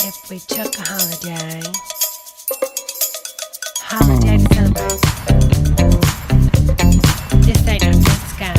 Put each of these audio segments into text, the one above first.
if we took a holiday to celebrate? This ain't no disco.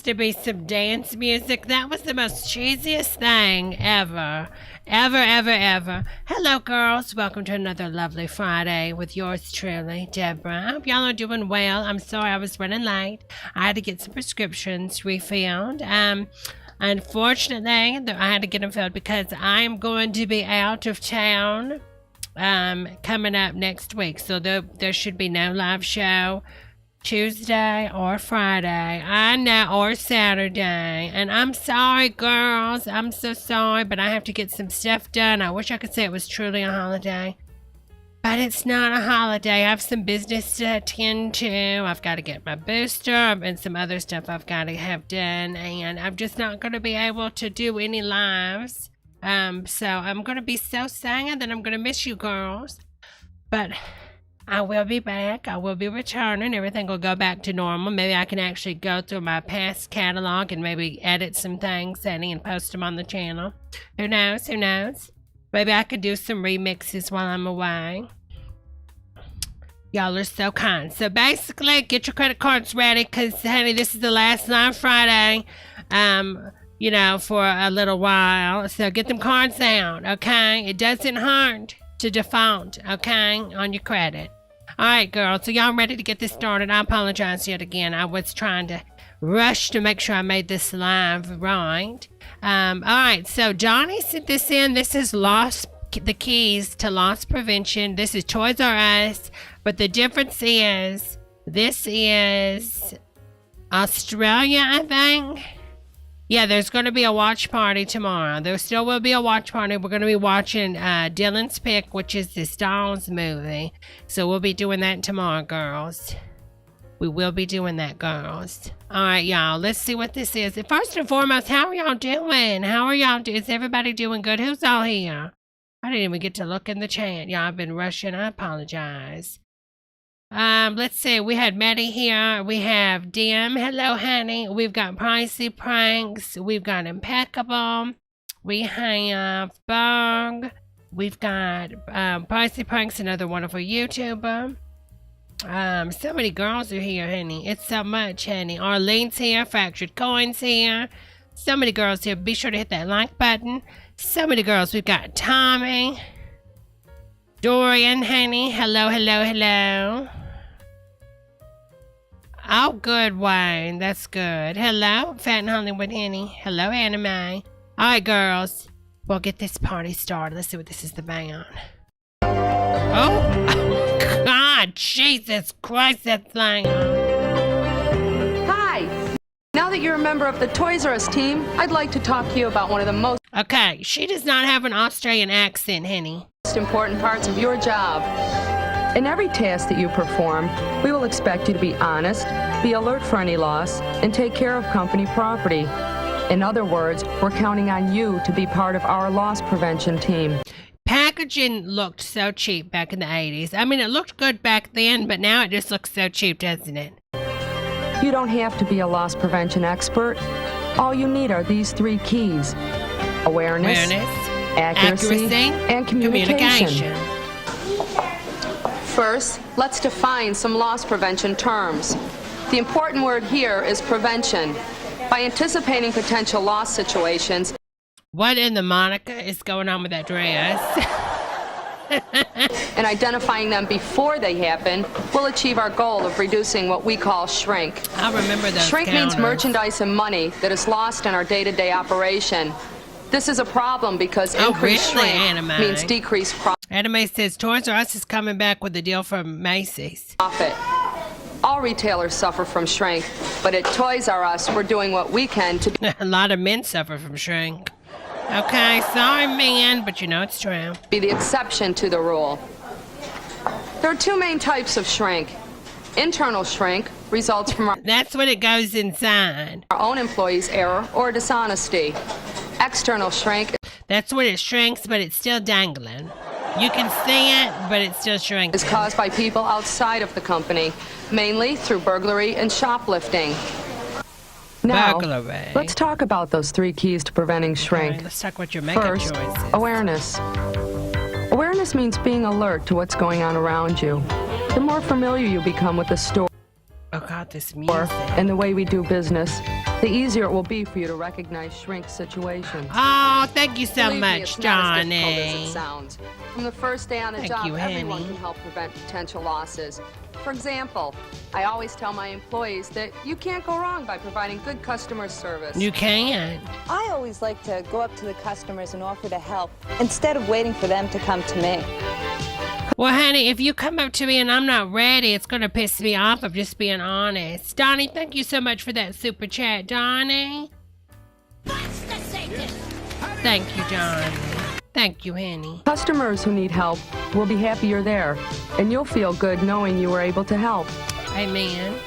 To be some dance music. That was the most cheesiest thing ever. Ever. Hello, girls. Welcome to another lovely Friday with yours truly, Debra. I hope y'all are doing well. I'm sorry I was running late. I had to get some prescriptions refilled. Unfortunately, I had to get them filled because I am going to be out of town coming up next week. So there should be no live show Tuesday or Friday, I know, or Saturday. And I'm sorry, girls. I'm so sorry, but I have to get some stuff done. I wish I could say it was truly a holiday, but it's not a holiday. I have some business to attend to. I've got to get my booster and some other stuff I've got to have done, and I'm just not going to be able to do any lives. So I'm going to be so sad that I'm going to miss you girls, but I will be back. I will be returning. Everything will go back to normal. Maybe I can actually go through my past catalog and maybe edit some things and post them on the channel. Who knows? Maybe I could do some remixes while I'm away. Y'all are so kind. So basically, get your credit cards ready because, honey, this is the last live Friday, for a little while. So get them cards out, okay? It doesn't hurt to default, okay, on your credit. All right, girls, so y'all ready to get this started? I apologize yet again. I was trying to rush to make sure I made this live right. All right, so Johnny sent this in. This is the keys to loss prevention. This is Toys R Us, but the difference is this is Australia, I think. Yeah, there's going to be a watch party tomorrow. There still will be a watch party. We're going to be watching Dylan's Pick, which is the Dolls movie. So we'll be doing that tomorrow, girls. We will be doing that, girls. All right, y'all. Let's see what this is. First and foremost, how are y'all doing? Is everybody doing good? Who's all here? I didn't even get to look in the chat. Y'all, I've been rushing. I apologize. Let's see. We had Maddie here. We have Dim. Hello, honey. We've got Pricey Pranks. We've got Impeccable. We have Bug. We've got Pricey Pranks, another wonderful YouTuber. So many girls are here, honey. It's so much, honey. Arlene's here. Fractured Coins here. So many girls here. Be sure to hit that like button. So many girls. We've got Tommy. Dorian, honey. Hello. Oh, good, Wayne. That's good. Hello, Fat and Hollywood, honey. Hello, Anime. All right, girls. We'll get this party started. Let's see what this is about. Oh, God. Jesus Christ, that thing. Hi. Now that you're a member of the Toys R Us team, I'd like to talk to you about one of the most Okay, she does not have an Australian accent, honey. important parts of your job. In every task that you perform, we will expect you to be honest, be alert for any loss, and take care of company property. In other words, we're counting on you to be part of our loss prevention team. Packaging looked so cheap back in the 80s. I mean, it looked good back then, but now it just looks so cheap, doesn't it? You don't have to be a loss prevention expert. All you need are these 3 keys: awareness, accuracy, and communication. First, let's define some loss prevention terms. The important word here is prevention. By anticipating potential loss situations. What in the Monica is going on with that dress? and identifying them before they happen, we'll achieve our goal of reducing what we call shrink. I remember those Shrink counters. means merchandise and money that is lost in our day-to-day operation. This is a problem because increased really, shrink Anime? means decreased Anime says Toys R Us is coming back with a deal from Macy's. profit. All retailers suffer from shrink, but at Toys R Us, we're doing what we can to A lot of men suffer from shrink. Okay, sorry, man, but you know it's true. be the exception to the rule. There are two main types of shrink. Internal shrink results from That's when it goes inside. our own employees' error or dishonesty. External shrink That's when it shrinks, but it's still dangling. You can see it, but it's still is shrinking. caused by people outside of the company, mainly through burglary and shoplifting. Now, Burglary. let's talk about those 3 keys to preventing shrink. Okay, let's talk about your makeup First, choices. awareness. Awareness means being alert to what's going on around you. The more familiar you become with the store Oh God, this music. and the way we do business, the easier it will be for you to recognize shrink situations. Oh, thank you so Believe me, much, it's not as difficult as Johnny. it sounds. From the first day on the Thank job, you, everyone Henny. can help prevent potential losses. For example, I always tell my employees that you can't go wrong by providing good customer service. You can. I always like to go up to the customers and offer to help instead of waiting for them to come to me. Well, honey, if you come up to me and I'm not ready, it's going to piss me off of just being honest. Donnie, thank you so much for that super chat, Donnie. Thank you, Donnie. Thank you, Henny. Customers who need help will be happy you're there, and you'll feel good knowing you were able to help. Amen.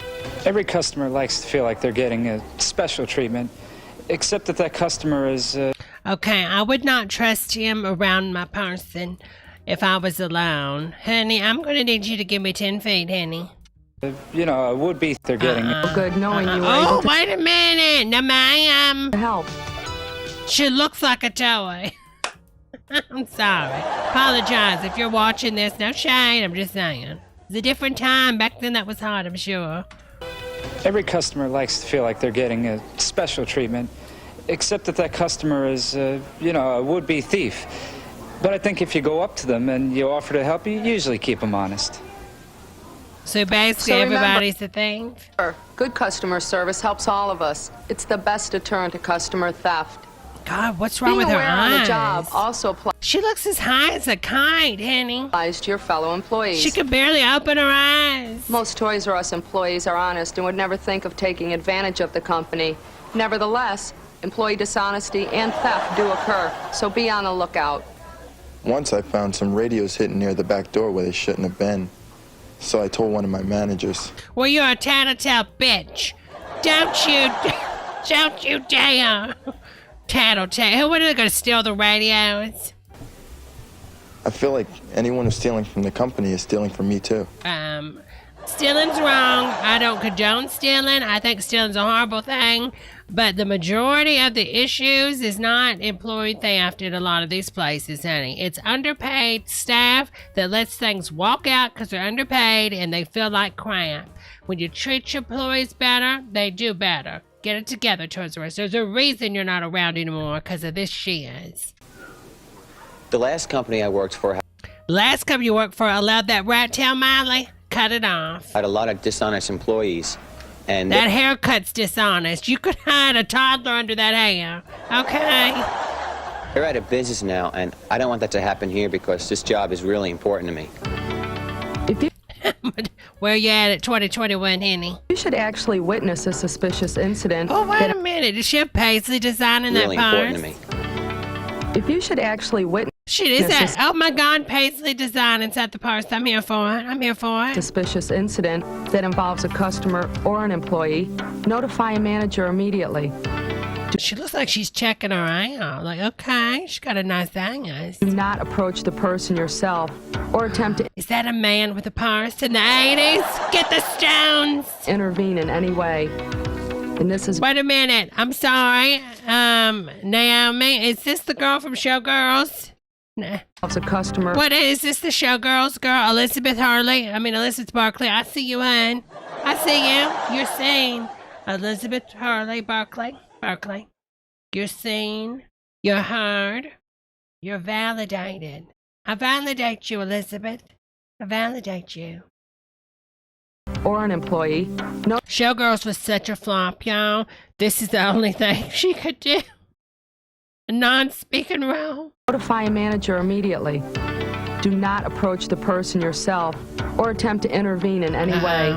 Every customer likes to feel like they're getting a special treatment, except that that customer is, Okay, I would not trust him around my person if I was alone. Honey, I'm going to need you to give me 10 feet, honey. a would-be they're getting. Good knowing you were Oh, able to wait a minute. Now, ma'am. help. She looks like a toy. I'm sorry. Apologize if you're watching this. No shade. I'm just saying. It's a different time. Back then that was hard, I'm sure. Every customer likes to feel like they're getting a special treatment, except that that customer is, a would-be thief. But I think if you go up to them and you offer to help, you usually keep them honest. So basically So remember- everybody's a thief? Good customer service helps all of us. It's the best deterrent to customer theft. God, what's wrong Being with her aware on the eyes? job also She looks as high as a kite, honey. applies to your fellow employees. She could barely open her eyes. Most Toys R Us employees are honest and would never think of taking advantage of the company. Nevertheless, employee dishonesty and theft do occur, so be on the lookout. Once I found some radios hidden near the back door where they shouldn't have been. So I told one of my managers. Well, you're a tattletale bitch. Don't you dare. Tattletale. What are they going to steal the radios? I feel like anyone who's stealing from the company is stealing from me too. Stealing's wrong. I don't condone stealing. I think stealing's a horrible thing. But the majority of the issues is not employee theft in a lot of these places, honey. It's underpaid staff that lets things walk out because they're underpaid and they feel like crap. When you treat your employees better, they do better. Get it together, Toys R Us. There's a reason you're not around anymore because of this shit. The last company I worked for Last company you worked for allowed that rat tail Miley? Cut it off. had a lot of dishonest employees, and That haircut's dishonest. You could hide a toddler under that hair. Okay? they're out of business now, and I don't want that to happen here because this job is really important to me. If you Where you at 2021, Henny? You should actually witness a suspicious incident. Oh, wait a minute. Does she have Paisley designing Really that important purse? to me. If you should actually witness Shit, is Yes, that? Oh my God, Paisley designing's at the purse. I'm here for it. I'm here for a it. suspicious incident that involves a customer or an employee, notify a manager immediately. She looks like she's checking her out. Like, okay, she got a nice eyes. Do not approach the person yourself or attempt to Is that a man with a purse in the 80s? Get the stones. intervene in any way. And this is Wait a minute. I'm sorry. Naomi, is this the girl from Showgirls? Nah. a customer What is this? The Showgirls girl, Elizabeth Barkley. I see you, hon. I see you. You're seen. Elizabeth Hurley Barkley. You're seen. You're heard. You're validated. I validate you, Elizabeth. I validate you. or an employee, no Showgirls was such a flop, y'all. This is the only thing she could do. A non-speaking role. notify a manager immediately. Do not approach the person yourself or attempt to intervene in any way.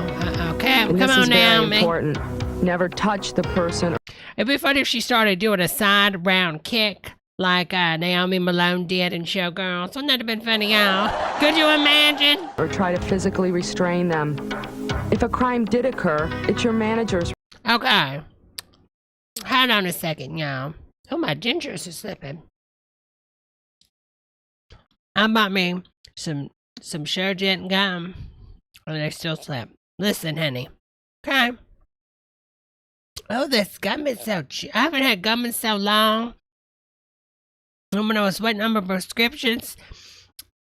Okay, And come this on is now, very important. Never touch the person. It'd be funny if she started doing a side round kick like Naomi Malone did in Showgirls. Wouldn't that have been funny, y'all? Could you imagine? Or try to physically restrain them. If a crime did occur, it's your manager's. Okay. Hold on a second, y'all. Oh, my gingers are slipping. I bought me some Sure-Gent gum. And they still slip. Listen, honey. Okay. Oh, this gum is so cheap. I haven't had gum in so long. And when I was waiting on my prescriptions,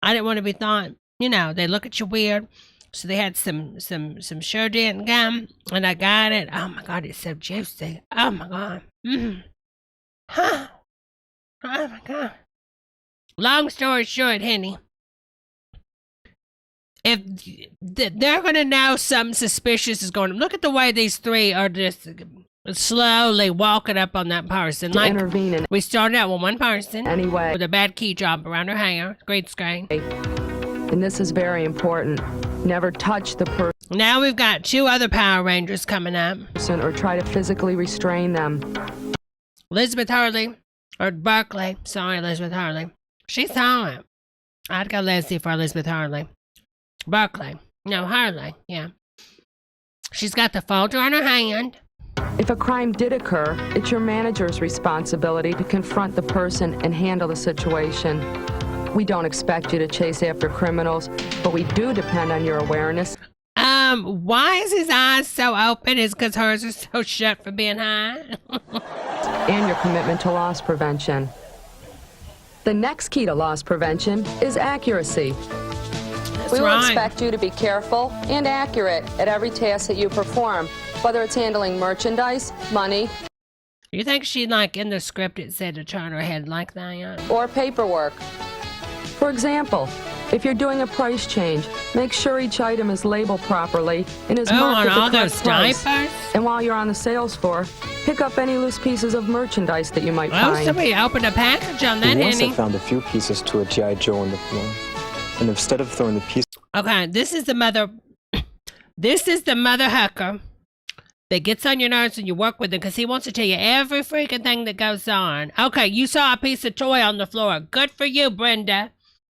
I didn't want to be thought, you know, they look at you weird. So they had some Sure-Gent gum, and I got it. Oh my God, it's so juicy. Oh my God. Huh. Oh my God. Long story short, honey, if they're going to know something suspicious is going on, look at the way these three are just slowly walking up on that person. To like intervene in we started out with one person any way. with a bad key job around her hair, green screen. And this is very important. Never touch the Now we've got two other Power Rangers coming up. person or try to physically restrain them. Elizabeth Hurley, or Berkeley. Sorry, Elizabeth Hurley. She saw it. I'd go Leslie for Elizabeth Hurley. Berkeley. No, Hurley. Yeah. She's got the folder on her hand. If a crime did occur, it's your manager's responsibility to confront the person and handle the situation. We don't expect you to chase after criminals, but we do depend on your awareness. Why is his eyes so open? Is because hers are so shut for being high? And your commitment to loss prevention. The next key to loss prevention is accuracy. That's We will right. expect you to be careful and accurate at every task that you perform, whether it's handling merchandise, money, You think she, like, in the script it said to turn her head like that? or paperwork. For example, if you're doing a price change, make sure each item is labeled properly and is Oh, marked on with the all correct those price. diapers? And while you're on the sales floor, pick up any loose pieces of merchandise that you might Oh, find. somebody opened a package on that, Once I honey. found a few pieces to a G.I. Joe on the floor. And instead of throwing the piece Okay, this is the mother. This is the mother hooker that gets on your nerves when you work with him because he wants to tell you every freaking thing that goes on. Okay, you saw a piece of toy on the floor. Good for you, Brenda.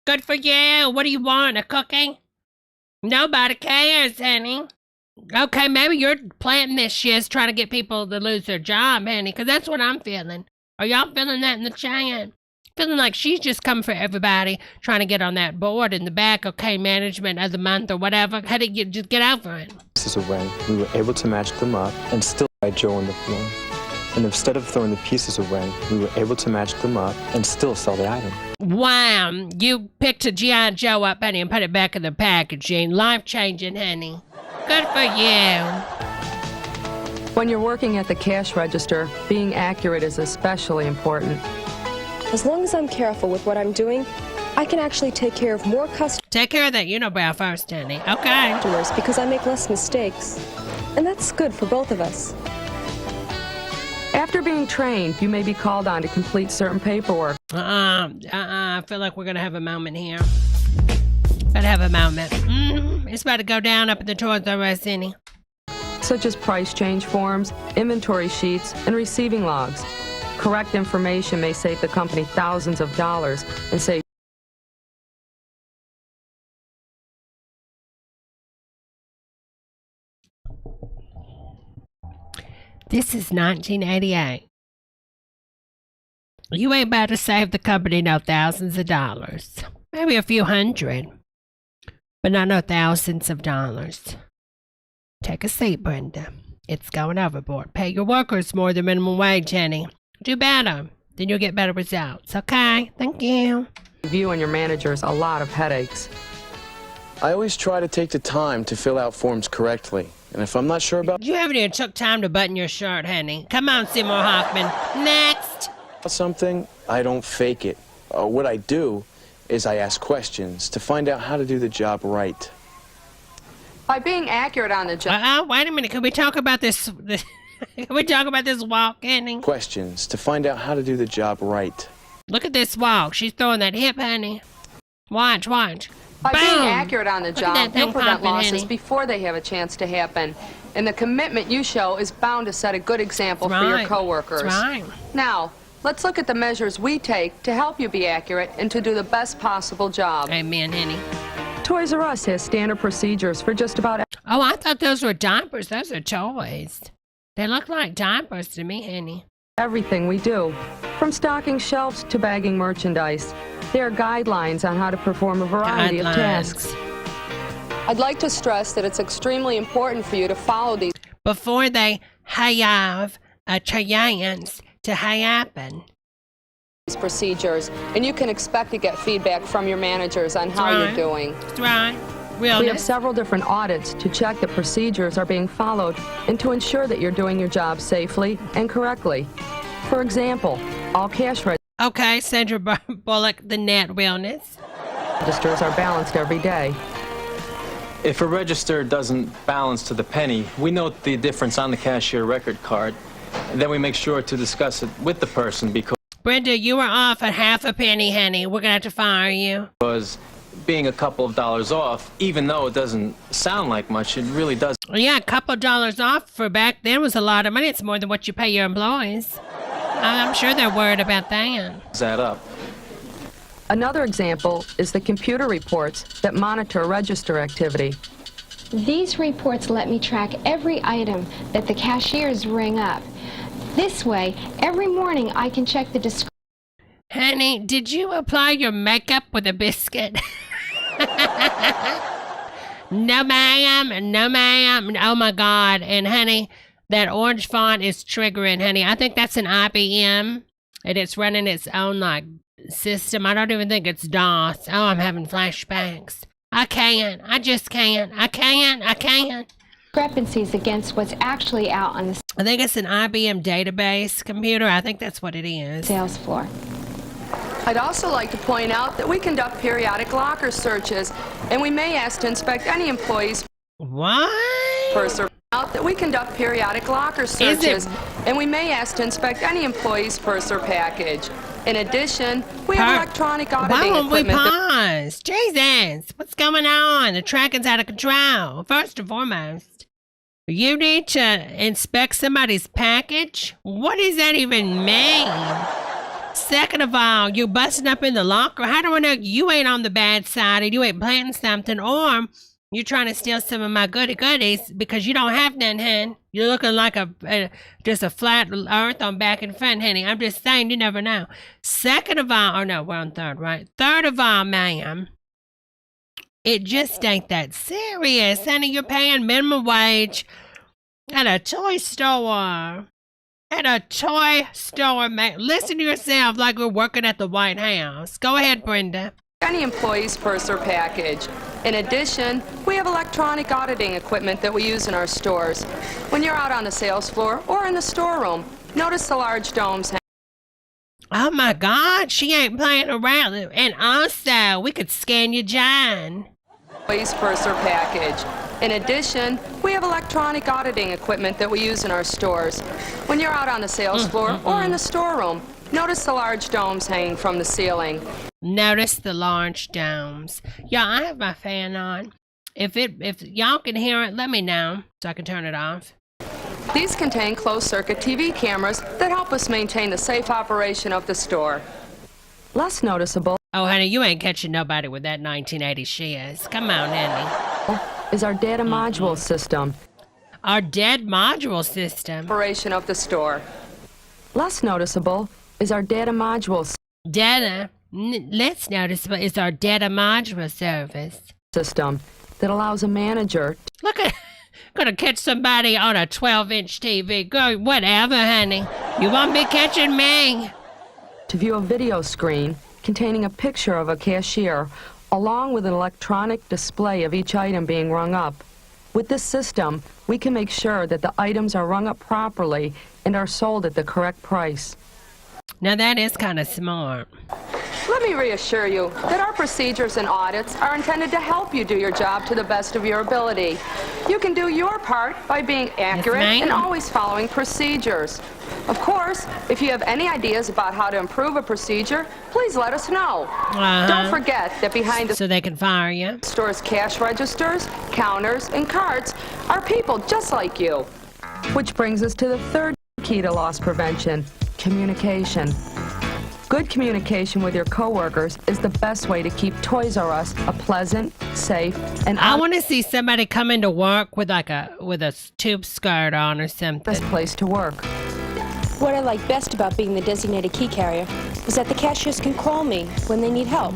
Good for you. What do you want? A cookie? Nobody cares, honey. Okay, maybe you're planting this shit trying to get people to lose their job, honey, because that's what I'm feeling. Are y'all feeling that in the chat? Feeling like she's just coming for everybody, trying to get on that board in the back, okay, management of the month or whatever. How did you just get over it? pieces away, we were able to match them up and still G.I. Joe on the floor. And instead of throwing the pieces away, we were able to match them up and still sell the item. Wow, you picked a G.I. Joe up, honey, and put it back in the packaging. Life-changing, honey. Good for you. When you're working at the cash register, being accurate is especially important. As long as I'm careful with what I'm doing, I can actually take care of more Take care of that unibrow first, honey. Okay. customers because I make less mistakes. And that's good for both of us. After being trained, you may be called on to complete certain paperwork. I feel like we're going to have a moment here. Gotta have a moment. It's about to go down up in the Toys R Us, honey. Such as price change forms, inventory sheets, and receiving logs. Correct information may save the company thousands of dollars and save This is 1988. You ain't about to save the company no thousands of dollars. Maybe a few hundred. But not no thousands of dollars. Take a seat, Brenda. It's going overboard. Pay your workers more than minimum wage, honey. Do better. Then you'll get better results. Okay? Thank you. you and your managers a lot of headaches. I always try to take the time to fill out forms correctly. And if I'm not sure about You haven't even took time to button your shirt, honey. Come on, Seymour Hoffman. Next. something, I don't fake it. What I do is I ask questions to find out how to do the job right. By being accurate on the job. Wait a minute. Can we talk about this? Can we talk about this walk, honey? Questions to find out how to do the job right. Look at this walk. She's throwing that hip, honey. Watch. By Boom. being accurate on the Look at job, that you'll thing prevent popping, losses honey. before they have a chance to happen. And the commitment you show is bound to set a good example for your coworkers. That's right. Now, let's look at the measures we take to help you be accurate and to do the best possible job. Amen, honey. Toys R Us has standard procedures for just about Oh, I thought those were diapers. Those are toys. They look like diapers to me, honey. everything we do, from stocking shelves to bagging merchandise. There are guidelines on how to perform a variety of tasks. I'd like to stress that it's extremely important for you to follow these before they have a chance to happen. procedures, and you can expect to get feedback from your managers on how you're doing. That's right. We have several different audits to check that procedures are being followed and to ensure that you're doing your job safely and correctly. For example, all cash Okay, Sandra Bullock, the net wellness. registers are balanced every day. If a register doesn't balance to the penny, we note the difference on the cashier record card, and then we make sure to discuss it with the person because Brenda, you were off at half a penny, honey. We're going to have to fire you. being a couple of dollars off, even though it doesn't sound like much, it really does. Yeah, a couple of dollars off for back then was a lot of money. It's more than what you pay your employees. I'm sure they're worried about that. Add up. Another example is the computer reports that monitor register activity. These reports let me track every item that the cashiers ring up. This way, every morning I can check the description. Honey, did you apply your makeup with a biscuit? No, ma'am. No, ma'am. Oh, my God. And, honey, that orange font is triggering, honey. I think that's an IBM, and it's running its own, like, system. I don't even think it's DOS. Oh, I'm having flashbacks. I can't. I just can't. I can't. Discrepancies against what's actually out on the I think it's an IBM database computer. I think that's what it is. sales floor. I'd also like to point out that we conduct periodic locker searches, and we may ask to inspect any employee's What? purse or out that we conduct periodic locker searches, and we may ask to inspect any employee's purse or package. In addition, we have electronic Why auditing won't we equipment. pause? Jesus, what's going on? The tracking's out of control. First and foremost, you need to inspect somebody's package? What does that even mean? Second of all, you busting up in the locker. How do I know you ain't on the bad side and you ain't planting something, or you're trying to steal some of my goodies because you don't have none, hun? You're looking like just a flat earth on back and front, honey. I'm just saying, you never know. Second of all, or no, we're on third, right? Third of all, ma'am, it just ain't that serious, honey. You're paying minimum wage at a toy store. At a toy store, man. Listen to yourself like we're working at the White House. Go ahead, Brenda. Any employee's purse or package. In addition, we have electronic auditing equipment that we use in our stores. When you're out on the sales floor or in the storeroom, notice the large domes. Oh my God, she ain't playing around. And also, we could scan your John. Employee's purse or package. In addition, we have electronic auditing equipment that we use in our stores. When you're out on the sales floor or in the storeroom, notice the large domes hanging from the ceiling. Notice the large domes. Yeah, I have my fan on. If y'all can hear it, let me know so I can turn it off. These contain closed-circuit TV cameras that help us maintain the safe operation of the store. Less noticeable Oh, honey, you ain't catching nobody with that 1980 shiz. Come on, honey. is our data module system. Our dead module system. Operation of the store. Less noticeable is our data module Let's notice what is our data module service. system that allows a manager Look at, gonna catch somebody on a 12-inch TV. Go, whatever, honey. You won't be catching me. to view a video screen containing a picture of a cashier along with an electronic display of each item being rung up. With this system, we can make sure that the items are rung up properly and are sold at the correct price. Now that is kind of smart. Let me reassure you that our procedures and audits are intended to help you do your job to the best of your ability. You can do your part by being accurate and always following procedures. Of course, if you have any ideas about how to improve a procedure, please let us know. Don't forget that behind the so they can fire you. store's cash registers, counters, and carts are people just like you. Which brings us to the third key to loss prevention: communication. Good communication with your coworkers is the best way to keep Toys R Us a pleasant, safe, and I want to see somebody come into work with a tube skirt on or something. best place to work. What I like best about being the designated key carrier is that the cashiers can call me when they need help.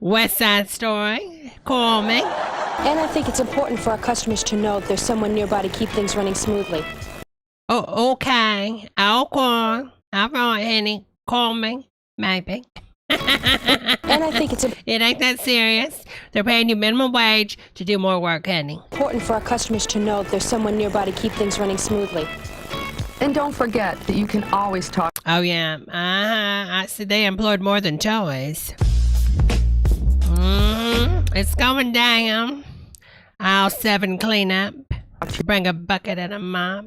West Side Story. Call me. And I think it's important for our customers to know that there's someone nearby to keep things running smoothly. Oh, okay. I'll call. All right, honey. Call me. Maybe. And I think it's It ain't that serious. They're paying you minimum wage to do more work, honey. important for our customers to know that there's someone nearby to keep things running smoothly. And don't forget that you can always talk Oh, yeah. I see they employed more than toys. It's going down. Aisle 7 cleanup. Bring a bucket and a mop.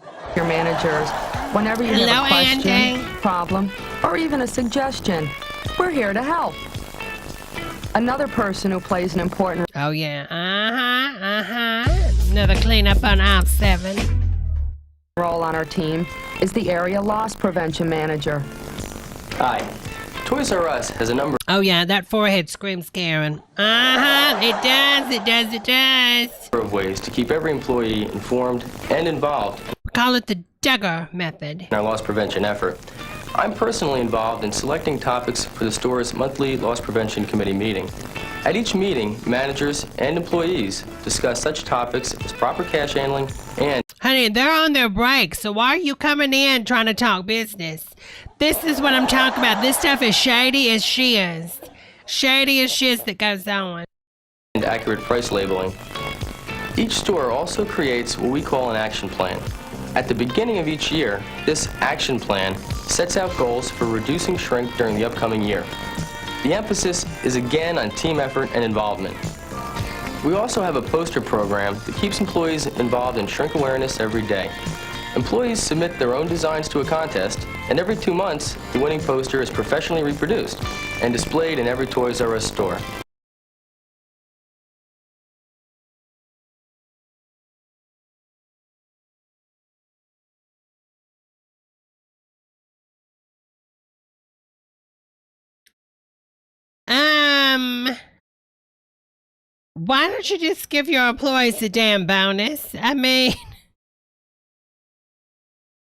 to your managers whenever you Hello, have a question, Andy. problem, or even a suggestion. We're here to help. Another person who plays an important Oh, yeah. Another cleanup on aisle 7. role on our team is the area loss prevention manager. Hi. Toys R Us has a number Oh, yeah, that forehead screams Karen. It does. of ways to keep every employee informed and involved We call it the Duggar method. in our loss prevention effort. I'm personally involved in selecting topics for the store's monthly loss prevention committee meeting. At each meeting, managers and employees discuss such topics as proper cash handling and Honey, they're on their break, so why are you coming in trying to talk business? This is what I'm talking about. This stuff is shady as shiz. Shady as shiz that goes on. accurate price labeling. Each store also creates what we call an action plan. At the beginning of each year, this action plan sets out goals for reducing shrink during the upcoming year. The emphasis is again on team effort and involvement. We also have a poster program that keeps employees involved in shrink awareness every day. Employees submit their own designs to a contest, and every 2 months, the winning poster is professionally reproduced and displayed in every Toys R Us store. Why don't you just give your employees a damn bonus? I mean,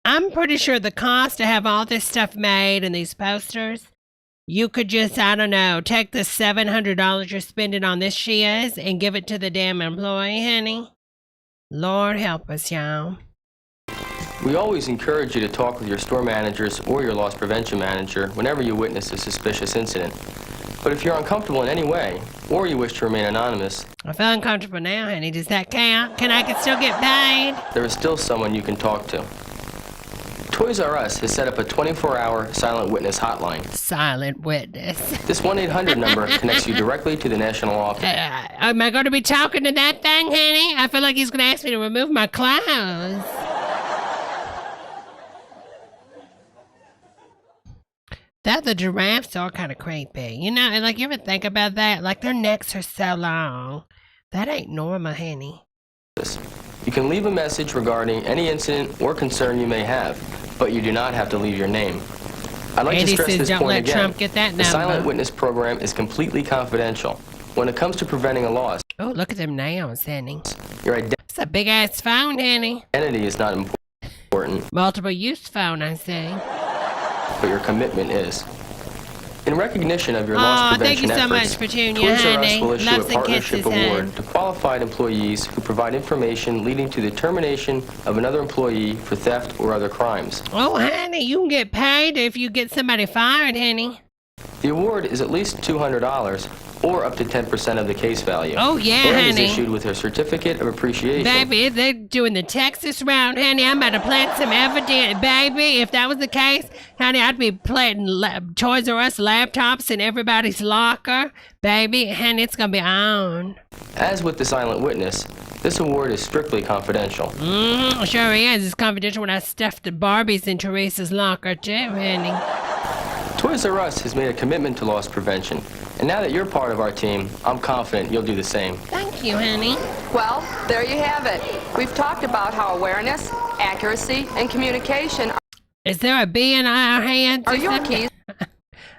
I'm pretty sure the cost to have all this stuff made and these posters, you could just, I don't know, take the $700 you're spending on this shiz and give it to the damn employee, honey. Lord help us, y'all. We always encourage you to talk with your store managers or your loss prevention manager whenever you witness a suspicious incident. But if you're uncomfortable in any way, or you wish to remain anonymous, I feel uncomfortable now, honey. Does that count? Can I still get paid? there is still someone you can talk to. Toys R Us has set up a 24-hour silent witness hotline. Silent witness. This 1-800 number connects you directly to the national office. Am I going to be talking to that thing, honey? I feel like he's going to ask me to remove my clothes. The giraffes are kind of creepy. You know, and like, you ever think about that? Like, their necks are so long. That ain't normal, honey. You can leave a message regarding any incident or concern you may have, but you do not have to leave your name. I'd like Andy to stress says this don't point let again. Trump get that The number. silent witness program is completely confidential. When it comes to preventing a loss, Oh, look at them nails, honey. your It's a big-ass phone, honey. identity is not important, Multiple-use phone, I see. but your commitment is. In recognition of your loss Thank you prevention so efforts, much, Petunia, Toys R Us honey. will issue Loves a and partnership kisses, award hon. to qualified employees who provide information leading to the termination of another employee for theft or other crimes. Oh, honey, you can get paid if you get somebody fired, honey. The award is at least $200 or up to 10% of the case value. Oh, yeah, and honey. is issued with her certificate of appreciation. Baby, they're doing the Texas round, honey. I'm about to plant some evidence. Baby, if that was the case, honey, I'd be planting Toys R Us laptops in everybody's locker. Baby, honey, it's going to be on. As with the silent witness, this award is strictly confidential. Sure is. It's confidential when I stuffed the Barbies in Teresa's locker, too, honey. Toys R Us has made a commitment to loss prevention, and now that you're part of our team, I'm confident you'll do the same. Thank you, honey. Well, there you have it. We've talked about how awareness, accuracy, and communication Is there a bee in our hands? are your keys.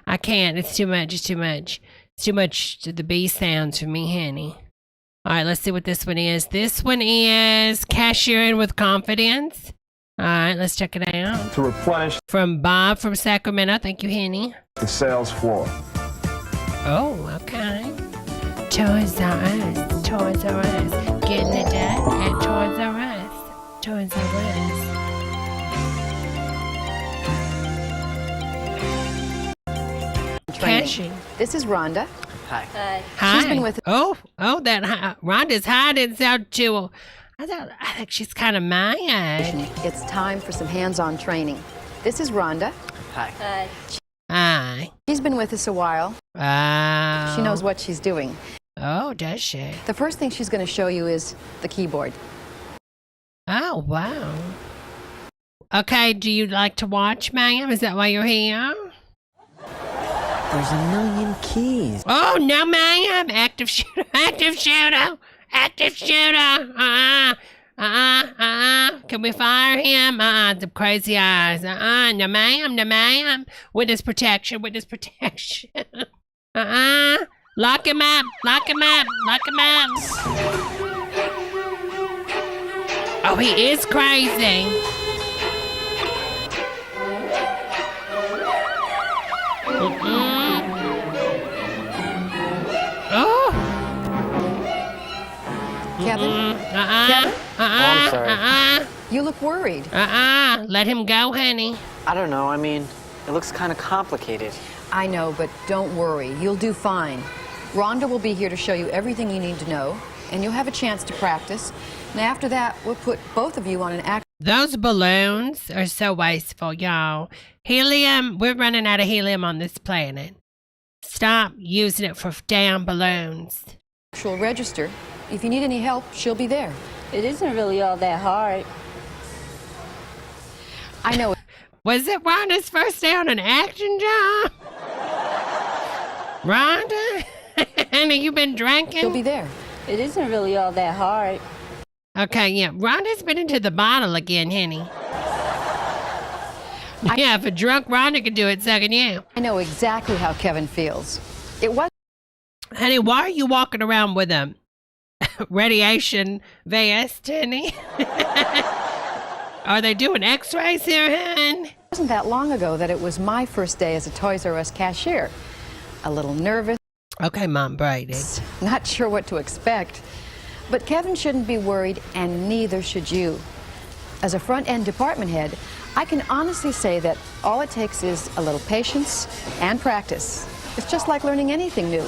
I can't. It's too much. It's too much. It's too much to the bee sounds for me, honey. All right, let's see what this one is. This one is Cashiering with Confidence. All right, let's check it out. To replenish From Bob from Sacramento. Thank you, honey. the sales floor. Oh, okay. Toys R Us. Toys R Us. Getting it done at Toys R Us. Toys R Us. Cashing. This is Rhonda. Hi. She's been with. Oh, Rhonda's hiding out too. I think she's kind of my age. It's time for some hands-on training. This is Rhonda. Hi. She's been with us a while. Oh. She knows what she's doing. Oh, does she? The first thing she's going to show you is the keyboard. Oh, wow. Okay, do you like to watch, ma'am? Is that why you're here? There's a million keys. Oh, no, ma'am. Active shooter. Active shooter. Active shooter. Can we fire him? The crazy eyes. No, ma'am. No, ma'am. Witness protection. Witness protection. Lock him up. Lock him up. Lock him up. Oh, he is crazy. Oh. Kevin? Kevin? I'm sorry. You look worried. Let him go, honey. I don't know. I mean, it looks kind of complicated. I know, but don't worry. You'll do fine. Rhonda will be here to show you everything you need to know, and you'll have a chance to practice. And after that, we'll put both of you on an act. Those balloons are so wasteful, y'all. Helium, we're running out of helium on this planet. Stop using it for damn balloons. She'll register. If you need any help, she'll be there. It isn't really all that hard. I know. Was it Rhonda's first day on an action job? Rhonda? Honey, you been drinking? She'll be there. It isn't really all that hard. Okay, yeah. Rhonda's been into the bottle again, honey. Yeah, if a drunk Rhonda could do it, so can you. I know exactly how Kevin feels. It was. Honey, why are you walking around with a radiation vest, honey? Are they doing x-rays here, hon? It wasn't that long ago that it was my first day as a Toys R Us cashier. A little nervous. Okay, Mom Brady. Not sure what to expect. But Kevin shouldn't be worried, and neither should you. As a front-end department head, I can honestly say that all it takes is a little patience and practice. It's just like learning anything new.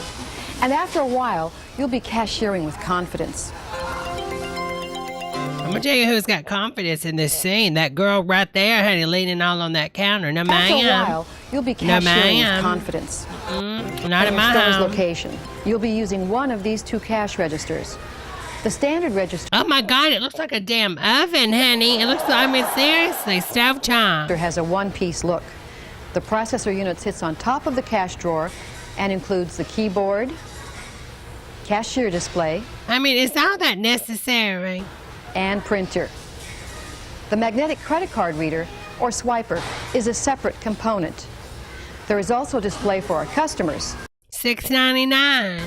And after a while, you'll be cashiering with confidence. I'm gonna tell you who's got confidence in this scene. That girl right there, honey, leaning all on that counter. No, ma'am. After a while, you'll be cashiering with confidence. Not in my store's home. location. You'll be using one of these two cash registers. The standard register. Oh my God! It looks like a damn oven, honey. It looks like, I mean, seriously, stove top. Has a one-piece look. The processor unit sits on top of the cash drawer and includes the keyboard, cashier display. I mean, is all that necessary? And printer. The magnetic credit card reader, or swiper, is a separate component. There is also a display for our customers. $6.99.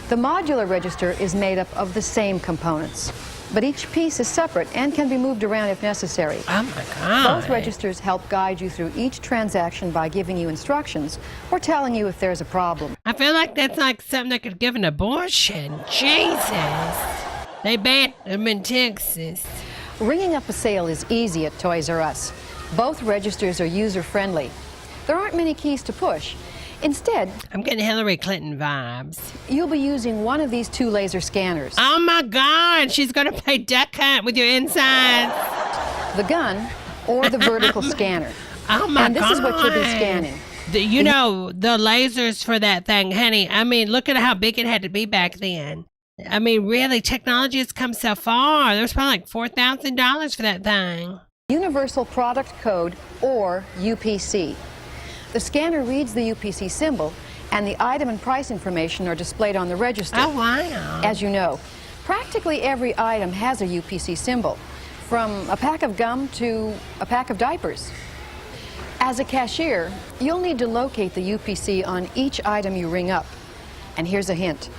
The modular register is made up of the same components, but each piece is separate and can be moved around if necessary. Oh my God. Both registers help guide you through each transaction by giving you instructions or telling you if there's a problem. I feel like that's like something that could give an abortion. Jesus. They banned them in Texas. Ringing up a sale is easy at Toys R Us. Both registers are user-friendly. There aren't many keys to push, Instead, I'm getting Hillary Clinton vibes. you'll be using one of these 2 laser scanners. Oh my God, she's gonna play duck hunt with your insides. The gun or the vertical scanner. Oh my God. And this is what you'll be scanning. You know, the lasers for that thing, honey. I mean, look at how big it had to be back then. I mean, really, technology has come so far. There was probably like $4,000 for that thing. Universal Product Code, or UPC. The scanner reads the UPC symbol, and the item and price information are displayed on the register. Oh, wow. As you know, practically every item has a UPC symbol, from a pack of gum to a pack of diapers. As a cashier, you'll need to locate the UPC on each item you ring up. And here's a hint.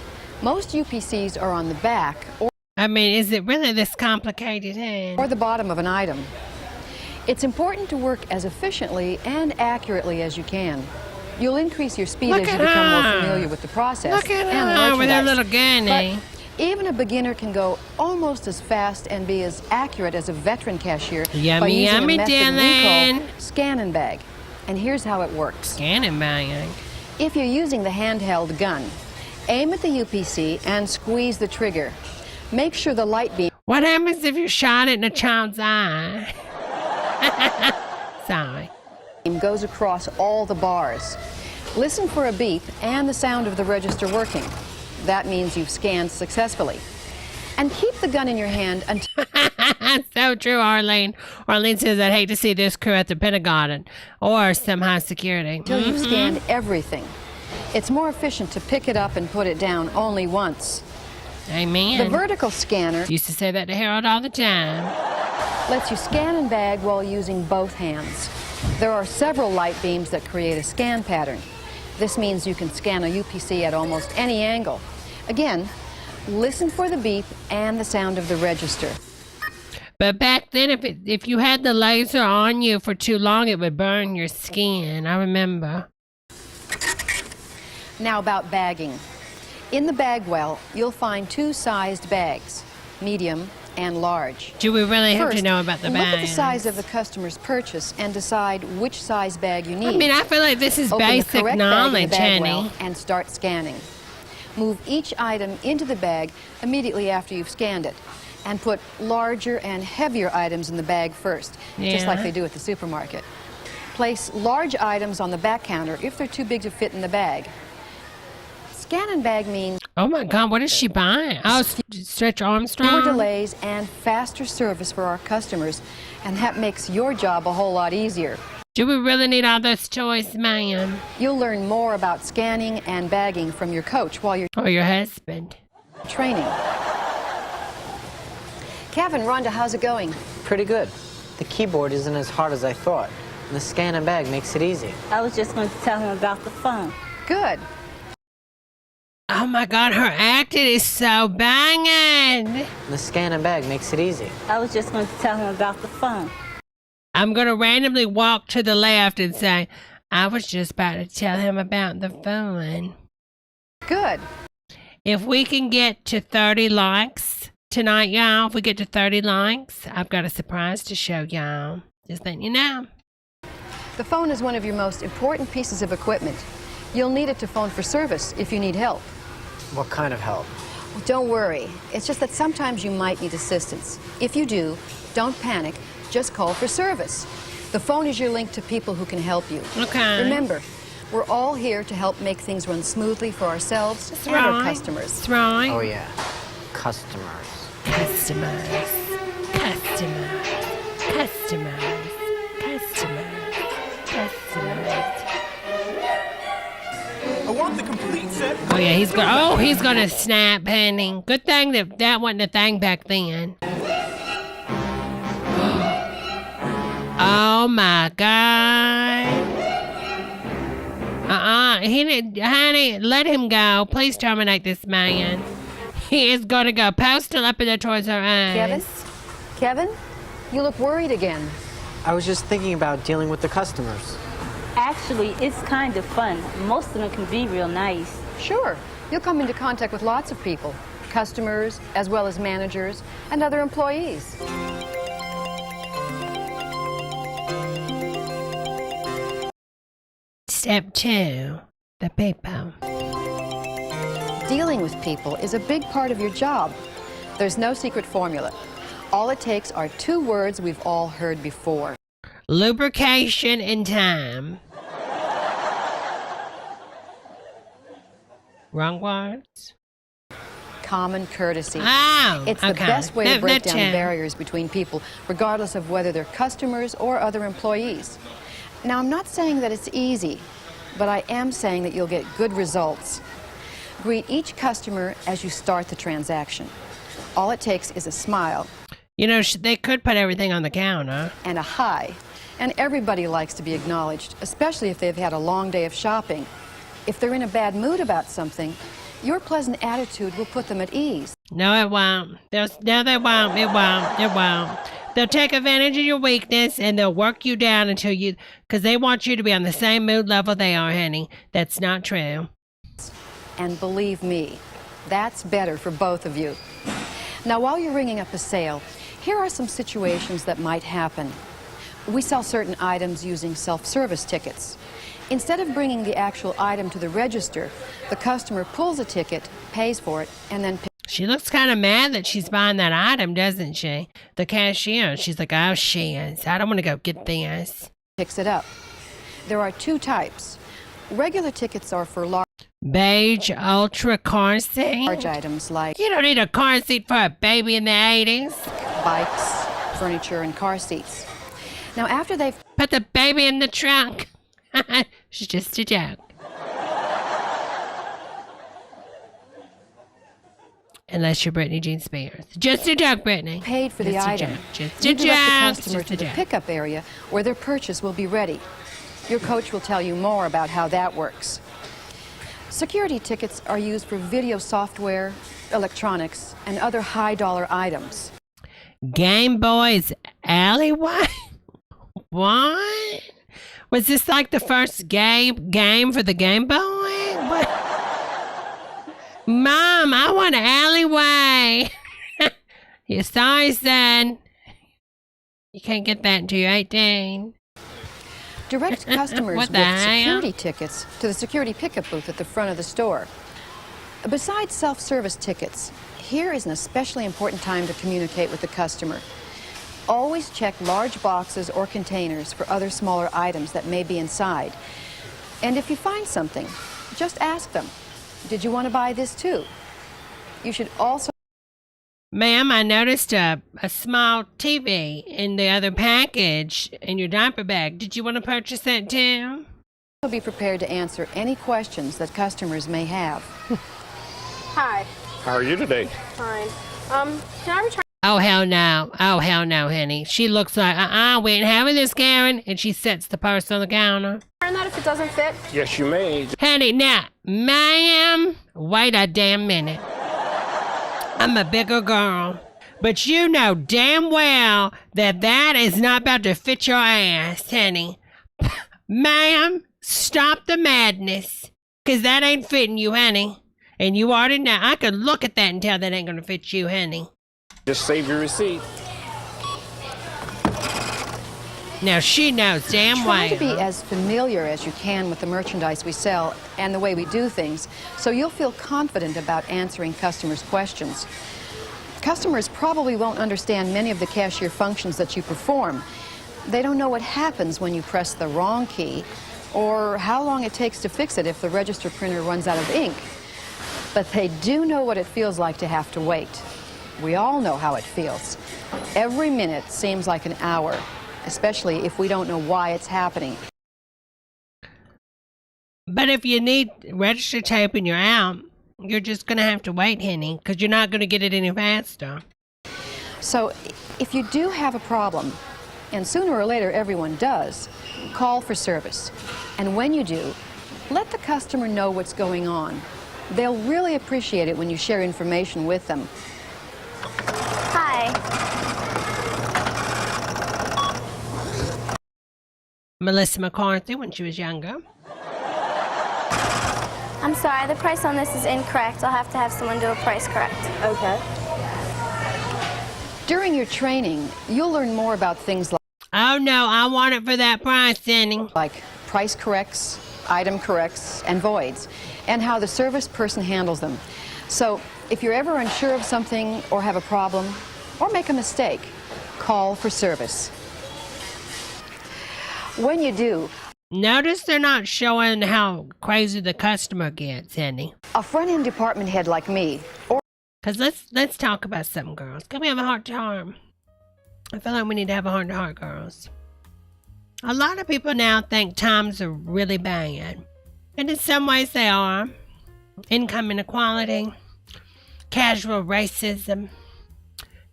Most UPCs are on the back or I mean, is it really this complicated, huh? or the bottom of an item. It's important to work as efficiently and accurately as you can. You'll increase your speed as you become more familiar with the process. Look at and the her with her merchandise. little gunny. But even a beginner can go almost as fast and be as accurate as a veteran cashier by Yummy, using yummy, a method we Dylan. call scan and bag. And here's how it works. Scan and bag. If you're using the handheld gun, aim at the UPC and squeeze the trigger. Make sure the light beam What happens if you shot it in a child's eye? Sorry. goes across all the bars. Listen for a beep and the sound of the register working. That means you've scanned successfully. And keep the gun in your hand until So true, Arlene. Arlene says, I'd hate to see this crew at the Pentagon or some high security. you've scanned everything. It's more efficient to pick it up and put it down only once. Amen. The vertical scanner Used to say that to Harold all the time. lets you scan and bag while using both hands. There are several light beams that create a scan pattern. This means you can scan a UPC at almost any angle. Again, listen for the beep and the sound of the register. But back then, if you had the laser on you for too long, it would burn your skin. I remember. Now about bagging. In the bag well, you'll find 2 sized bags, medium and large. Do we really have First, to know about the look at the bags? size of the customer's purchase and decide which size bag you need. I mean, I feel like this is Open the basic correct knowledge, bag in the bag well honey. and start scanning. Move each item into the bag immediately after you've scanned it, and put larger and heavier items in the bag first, just like Yeah. they do at the supermarket. Place large items on the back counter if they're too big to fit in the bag. Scan and bag means Oh my God, what is she buying? Oh, Stretch fewer Armstrong? delays and faster service for our customers, and that makes your job a whole lot easier. Do we really need all those toys, ma'am? You'll learn more about scanning and bagging from your coach while you're Or your husband? training. Kevin, Rhonda, how's it going? Pretty good. The keyboard isn't as hard as I thought. And the scan and bag makes it easy. I was just going to tell him about the phone. Good. Oh my God, her acting is so banging. And the scan and bag makes it easy. I was just going to tell him about the phone. I'm going to randomly walk to the left and say, I was just about to tell him about the phone. Good. If we can get to 30 likes tonight, y'all, if we get to 30 likes, I've got a surprise to show y'all. Just letting you know. The phone is one of your most important pieces of equipment. You'll need it to phone for service if you need help. What kind of help? Well, don't worry. It's just that sometimes you might need assistance. If you do, don't panic. Just call for service. The phone is your link to people who can help you. Okay. Remember, we're all here to help make things run smoothly for ourselves That's and our right. customers. That's right. Oh, yeah. Customers. Customers. Customers. Customers. Customers. Customers. I want the complete set. Oh yeah, he's gonna snap, honey. Good thing that wasn't a thing back then. Oh my God. He didn't, honey, let him go. Please terminate this man. He is gonna go postal up in the Toys R Us. Kevin, you look worried again. I was just thinking about dealing with the customers. Actually, it's kind of fun. Most of them can be real nice. Sure. You'll come into contact with lots of people, customers, as well as managers and other employees. Step 2. The people. Dealing with people is a big part of your job. There's no secret formula. All it takes are 2 words we've all heard before. Lubrication and time. Wrong words. Common courtesy. Oh, it's the okay. best way to break down That's it. barriers between people, regardless of whether they're customers or other employees. Now, I'm not saying that it's easy, but I am saying that you'll get good results. Greet each customer as you start the transaction. All it takes is a smile. You know, they could put everything on the counter. And a hi. And everybody likes to be acknowledged, especially if they've had a long day of shopping. If they're in a bad mood about something, your pleasant attitude will put them at ease. No, it won't. No, they won't. It won't. It won't. They'll take advantage of your weakness and they'll work you down until you, because they want you to be on the same mood level they are, honey. That's not true. And believe me, that's better for both of you. Now, while you're ringing up a sale, here are some situations that might happen. We sell certain items using self-service tickets. Instead of bringing the actual item to the register, the customer pulls a ticket, pays for it, and then She looks kind of mad that she's buying that item, doesn't she? The cashier, she's like, oh, shiz, I don't want to go get this. Picks it up. There are 2 types. Regular tickets are for large Beige ultra car seat. items like You don't need a car seat for a baby in the 80s. bikes, furniture, and car seats. Now, after they've Put the baby in the trunk. It's just a joke. Unless you're Britney Jean Spears. Just a joke, Britney. paid for the Just a item, joke. Just you a direct the joke. customer Just to a the joke. pickup area where their purchase will be ready. Your coach will tell you more about how that works. Security tickets are used for video software, electronics, and other high-dollar items. Game Boy's alleyway? What? Was this like the first game for the Game Boy? What? Mom, I want an alleyway. You're sorry, son. You can't get that until you're 18. Direct customers What with the hell? security tickets to the security pickup booth at the front of the store. Besides self-service tickets, here is an especially important time to communicate with the customer. Always check large boxes or containers for other smaller items that may be inside. And if you find something, just ask them, did you want to buy this too? You should also Ma'am, I noticed a small TV in the other package in your diaper bag. Did you want to purchase that too? be prepared to answer any questions that customers may have. Hi. How are you today? Fine. Can I return? Oh, hell no. Oh, hell no, honey. She looks like, we ain't having this, Karen. And she sets the purse on the counter. Return that if it doesn't fit? Yes, you may. Honey, now, ma'am, wait a damn minute. I'm a bigger girl. But you know damn well that that is not about to fit your ass, honey. Ma'am, stop the madness. Because that ain't fitting you, honey. And you already know. I could look at that and tell that ain't going to fit you, honey. Just save your receipt. Now, she knows damn well. Try to be as familiar as you can with the merchandise we sell and the way we do things, so you'll feel confident about answering customers' questions. Customers probably won't understand many of the cashier functions that you perform. They don't know what happens when you press the wrong key or how long it takes to fix it if the register printer runs out of ink. But they do know what it feels like to have to wait. We all know how it feels. Every minute seems like an hour, especially if we don't know why it's happening. But if you need register tape and you're out, you're just going to have to wait, honey, because you're not going to get it any faster. So if you do have a problem, and sooner or later everyone does, call for service. And when you do, let the customer know what's going on. They'll really appreciate it when you share information with them. Hi. Melissa McCarthy when she was younger. I'm sorry, the price on this is incorrect. I'll have to have someone do a price correct. Okay. During your training, you'll learn more about things like Oh, no, I want it for that price, honey. Like price corrects, item corrects and voids, and how the service person handles them. So if you're ever unsure of something or have a problem or make a mistake, call for service. When you do, notice they're not showing how crazy the customer gets, honey. a front-end department head like me, or Because let's talk about something, girls. Can we have a heart-to-heart? I feel like we need to have a heart-to-heart, girls. A lot of people now think times are really bad. And in some ways they are. Income inequality, casual racism,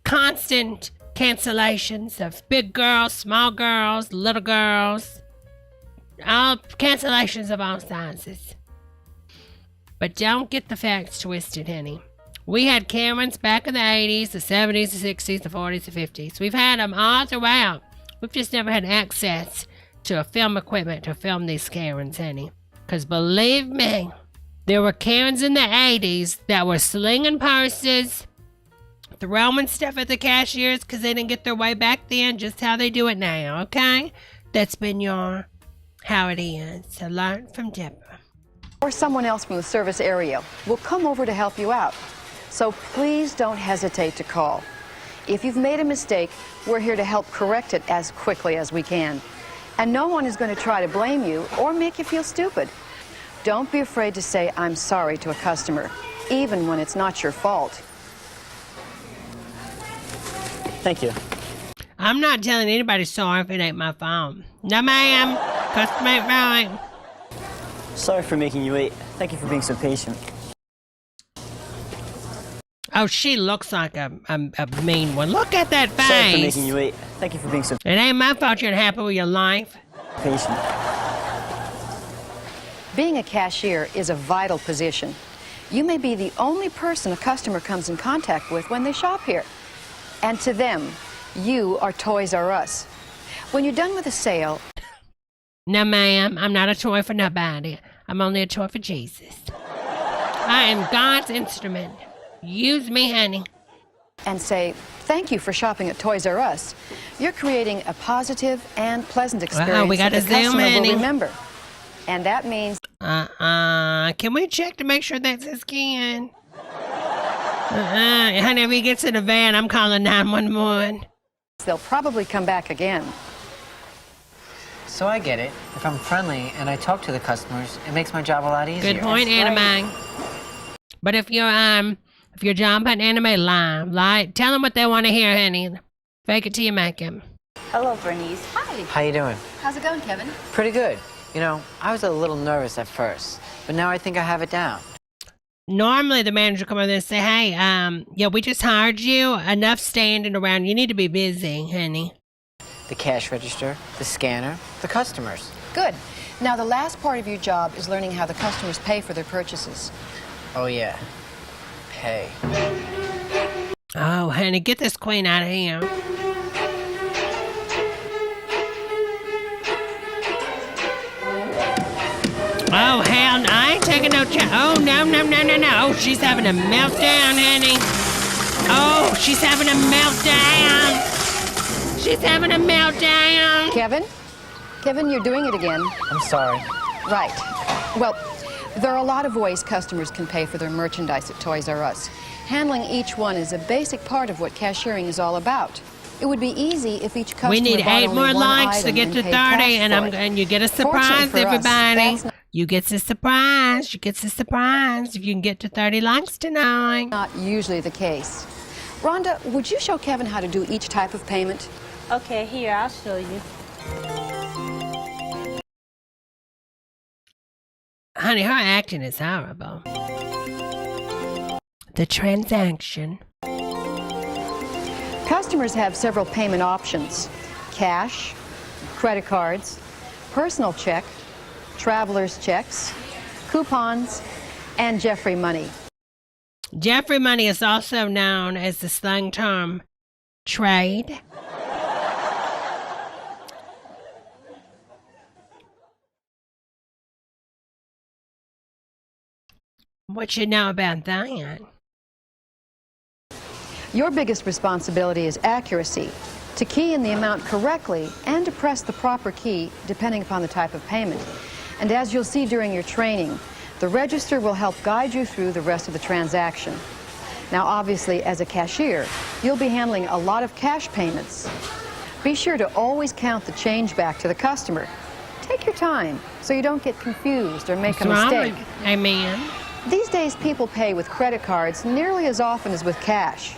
constant cancellations of big girls, small girls, little girls, all cancellations of all sizes. But don't get the facts twisted, honey. We had Karens back in the 80s, the 70s, the 60s, the 40s, the 50s. We've had them all throughout. We've just never had access to a film equipment to film these Karens, honey. Because believe me, there were Karens in the 80s that were slinging purses, throwing stuff at the cashiers because they didn't get their way back then, just how they do it now, okay? That's been how it is. So learn from Debra. or someone else from the service area will come over to help you out. So please don't hesitate to call. If you've made a mistake, we're here to help correct it as quickly as we can. And no one is going to try to blame you or make you feel stupid. Don't be afraid to say, "I'm sorry" to a customer, even when it's not your fault. Thank you. I'm not telling anybody sorry if it ain't my fault. No, ma'am. Customer ain't right. Sorry for making you wait. Thank you for being so patient. Oh, she looks like a mean one. Look at that face. Sorry for making you wait. Thank you for being so It ain't my fault you're unhappy with your life. patient. Being a cashier is a vital position. You may be the only person a customer comes in contact with when they shop here. And to them, you are Toys R Us. When you're done with a sale... No, ma'am, I'm not a toy for nobody. I'm only a toy for Jesus. I am God's instrument. Use me, honey. And say, "Thank you for shopping at Toys R Us." You're creating a positive and pleasant experience we gotta that the zoom customer in. will remember. And that means... Can we check to make sure that's his skin? Honey, if he gets in a van, I'm calling 911. They'll probably come back again. So I get it. If I'm friendly and I talk to the customers, it makes my job a lot easier. Good point, anime. But if your job at anime, lie. Tell them what they want to hear, honey. Fake it till you make it. Hello, Bernice. Hi. How you doing? How's it going, Kevin? Pretty good. You know, I was a little nervous at first, but now I think I have it down. Normally, the manager come over there and say, "Hey, yeah, we just hired you. Enough standing around. You need to be busy, honey." The cash register, the scanner, the customers. Good. Now, the last part of your job is learning how the customers pay for their purchases. Oh, yeah. Pay. Oh, honey, get this queen out of here. Oh, hell, no, I ain't taking no chance. Oh, no. Oh, she's having a meltdown, honey. Oh, she's having a meltdown. She's having a meltdown. Kevin, you're doing it again. I'm sorry. Right. Well, there are a lot of ways customers can pay for their merchandise at Toys R Us. Handling each one is a basic part of what cashiering is all about. It would be easy if each customer We need bought 8 only more one likes to item get and to paid 30, cash for it. and you get a surprise, Fortunately for us, everybody. that's You get a surprise. You get a surprise if you can get to 30 likes tonight. not usually the case. Rhonda, would you show Kevin how to do each type of payment? Okay, here, I'll show you. Honey, her acting is horrible. The transaction. Customers have several payment options: cash, credit cards, personal check, traveler's checks, coupons, and Jeffrey money. Jeffrey money is also known as the slang term trade. What you know about that? Your biggest responsibility is accuracy, to key in the amount correctly and to press the proper key depending upon the type of payment. And as you'll see during your training, the register will help guide you through the rest of the transaction. Now, obviously, as a cashier, you'll be handling a lot of cash payments. Be sure to always count the change back to the customer. Take your time so you don't get confused or make a mistake. Amen. These days, people pay with credit cards nearly as often as with cash.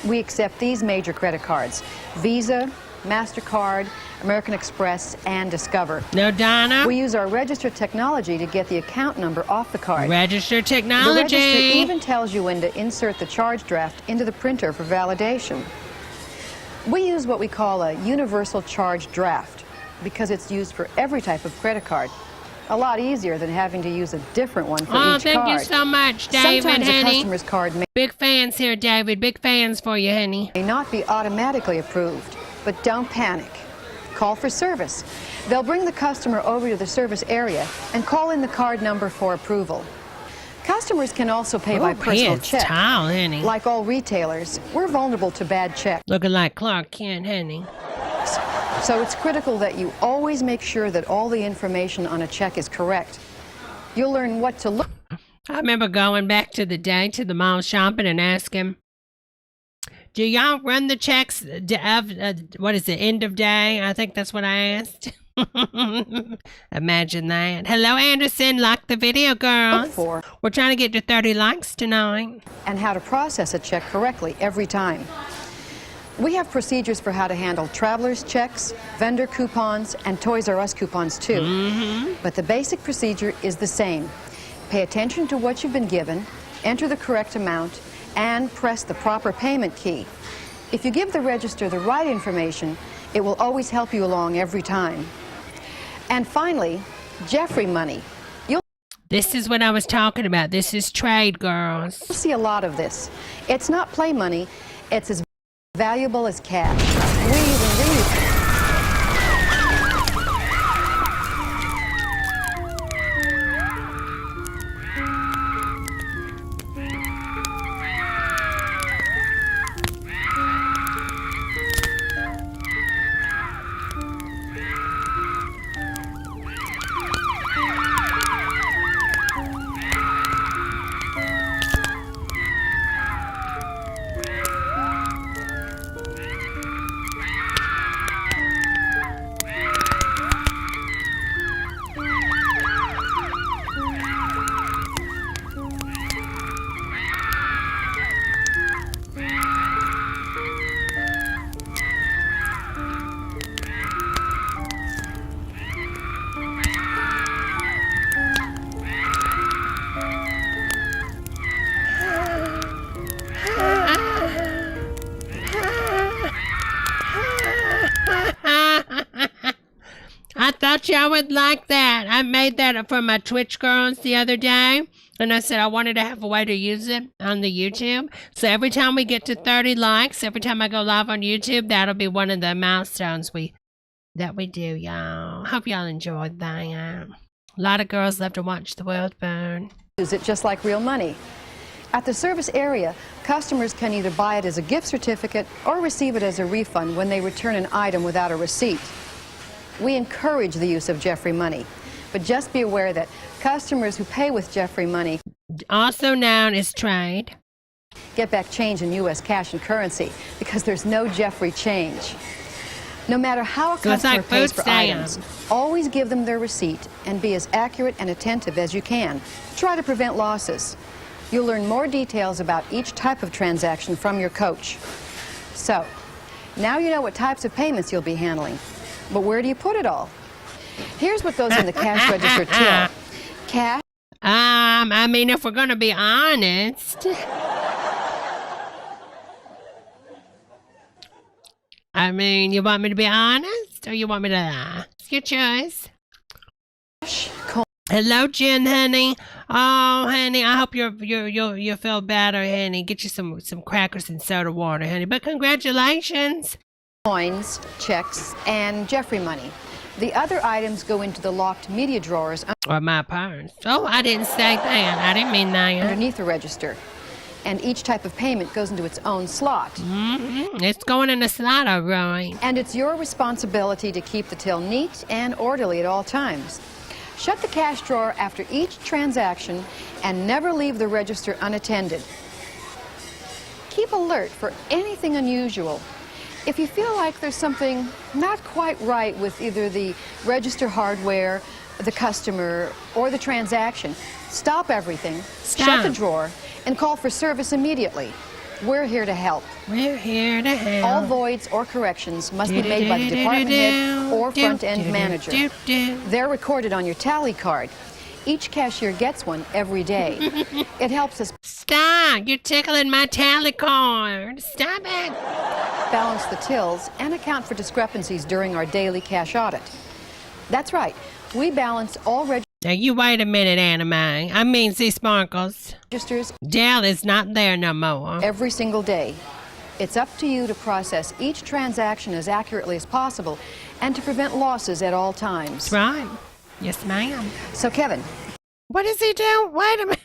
We accept these major credit cards: Visa, MasterCard, American Express, and Discover. No, Donna? We use our register technology to get the account number off the card. Register technology. The register even tells you when to insert the charge draft into the printer for validation. We use what we call a universal charge draft because it's used for every type of credit card. A lot easier than having to use a different one for each card. Oh, thank you so much, David, Sometimes honey. a customer's card may Big fans here, David. Big fans for you, honey. may not be automatically approved, but don't panic. Call for service. They'll bring the customer over to the service area and call in the card number for approval. Customers can also pay by personal check. Tall, honey. Like all retailers, we're vulnerable to bad checks. Looking like Clark Kent, honey. So it's critical that you always make sure that all the information on a check is correct. You'll learn what to look. I remember going back to the day to the mall shopping and asking, do y'all run the checks of, what is it, end of day? I think that's what I asked. Imagine that. Hello, Anderson. Like the video, girls. We're trying to get to 30 likes tonight. And how to process a check correctly every time. We have procedures for how to handle traveler's checks, vendor coupons, and Toys R Us coupons too. But the basic procedure is the same. Pay attention to what you've been given, enter the correct amount, and press the proper payment key. If you give the register the right information, it will always help you along every time. And finally, Jeffrey money. This is what I was talking about. This is trade, girls. You'll see a lot of this. It's not play money. It's as valuable as cash. Really. I thought y'all would like that. I made that for my Twitch girls the other day. And I said I wanted to have a way to use it on the YouTube. So every time we get to 30 likes, every time I go live on YouTube, that'll be one of the milestones that we do, y'all. Hope y'all enjoyed that. A lot of girls love to watch the world burn. Use it just like real money. At the service area, customers can either buy it as a gift certificate or receive it as a refund when they return an item without a receipt. We encourage the use of Jeffrey money, but just be aware that customers who pay with Jeffrey money, also known as trade, get back change in U.S. cash and currency because there's no Jeffrey change. No matter how a customer pays for items, always give them their receipt and be as accurate and attentive as you can. Try to prevent losses. You'll learn more details about each type of transaction from your coach. So, now you know what types of payments you'll be handling. But where do you put it all? Here's what goes in the cash register till. Cash. I mean, if we're going to be honest. I mean, you want me to be honest or you want me to lie? It's your choice. Hello, Jen, honey. Oh, honey, I hope you feel better, honey. Get you some crackers and soda water, honey. But congratulations. Coins, checks, and Jeffrey money. The other items go into the locked media drawers or my purse. Oh, I didn't say that. I didn't mean that. Underneath the register. And each type of payment goes into its own slot. It's going in a slot, all right. And it's your responsibility to keep the till neat and orderly at all times. Shut the cash drawer after each transaction and never leave the register unattended. Keep alert for anything unusual. If you feel like there's something not quite right with either the register hardware, the customer, or the transaction, stop everything, shut the drawer, and call for service immediately. We're here to help. We're here to help. All voids or corrections must be made by the department head or front-end manager. They're recorded on your tally card. Each cashier gets one every day. It helps us Stop! You're tickling my tally card. Stop it! balance the tills and account for discrepancies during our daily cash audit. That's right. We balance all Now, you wait a minute, Anna Mae. I mean, see Sparkles. registers Dell is not there no more. every single day. It's up to you to process each transaction as accurately as possible and to prevent losses at all times. That's right. Yes, ma'am. So, Kevin. What does he do? Wait a minute.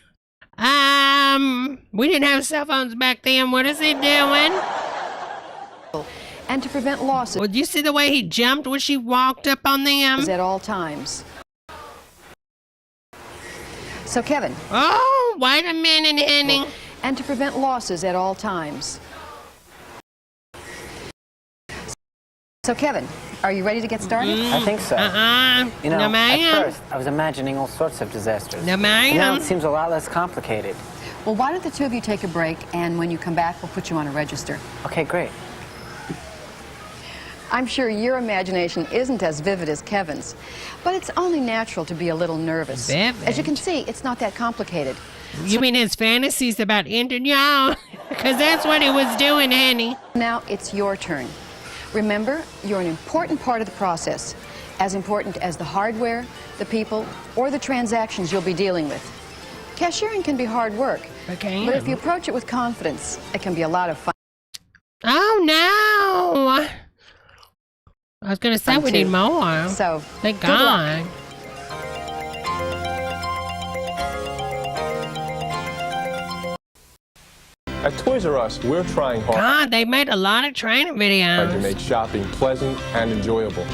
We didn't have cell phones back then. What is he doing? And to prevent losses. Well, did you see the way he jumped when she walked up on them? At all times. So, Kevin. Oh, wait a minute, honey. And to prevent losses at all times. So, Kevin, are you ready to get started? I think so. You know, No, ma'am. at first, I was imagining all sorts of disasters. No, ma'am. Now it seems a lot less complicated. Well, why don't the two of you take a break, and when you come back, we'll put you on a register. Okay, great. I'm sure your imagination isn't as vivid as Kevin's, but it's only natural to be a little nervous. Vivid? As you can see, it's not that complicated. You mean his fantasies about ending y'all? Because that's what he was doing, honey. Now it's your turn. Remember, you're an important part of the process, as important as the hardware, the people, or the transactions you'll be dealing with. Cashiering can be hard work, but if you approach it with confidence, it can be a lot of fun. Oh, no. I was going to say we need more. So, thank good luck. God. At Toys R Us, we're trying hard God, they made a lot of training videos. to make shopping pleasant and enjoyable.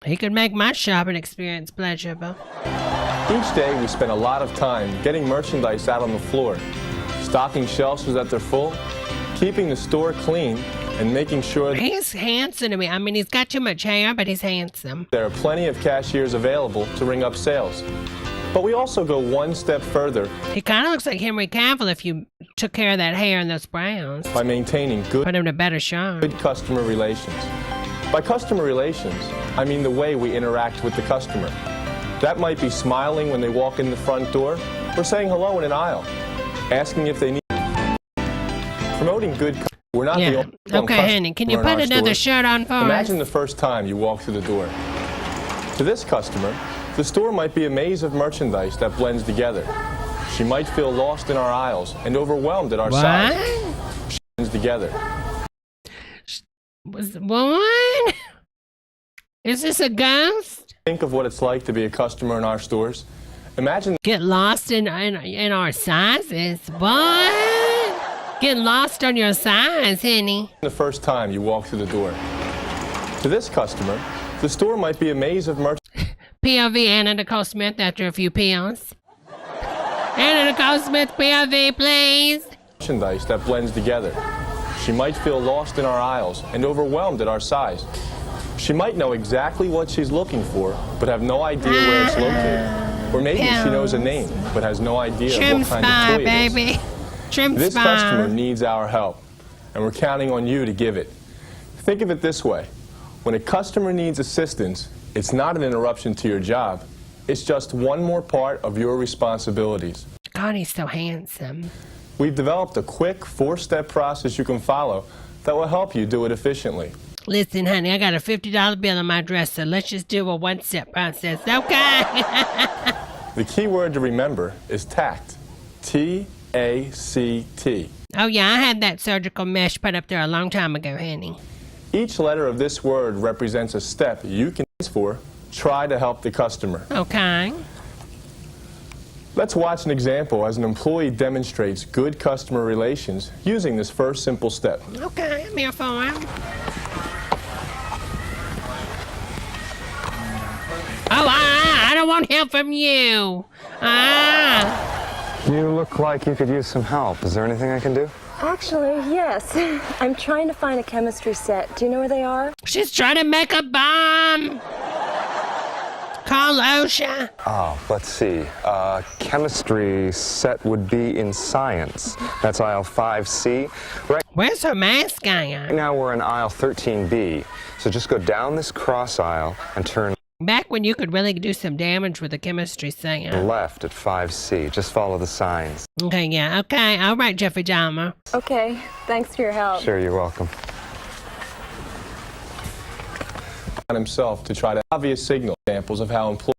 He could make my shopping experience pleasurable. Each day, we spend a lot of time getting merchandise out on the floor, stocking shelves so that they're full, keeping the store clean, and making sure that He's handsome to me. I mean, he's got too much hair, but he's handsome. there are plenty of cashiers available to ring up sales. But we also go one step further He kind of looks like Henry Cavill if you took care of that hair and those brows. by maintaining good Put him to better shape. customer relations. By customer relations, I mean the way we interact with the customer. That might be smiling when they walk in the front door, or saying hello in an aisle, asking if they need. Promoting good. We're not the Yeah. only Okay, honey, can you customer in put our another stores. shirt on for us? Imagine the first time you walk through the door. To this customer, the store might be a maze of merchandise that blends together. She might feel lost in our aisles and overwhelmed at our size. She blends together. What? Is this a ghost? Think of what it's like to be a customer in our stores. Imagine Get lost in our sizes. What? Get lost on your size, honey. the first time you walk through the door. To this customer, the store might be a maze of POV Anna Nicole Smith after a few pills. Anna Nicole Smith, POV, please. merchandise that blends together. She might feel lost in our aisles and overwhelmed at our size. She might know exactly what she's looking for, but have no idea where it's located. Or maybe she knows a name, but has no idea Trim what kind spy, of toy it is. baby. Trim This spy. customer needs our help, and we're counting on you to give it. Think of it this way. When a customer needs assistance, it's not an interruption to your job. It's just one more part of your responsibilities. God, he's so handsome. We've developed a quick 4-step process you can follow that will help you do it efficiently. Listen, honey, I got a $50 bill on my dresser. Let's just do a one-step process, okay? The key word to remember is tact. T-A-C-T. Oh, yeah, I had that surgical mesh put up there a long time ago, honey. Each letter of this word represents a step you can use for try to help the customer. Okay. Let's watch an example as an employee demonstrates good customer relations using this first simple step. Okay, I'm here for him. Oh, I I want help from you. You look like you could use some help. Is there anything I can do? Actually, yes. I'm trying to find a chemistry set. Do you know where they are? She's trying to make a bomb. Call OSHA. Oh, let's see. Chemistry set would be in science. That's aisle 5C. Right. Where's her mask Right on? now we're in aisle 13B. So just go down this cross aisle and turn Back when you could really do some damage with a chemistry set. left at 5C. Just follow the signs. Okay, yeah. Okay. All right, Jeffrey Dahmer. Okay, thanks for your help. Sure, you're welcome. On himself to try to obvious signal examples of how employees.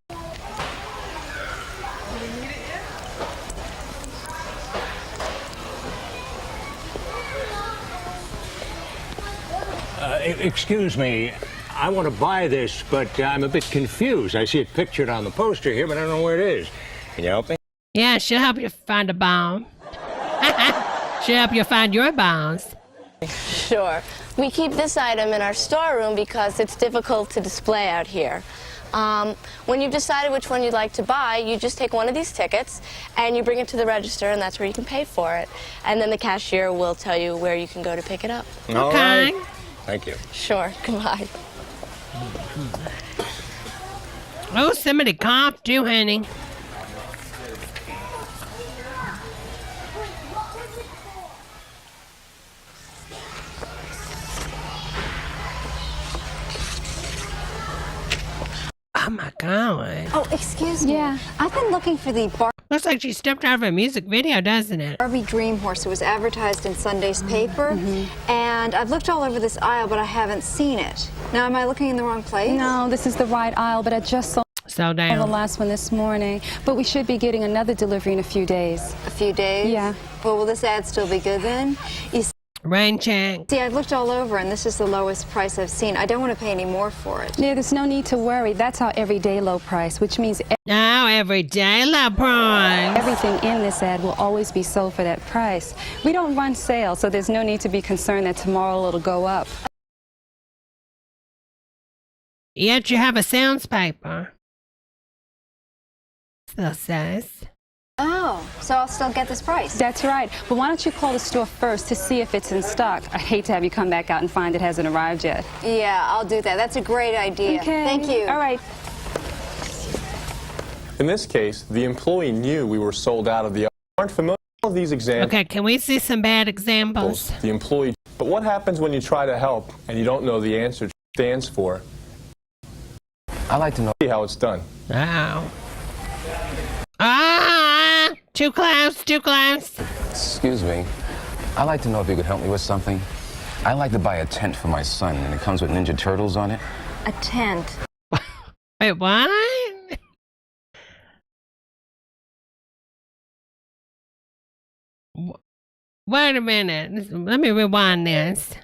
Excuse me, I want to buy this, but I'm a bit confused. I see it pictured on the poster here, but I don't know where it is. Can you help me? Yeah, she'll help you find a bomb. She'll help you find your bombs. Sure. We keep this item in our storeroom because it's difficult to display out here. When you've decided which one you'd like to buy, you just take one of these tickets and you bring it to the register, and that's where you can pay for it. And then the cashier will tell you where you can go to pick it up. All right. Thank you. Sure. Goodbye. Oh, somebody coughed too, honey. Oh my God. Oh, excuse me. Yeah, I've been looking for the Looks like she stepped out of a music video, doesn't it? Barbie Dream Horse. It was advertised in Sunday's paper, and I've looked all over this aisle, but I haven't seen it. Now, am I looking in the wrong place? No, this is the right aisle, but I just saw down the last one this morning. But we should be getting another delivery in a few days. A few days? Yeah. Well, will this ad still be good then? You Rain check. see, I've looked all over, and this is the lowest price I've seen. I don't want to pay any more for it. Yeah, there's no need to worry. That's our everyday low price, which means now everyday low price. Everything in this ad will always be sold for that price. We don't run sales, so there's no need to be concerned that tomorrow it'll go up. Yet you have a sales paper. Still says. Oh, so I'll still get this price? That's right. But why don't you call the store first to see if it's in stock? I hate to have you come back out and find it hasn't arrived yet. Yeah, I'll do that. That's a great idea. Okay. Thank you. All right. In this case, the employee knew we were sold out of the aren't familiar with all of these examples. Okay, can we see some bad examples? The employee. But what happens when you try to help and you don't know the answer stands for? I like to know how it's done. Wow. Ah! Too close, too close. Excuse me. I'd like to know if you could help me with something. I'd like to buy a tent for my son, and it comes with Ninja Turtles on it. A tent? Wait, what? Wait a minute. Let me rewind this.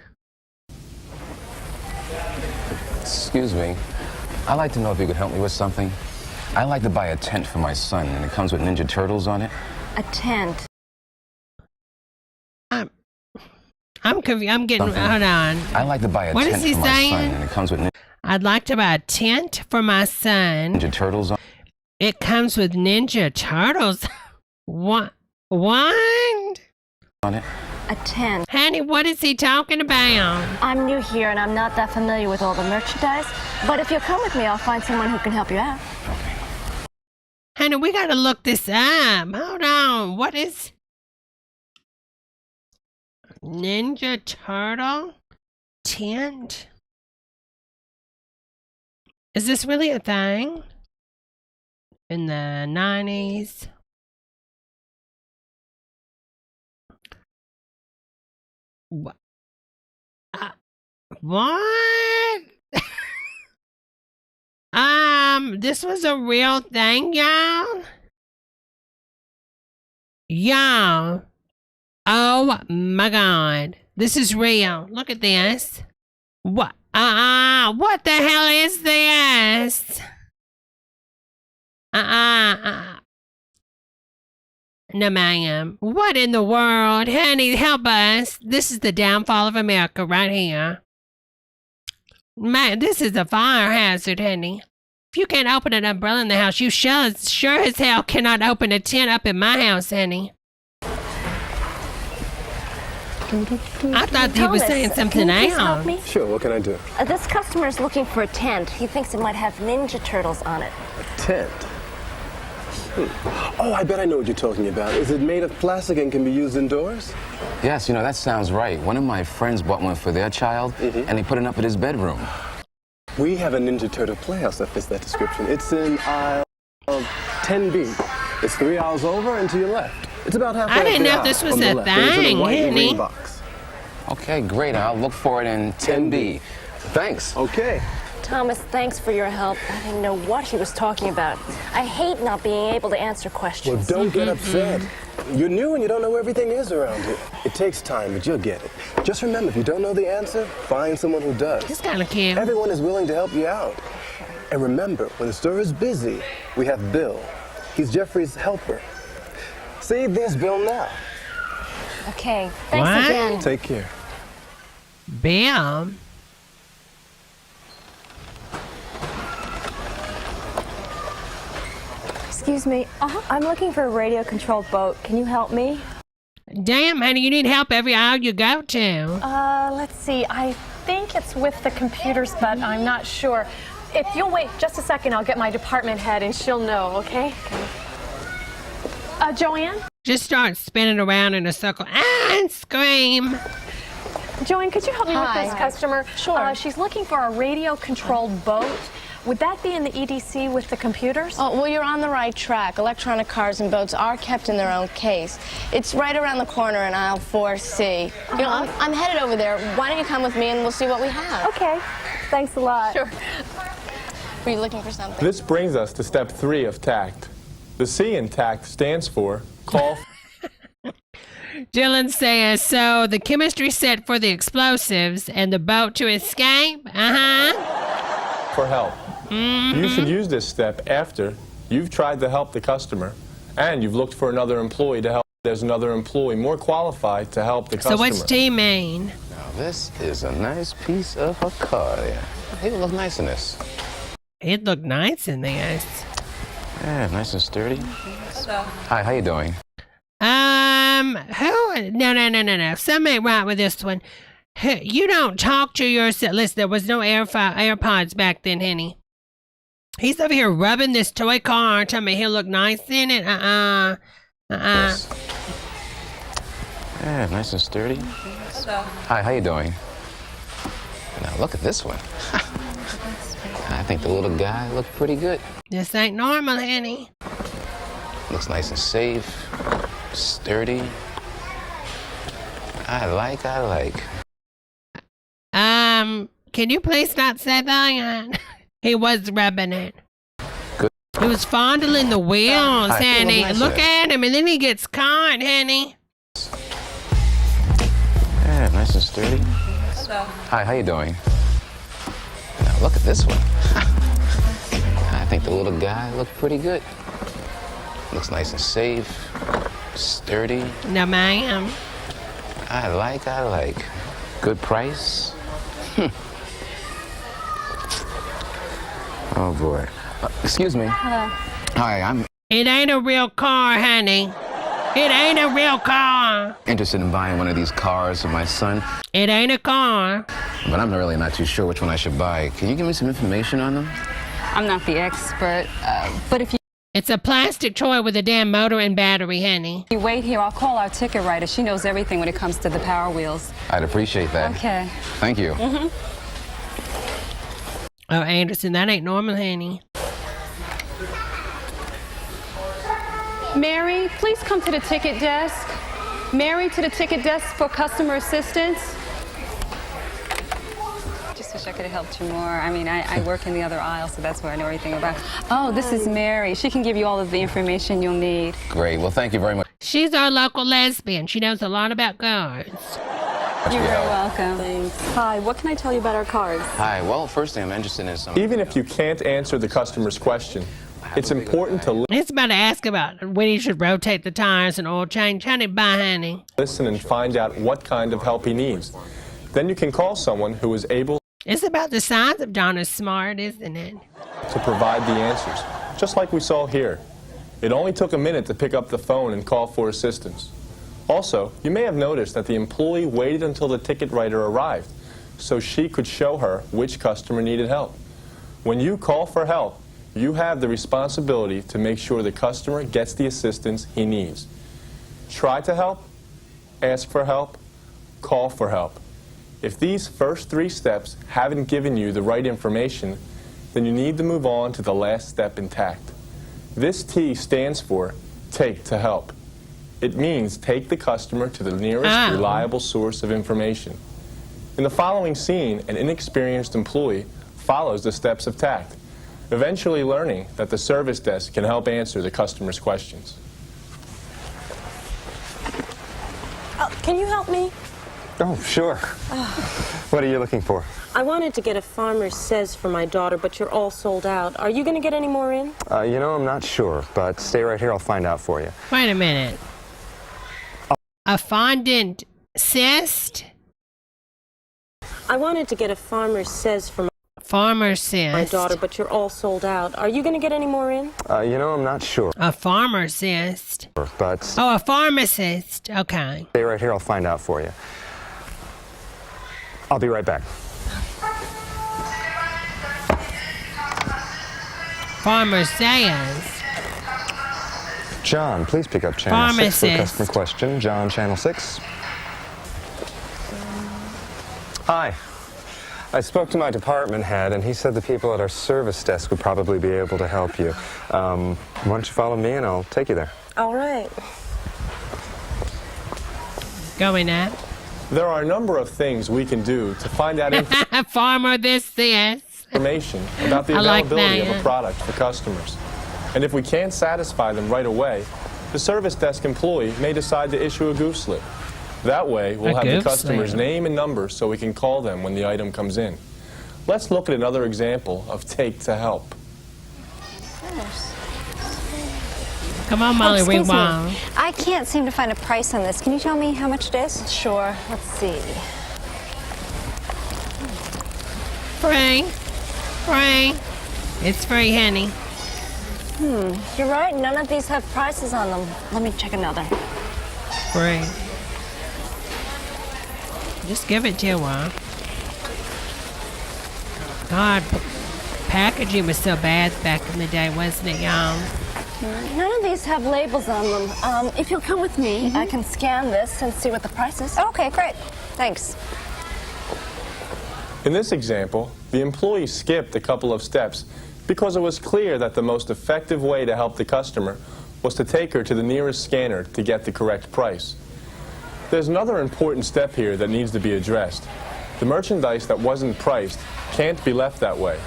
Excuse me. I'd like to know if you could help me with something. I'd like to buy a tent for my son, and it comes with Ninja Turtles on it. A tent? I'm confused. I'm getting. Something. Hold on. I'd like to buy a What tent is he for my saying? son, and it comes with I'd like to buy a tent for my son. Ninja Turtles on It comes with Ninja Turtles. What? What? on it. A tent? Honey, what is he talking about? I'm new here, and I'm not that familiar with all the merchandise. But if you'll come with me, I'll find someone who can help you out. Honey, we gotta look this up. Hold on. What is Ninja Turtle tent? Is this really a thing? In the 90s? What? What? This was a real thing, y'all? Y'all. Oh my God. This is real. Look at this. What? What the hell is this? No, ma'am. What in the world? Honey, help us. This is the downfall of America right here. Man, this is a fire hazard, honey. If you can't open an umbrella in the house, you sure as hell cannot open a tent up in my house, honey. I thought he was saying something can you please help else. me? Sure, what can I do? This customer is looking for a tent. He thinks it might have Ninja Turtles on it. A tent? Oh, I bet I know what you're talking about. Is it made of plastic and can be used indoors? Yes, you know, that sounds right. One of my friends bought one for their child, and they put it up in his bedroom. We have a Ninja Turtle playhouse that fits that description. It's in aisle 10B. It's 3 aisles over and to your left. It's about halfway I didn't know up if the this was aisle, a on the left. It's in thing, a white and green honey. box. Okay, great. I'll look for it in 10B. Thanks. Okay. Thomas, thanks for your help. I didn't know what he was talking about. I hate not being able to answer questions. Well, don't get upset. You're new and you don't know where everything is around here. It takes time, but you'll get it. Just remember, if you don't know the answer, find someone who does. He's kind of cute. Everyone is willing to help you out. And remember, when the store is busy, we have Bill. He's Jeffrey's helper. See, there's Bill now. Okay, thanks What? again. Take care. Bam. Excuse me. I'm looking for a radio-controlled boat. Can you help me? Damn, honey, you need help every aisle you go to. Let's see. I think it's with the computers, but I'm not sure. If you'll wait just a second, I'll get my department head and she'll know, okay? Joanne? Just start spinning around in a circle and scream. Joanne, could you help me Hi. with this customer? Sure. She's looking for a radio-controlled boat. Would that be in the EDC with the computers? Oh, well, you're on the right track. Electronic cars and boats are kept in their own case. It's right around the corner in aisle 4C. You know, I'm headed over there. Why don't you come with me and we'll see what we have? Okay. Thanks a lot. Sure. Were you looking for something? This brings us to step 3 of TACT. The C in TACT stands for call. Dylan says, so the chemistry set for the explosives and the boat to escape? For help. You should use this step after you've tried to help the customer and you've looked for another employee to help. There's another employee more qualified to help the customer. So what's T mean? Now, this is a nice piece of a car there. It would look nice in this. It looked nice in this. Yeah, nice and sturdy. Hi, how you doing? Who? No. Something ain't right with this one. You don't talk to yourself. Listen, there was no AirPods back then, honey. He's over here rubbing this toy car, telling me he'll look nice in it. Yes. Yeah, nice and sturdy. Hi, how you doing? Now look at this one. I think the little guy looked pretty good. This ain't normal, honey. Looks nice and safe, sturdy. I like. Can you please not say that? He was rubbing it. Good. He was fondling the wheels, honey. Look at him, and then he gets caught, honey. Yeah, nice and sturdy. Hi, how you doing? Now look at this one. I think the little guy looked pretty good. Looks nice and safe, sturdy. No, ma'am. I like. Good price. Oh boy. Excuse me. Hello. Hi, I'm It ain't a real car, honey. It ain't a real car. interested in buying one of these cars for my son, It ain't a car. but I'm really not too sure which one I should buy. Can you give me some information on them? I'm not the expert, but if you It's a plastic toy with a damn motor and battery, honey. You wait here, I'll call our ticket writer. She knows everything when it comes to the Power Wheels. I'd appreciate that. Okay. Thank you. Oh, Anderson, that ain't normal, honey. Mary, please come to the ticket desk. Mary, to the ticket desk for customer assistance. Just wish I could have helped you more. I mean, I work in the other aisle, so that's where I know everything about. Oh, this is Mary. She can give you all of the information you'll need. Great. Well, thank you very much. She's our local lesbian. She knows a lot about cars. You're very welcome. Thanks. Hi, what can I tell you about our cars? Hi. Well, first thing I'm interested in is some. Even if you can't answer the customer's question, it's important to It's about to ask about when you should rotate the tires and oil change. Honey, bye, honey. listen and find out what kind of help he needs. Then you can call someone who is able It's about the size of Donna's smart, isn't it? To provide the answers, just like we saw here. It only took a minute to pick up the phone and call for assistance. Also, you may have noticed that the employee waited until the ticket writer arrived so she could show her which customer needed help. When you call for help, you have the responsibility to make sure the customer gets the assistance he needs. Try to help, ask for help, call for help. If these first 3 steps haven't given you the right information, then you need to move on to the last step intact. This T stands for take to help. It means take the customer to the nearest reliable source of information. In the following scene, an inexperienced employee follows the steps of tact, eventually learning that the service desk can help answer the customer's questions. Can you help me? Oh, sure. What are you looking for? I wanted to get a Farmer Says for my daughter, but you're all sold out. Are you going to get any more in? You know, I'm not sure, but stay right here. I'll find out for you. Wait a minute. A fondant cyst? I wanted to get a Farmer Says for Farmer cyst. my daughter, but you're all sold out. Are you going to get any more in? You know, I'm not sure. A pharmacist. But oh, a pharmacist. Okay. Stay right here. I'll find out for you. I'll be right back. Pharmacist. John, please pick up channel 6 for a customer question. John, channel 6. Hi. I spoke to my department head, and he said the people at our service desk would probably be able to help you. Why don't you follow me, and I'll take you there. All right. Going up. There are a number of things we can do to find out information about the availability of a product for customers. And if we can't satisfy them right away, the service desk employee may decide to issue a goof slip. That way, we'll have the customer's name and number so we can call them when the item comes in. Let's look at another example of take to help. Come on, Molly, Excuse me. rewind. I can't seem to find a price on this. Can you tell me how much it is? Sure. Let's see. Free. Free. It's free, honey. You're right. None of these have prices on them. Let me check another. Free. Just give it to her. God, packaging was so bad back in the day, wasn't it, y'all? None of these have labels on them. If you'll come with me, I can scan this and see what the price is. Okay, great. Thanks. In this example, the employee skipped a couple of steps because it was clear that the most effective way to help the customer was to take her to the nearest scanner to get the correct price. There's another important step here that needs to be addressed. The merchandise that wasn't priced can't be left that way.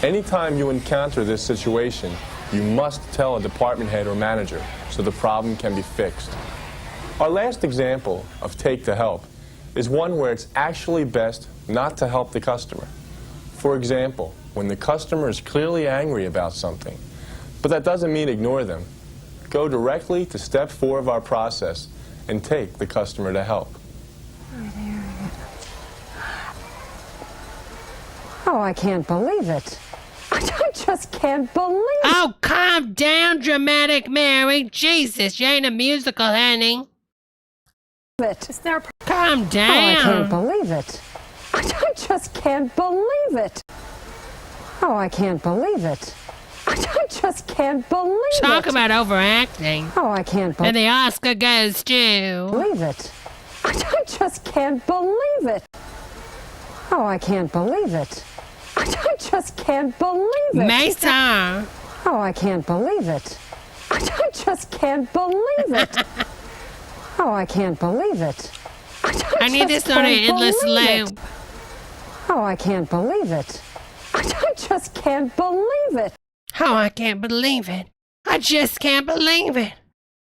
Anytime you encounter this situation, you must tell a department head or manager so the problem can be fixed. Our last example of take to help is one where it's actually best not to help the customer. For example, when the customer is clearly angry about something, but that doesn't mean ignore them. Go directly to step 4 of our process and take the customer to help. Oh, I can't believe it. I just can't believe it. Oh, calm down, dramatic Mary. Jesus, you ain't a musical, honey. Is there calm down. Oh, I can't believe it. I just can't believe it. Oh, I can't believe it. I just can't believe it. Talk about overacting. Oh, I can't believe And it. the Oscar goes to... Believe it. I just can't believe it. Oh, I can't believe it. I just can't believe it. Mason. Oh, I can't believe it. I just can't believe it. Oh, I can't believe it. I need this on an endless loop. Oh, I can't believe it. I just can't believe it. Oh, I can't believe it. I just can't believe it.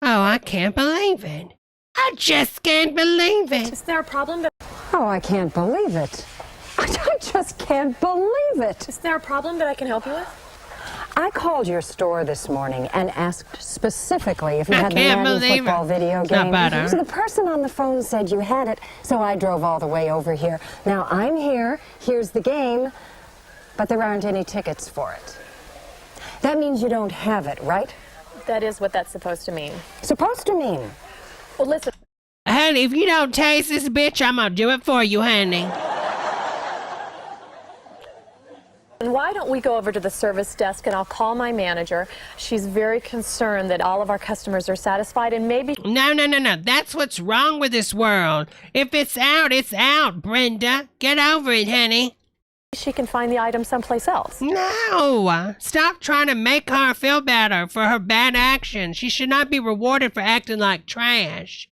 Oh, I can't believe it. I just can't believe it. Is there a problem? Oh, I can't believe it. I just can't believe it. Is there a problem that I can help you with? I called your store this morning and asked specifically if you I had the can't Madden believe football it. video It's not game. butter. So the person on the phone said you had it, so I drove all the way over here. Now I'm here, here's the game, but there aren't any tickets for it. That means you don't have it, right? That is what that's supposed to mean. Supposed to mean. Well, listen. Honey, if you don't taste this bitch, I'm gonna do it for you, honey. And why don't we go over to the service desk and I'll call my manager. She's very concerned that all of our customers are satisfied and maybe... No. That's what's wrong with this world. If it's out, Brenda. Get over it, honey. She can find the item someplace else. No. Stop trying to make her feel better for her bad actions. She should not be rewarded for acting like trash.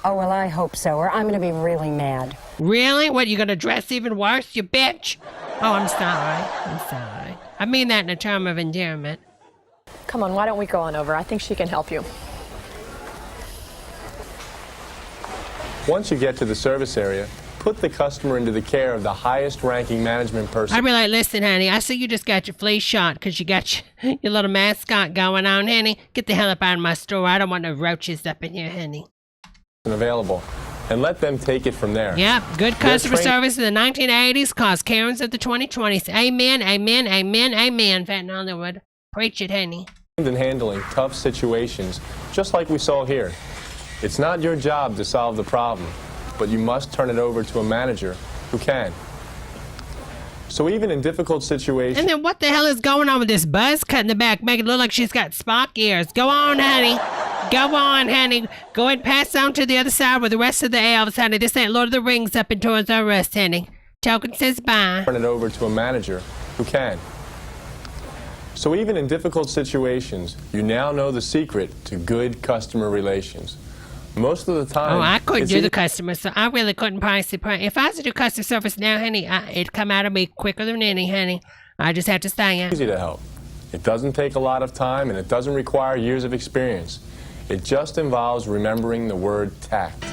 Oh, well, I hope so, or I'm going to be really mad. Really? What, you gonna dress even worse, you bitch? Oh, I'm sorry. I mean that in a term of endearment. Come on, why don't we go on over? I think she can help you. Once you get to the service area, put the customer into the care of the highest ranking management person. I'd be like, listen, honey, I see you just got your flea shot because you got your little mascot going on, honey. Get the hell up out of my store. I don't want no roaches up in here, honey. Available, and let them take it from there. Yep, good customer service in the 1980s caused Karens of the 2020s. Amen, amen, amen, amen, Fat Hollywood. Preach it, honey. In handling tough situations, just like we saw here. It's not your job to solve the problem, but you must turn it over to a manager who can. So even in difficult situations... And then what the hell is going on with this buzz cut in the back? Make it look like she's got Spock ears. Go on, honey. Go on, honey. Go and pass on to the other side with the rest of the elves, honey. This ain't Lord of the Rings up in Toys R Us, honey. Token says bye. Turn it over to a manager who can. So even in difficult situations, you now know the secret to good customer relations. Most of the time... Oh, I couldn't do the customer, so I really couldn't price it. If I was to do customer service now, honey, it'd come out of me quicker than any, honey. I just have to say it. Easy to help. It doesn't take a lot of time, and it doesn't require years of experience. It just involves remembering the word tact.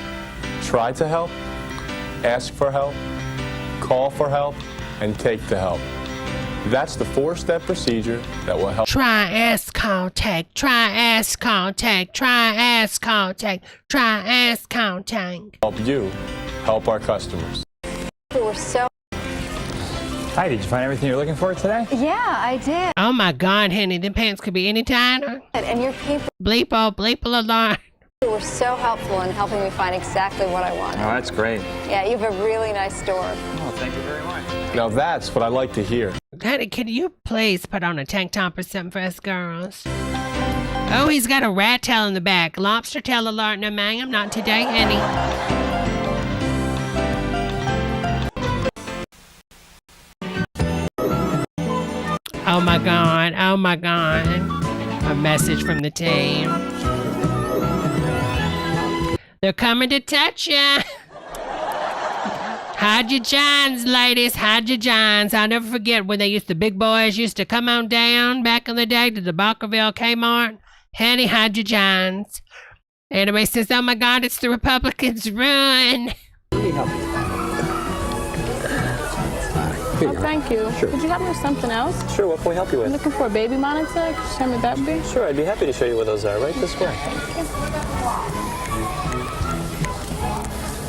Try to help, ask for help, call for help, and take the help. That's the 4-step procedure that will help. Try, ask, contact. Try, ask, contact. Try, ask, contact. Try, ask, contact. Help you help our customers. You were so... Hi, did you find everything you're looking for today? Yeah, I did. Oh my God, honey, them pants could be any tighter. And your people... Bleeple alert. You were so helpful in helping me find exactly what I wanted. Oh, that's great. Yeah, you have a really nice store. Oh, thank you very much. Now that's what I like to hear. Honey, can you please put on a tank top or something for us girls? Oh, he's got a rat tail in the back. Lobster tail alert, no ma'am, not today, honey. Oh my God, oh my God. A message from the team. They're coming to touch ya. Hide your johns, ladies, hide your johns. I'll never forget when the big boys used to come on down back in the day to the Barkerville Kmart. Honey, hide your johns. Anyway says, oh my God, it's the Republicans' run. Oh, thank you. Sure. Would you have me with something else? Sure, what can we help you I'm with? looking for a baby monitor. Could you tell me what that would be? Sure, I'd be happy to show you where those are. Right this way.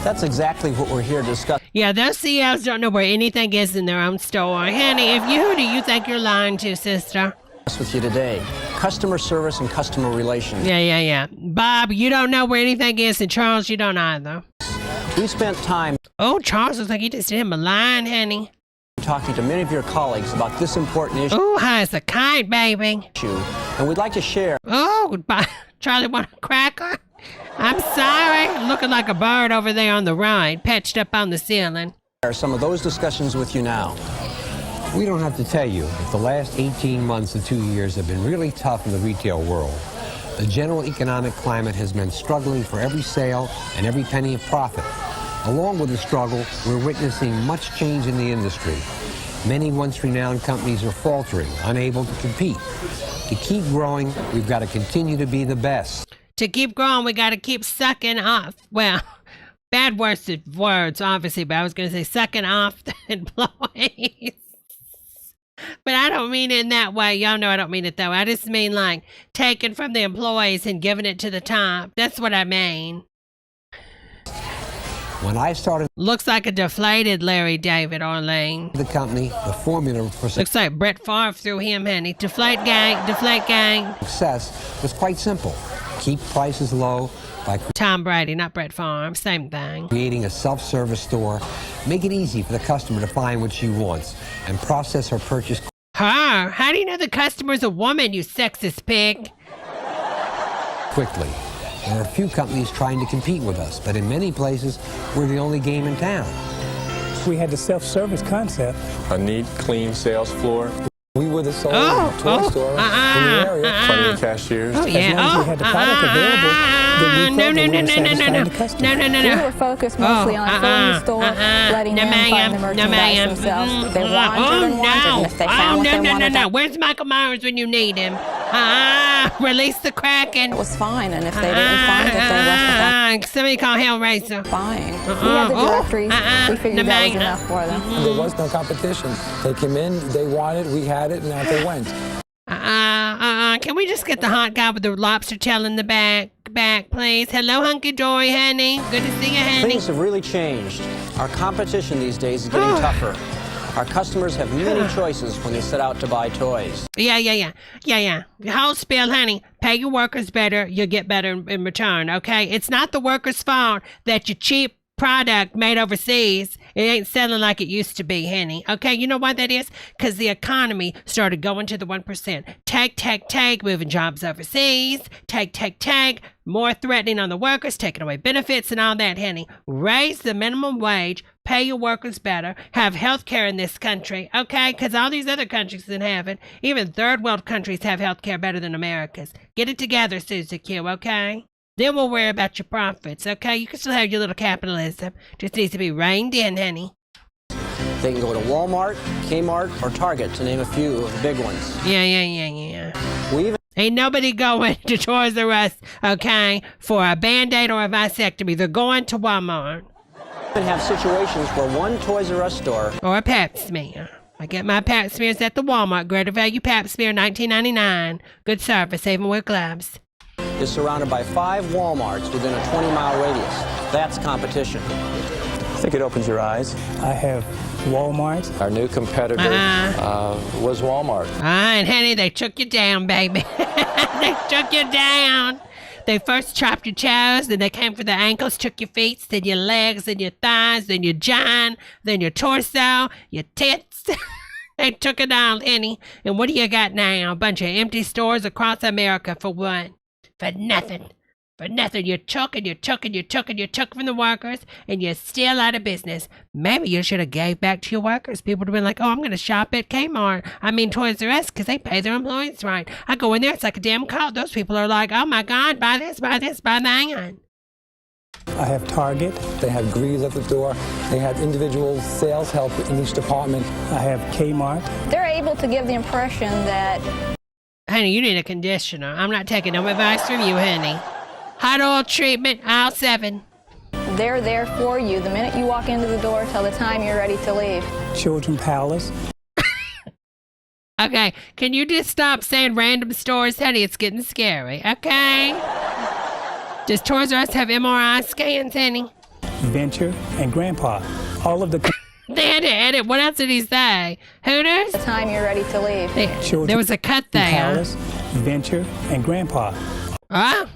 That's exactly what we're here to discuss. Yeah, those CEOs don't know where anything is in their own store. Honey, who do you think you're lying to, sister? With you today, customer service and customer relations. Yeah. Bob, you don't know where anything is, and Charles, you don't either. We spent time. Oh, Charles looks like he just did him a line, honey. Talking to many of your colleagues about this important issue. Oh, high as a kite, baby. And we'd like to share. Oh, goodbye. Charlie want a cracker? I'm sorry. Looking like a bird over there on the right, patched up on the ceiling. Some of those discussions with you now. We don't have to tell you that the last 18 months to 2 years have been really tough in the retail world. The general economic climate has been struggling for every sale and every penny of profit. Along with the struggle, we're witnessing much change in the industry. Many once renowned companies are faltering, unable to compete. To keep growing, we've got to continue to be the best. To keep growing, we got to keep sucking off. Well, bad words, obviously, but I was going to say sucking off the employees. But I don't mean it in that way. Y'all know I don't mean it that way. I just mean like taking from the employees and giving it to the top. That's what I mean. When I started... Looks like a deflated Larry David, Arlene. ...the company, the formula for... Looks like Brett Favre threw him, honey. Deflate gang, deflate gang. ...success was quite simple. Keep prices low by... Tom Brady, not Brett Favre. Same thing. ...creating a self-service store. Make it easy for the customer to find what she wants and process her purchase... Her? How do you know the customer's a woman, you sexist pig? ...quickly. There are a few companies trying to compete with us, but in many places, we're the only game in town. We had the self-service concept. A neat, clean sales floor. We were the sole toy store in the area. Plenty of cashiers. Oh, yeah. As long as we had the product available, then we felt we were satisfying the customer. We were focused mostly on filling the store, letting them find the merchandise themselves. They wanted and wanted, and if they found what they wanted... No. Where's Michael Myers when you need him? Release the Kraken. It was fine, and if they didn't find it, they left it. Somebody call Hellraiser. Fine. We had the directories. We figured that was enough for them. There was no competition. They came in, they wanted, we had it, and out they went. Can we just get the hot guy with the lobster tail in the back, please? Hello, hunky dory, honey. Good to see you, honey. Things have really changed. Our competition these days is getting tougher. Our customers have many choices when they set out to buy toys. Yeah. The whole spiel, honey. Pay your workers better, you'll get better in return, okay? It's not the workers' fault that your cheap product made overseas, it ain't selling like it used to be, honey. Okay, you know why that is? Because the economy started going to the 1%. Take, moving jobs overseas. Take, more threatening on the workers, taking away benefits and all that, honey. Raise the minimum wage, pay your workers better, have health care in this country, okay? Because all these other countries didn't have it. Even third world countries have health care better than America's. Get it together, Susie Q, okay? Then we'll worry about your profits, okay? You can still have your little capitalism. Just needs to be reined in, honey. They can go to Walmart, Kmart, or Target, to name a few of the big ones. Yeah. We even ain't nobody going to Toys R Us, okay, for a Band-Aid or a vasectomy. They're going to Walmart. even have situations where one Toys R Us store... Or a pap smear. I get my pap smears at the Walmart. Greater value pap smear, $19.99. Good service, even with gloves. ...is surrounded by 5 Walmarts within a 20-mile radius. That's competition. I think it opens your eyes. I have Walmart. Our new competitor was Walmart. And honey, they took you down, baby. They took you down. They first chopped your toes, then they came for the ankles, took your feet, then your legs, then your thighs, then your john, then your torso, your tits. They took it all, honey. And what do you got now? A bunch of empty stores across America for what? For nothing. For nothing. You took and you took and you took and you took from the workers, and you're still out of business. Maybe you should have gave back to your workers. People would have been like, oh, I'm going to shop at Kmart. I mean Toys R Us, because they pay their employees right. I go in there, it's like a damn cult. Those people are like, oh my God, buy this, buy that. I have Target. They have grease at the door. They have individual sales help in each department. I have Kmart. They're able to give the impression that... Honey, you need a conditioner. I'm not taking no advice from you, honey. Hot oil treatment, aisle 7. They're there for you the minute you walk into the door till the time you're ready to leave. Children's Palace. Okay, can you just stop saying random stores, honey? It's getting scary, okay? Does Toys R Us have MRI scans, honey? Venture and Grandpa. All of the... They had to edit. What else did he say? Hooters? The time you're ready to leave. There was a cut there. Palace, Venture, and Grandpa.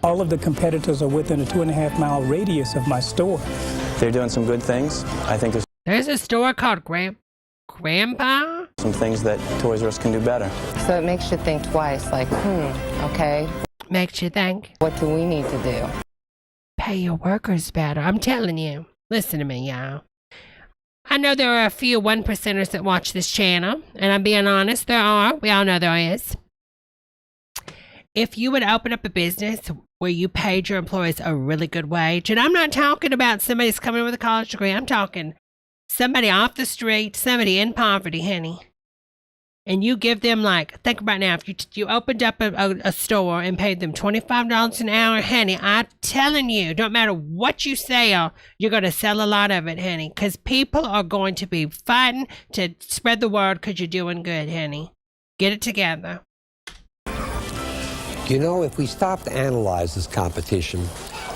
All of the competitors are within a 2.5-mile radius of my store. They're doing some good things. I think there's a store called Grandpa? Some things that Toys R Us can do better. So it makes you think twice, like, okay. Makes you think. What do we need to do? Pay your workers better. I'm telling you. Listen to me, y'all. I know there are a few 1%ers that watch this channel, and I'm being honest, there are. We all know there is. If you would open up a business where you paid your employees a really good wage, and I'm not talking about somebody that's coming with a college degree, I'm talking somebody off the street, somebody in poverty, honey. and you give them, like, think about now, if you opened up a store and paid them $25 an hour, honey, I'm telling you, don't matter what you sell, you're going to sell a lot of it, honey, because people are going to be fighting to spread the word because you're doing good, honey. Get it together. You know, if we stop to analyze this competition,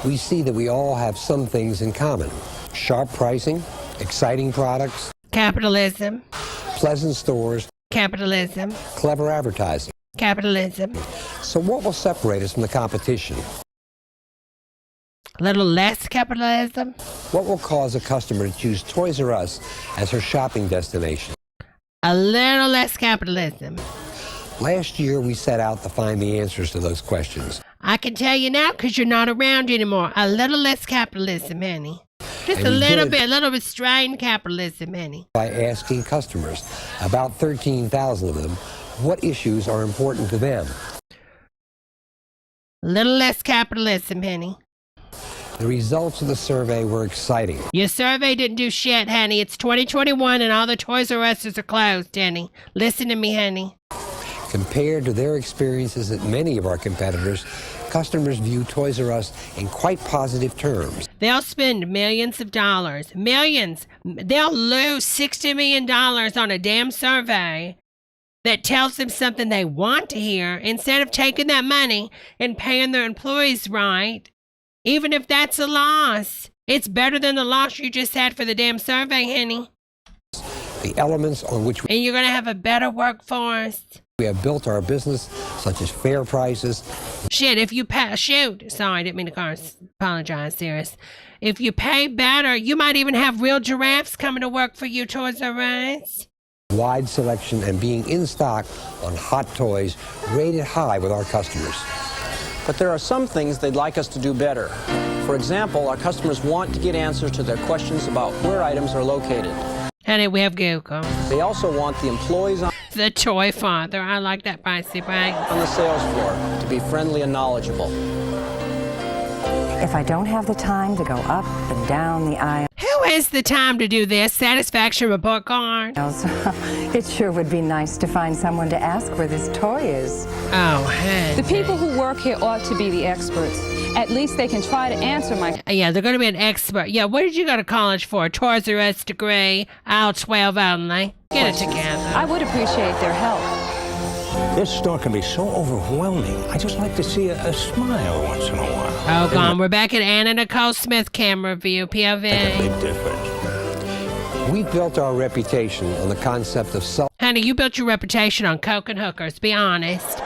we see that we all have some things in common. Sharp pricing, exciting products, capitalism, pleasant stores, capitalism, clever advertising, capitalism. So what will separate us from the competition? A little less capitalism. What will cause a customer to choose Toys R Us as her shopping destination? A little less capitalism. Last year, we set out to find the answers to those questions. I can tell you now because you're not around anymore. A little less capitalism, honey. Just a little bit restrained capitalism, honey. By asking customers, about 13,000 of them, what issues are important to them. A little less capitalism, honey. The results of the survey were exciting. Your survey didn't do shit, honey. It's 2021 and all the Toys R Us are closed, honey. Listen to me, honey. Compared to their experiences at many of our competitors, customers view Toys R Us in quite positive terms. They'll spend millions of dollars. Millions. They'll lose $60 million on a damn survey that tells them something they want to hear instead of taking that money and paying their employees right. Even if that's a loss, it's better than the loss you just had for the damn survey, honey. The elements on which and you're going to have a better workforce. We have built our business, such as fair prices. Shit, if you pay, sorry, I didn't mean to apologize, serious. If you pay better, you might even have real giraffes coming to work for you, Toys R Us. Wide selection and being in stock on hot toys rated high with our customers. But there are some things they'd like us to do better. For example, our customers want to get answers to their questions about where items are located. Honey, we have Google. They also want the employees on the toy father. I like that pricey bag. On the sales floor to be friendly and knowledgeable. If I don't have the time to go up and down the aisle. Who has the time to do this? Satisfaction report card? It sure would be nice to find someone to ask where this toy is. Oh, hey. The people who work here ought to be the experts. At least they can try to answer my... Yeah, they're going to be an expert. Yeah, what did you go to college for? Toys R Us degree, aisle 12 only. Get it together. I would appreciate their help. This store can be so overwhelming. I just like to see a smile once in a while. Oh, gone. We're back at Anna Nicole Smith camera view, POV. Make a big difference. We built our reputation on the concept of self... Honey, you built your reputation on coke and hookers, be honest.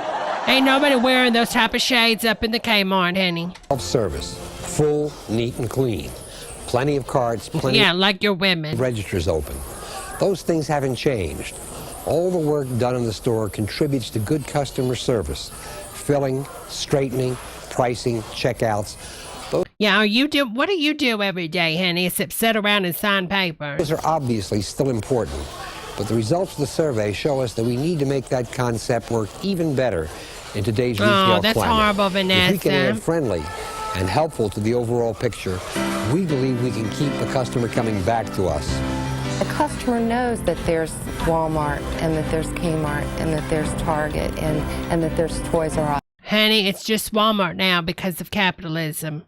Ain't nobody wearing those type of shades up in the Kmart, honey. Self-service. Full, neat, and clean. Plenty of carts, plenty yeah, like your women. Registers open. Those things haven't changed. All the work done in the store contributes to good customer service. Filling, straightening, pricing, checkouts. Yeah, what do you do every day, honey, except sit around and sign papers? Those are obviously still important, but the results of the survey show us that we need to make that concept work even better in today's retail climate. Oh, that's horrible, Vanessa. If we can add friendly and helpful to the overall picture, we believe we can keep the customer coming back to us. The customer knows that there's Walmart and that there's Kmart and that there's Target and that there's Toys R Us. Honey, it's just Walmart now because of capitalism.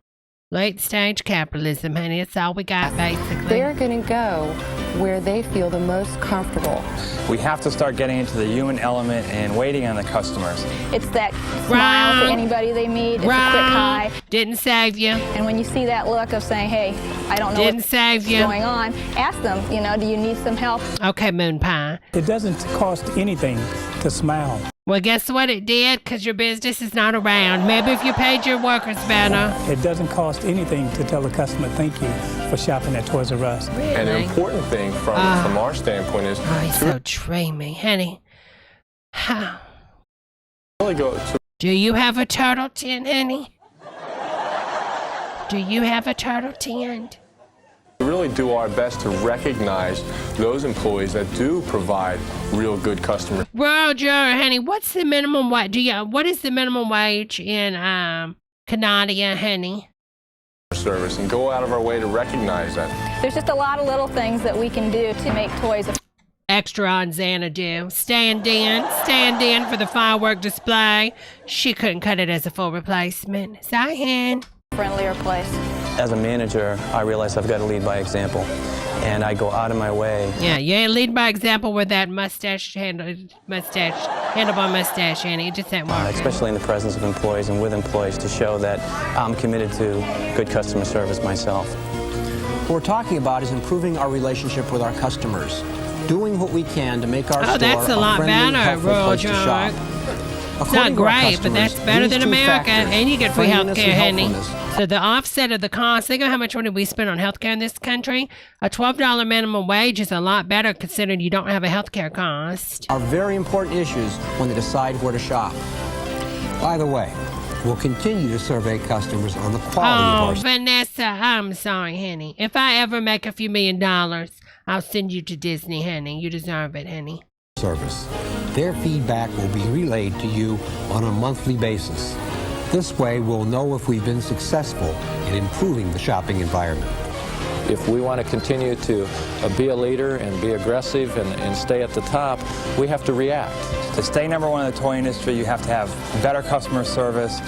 Late stage capitalism, honey. It's all we got, basically. They're going to go where they feel the most comfortable. We have to start getting into the human element and waiting on the customers. It's that smile to anybody they meet. It's a quick hi. Didn't save you. And when you see that look of saying, hey, I don't know what's going on, ask them, do you need some help? Okay, Moon Pie. It doesn't cost anything to smile. Well, guess what it did? Because your business is not around. Maybe if you paid your workers better. It doesn't cost anything to tell a customer thank you for shopping at Toys R Us. Really? And an important thing from our standpoint is... Oh, he's so dreamy, honey. Do you have a turtle tin, honey? Do you have a turtle tin? We really do our best to recognize those employees that do provide real good customer. Roger, honey, what's the minimum wage? What is the minimum wage in Canada, honey? Service, and go out of our way to recognize that. There's just a lot of little things that we can do to make toys. extra on Xanadu. Stand in for the firework display. She couldn't cut it as a full replacement. Cyan. Friendlier place. As a manager, I realize I've got to lead by example, and I go out of my way. Yeah, you ain't lead by example with that handlebar mustache, Annie. It just ain't working. Especially in the presence of employees and with employees, to show that I'm committed to good customer service myself. What we're talking about is improving our relationship with our customers, doing what we can to make our store that's a lot friendly, better, helpful Royal place to shop. It's not According to our great, but that's customers, better these than two America, factors, and you get free health friendliness care, and honey. helpfulness, So the offset of the cost, think of how much money we spend on health care in this country. A $12 minimum wage is a lot better considering you don't have a health care cost. are very important issues when they decide where to shop. By the way, we'll continue to survey customers on the quality Oh, of our Vanessa, I'm sorry, honey. If I ever make a few $1 million, I'll send you to Disney, honey. You deserve it, honey. service. Their feedback will be relayed to you on a monthly basis. This way, we'll know if we've been successful in improving the shopping environment. If we want to continue to be a leader and be aggressive and stay at the top, we have to react. To stay number one in the toy industry, you have to have better customer service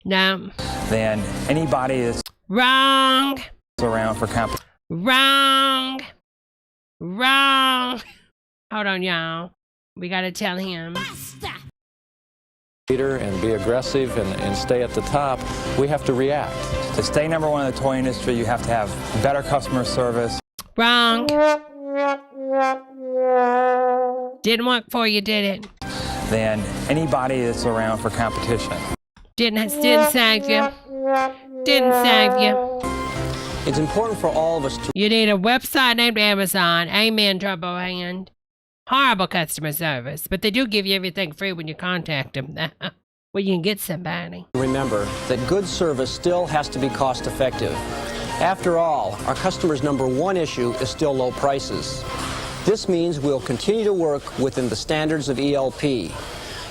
No. than anybody that's Wrong. around for competition. Wrong. Hold on, y'all. We got to tell him. Leader and be aggressive and stay at the top, we have to react. To stay number one in the toy industry, you have to have better customer service. Wrong. Didn't work for you, did it? Than anybody that's around for competition. Didn't save you. Didn't save you. It's important for all of us to... You need a website named Amazon. Amen, Turbo Hand. Horrible customer service, but they do give you everything free when you contact them. Well, you can get somebody. Remember that good service still has to be cost effective. After all, our customers' number one issue is still low prices. This means we'll continue to work within the standards of ELP.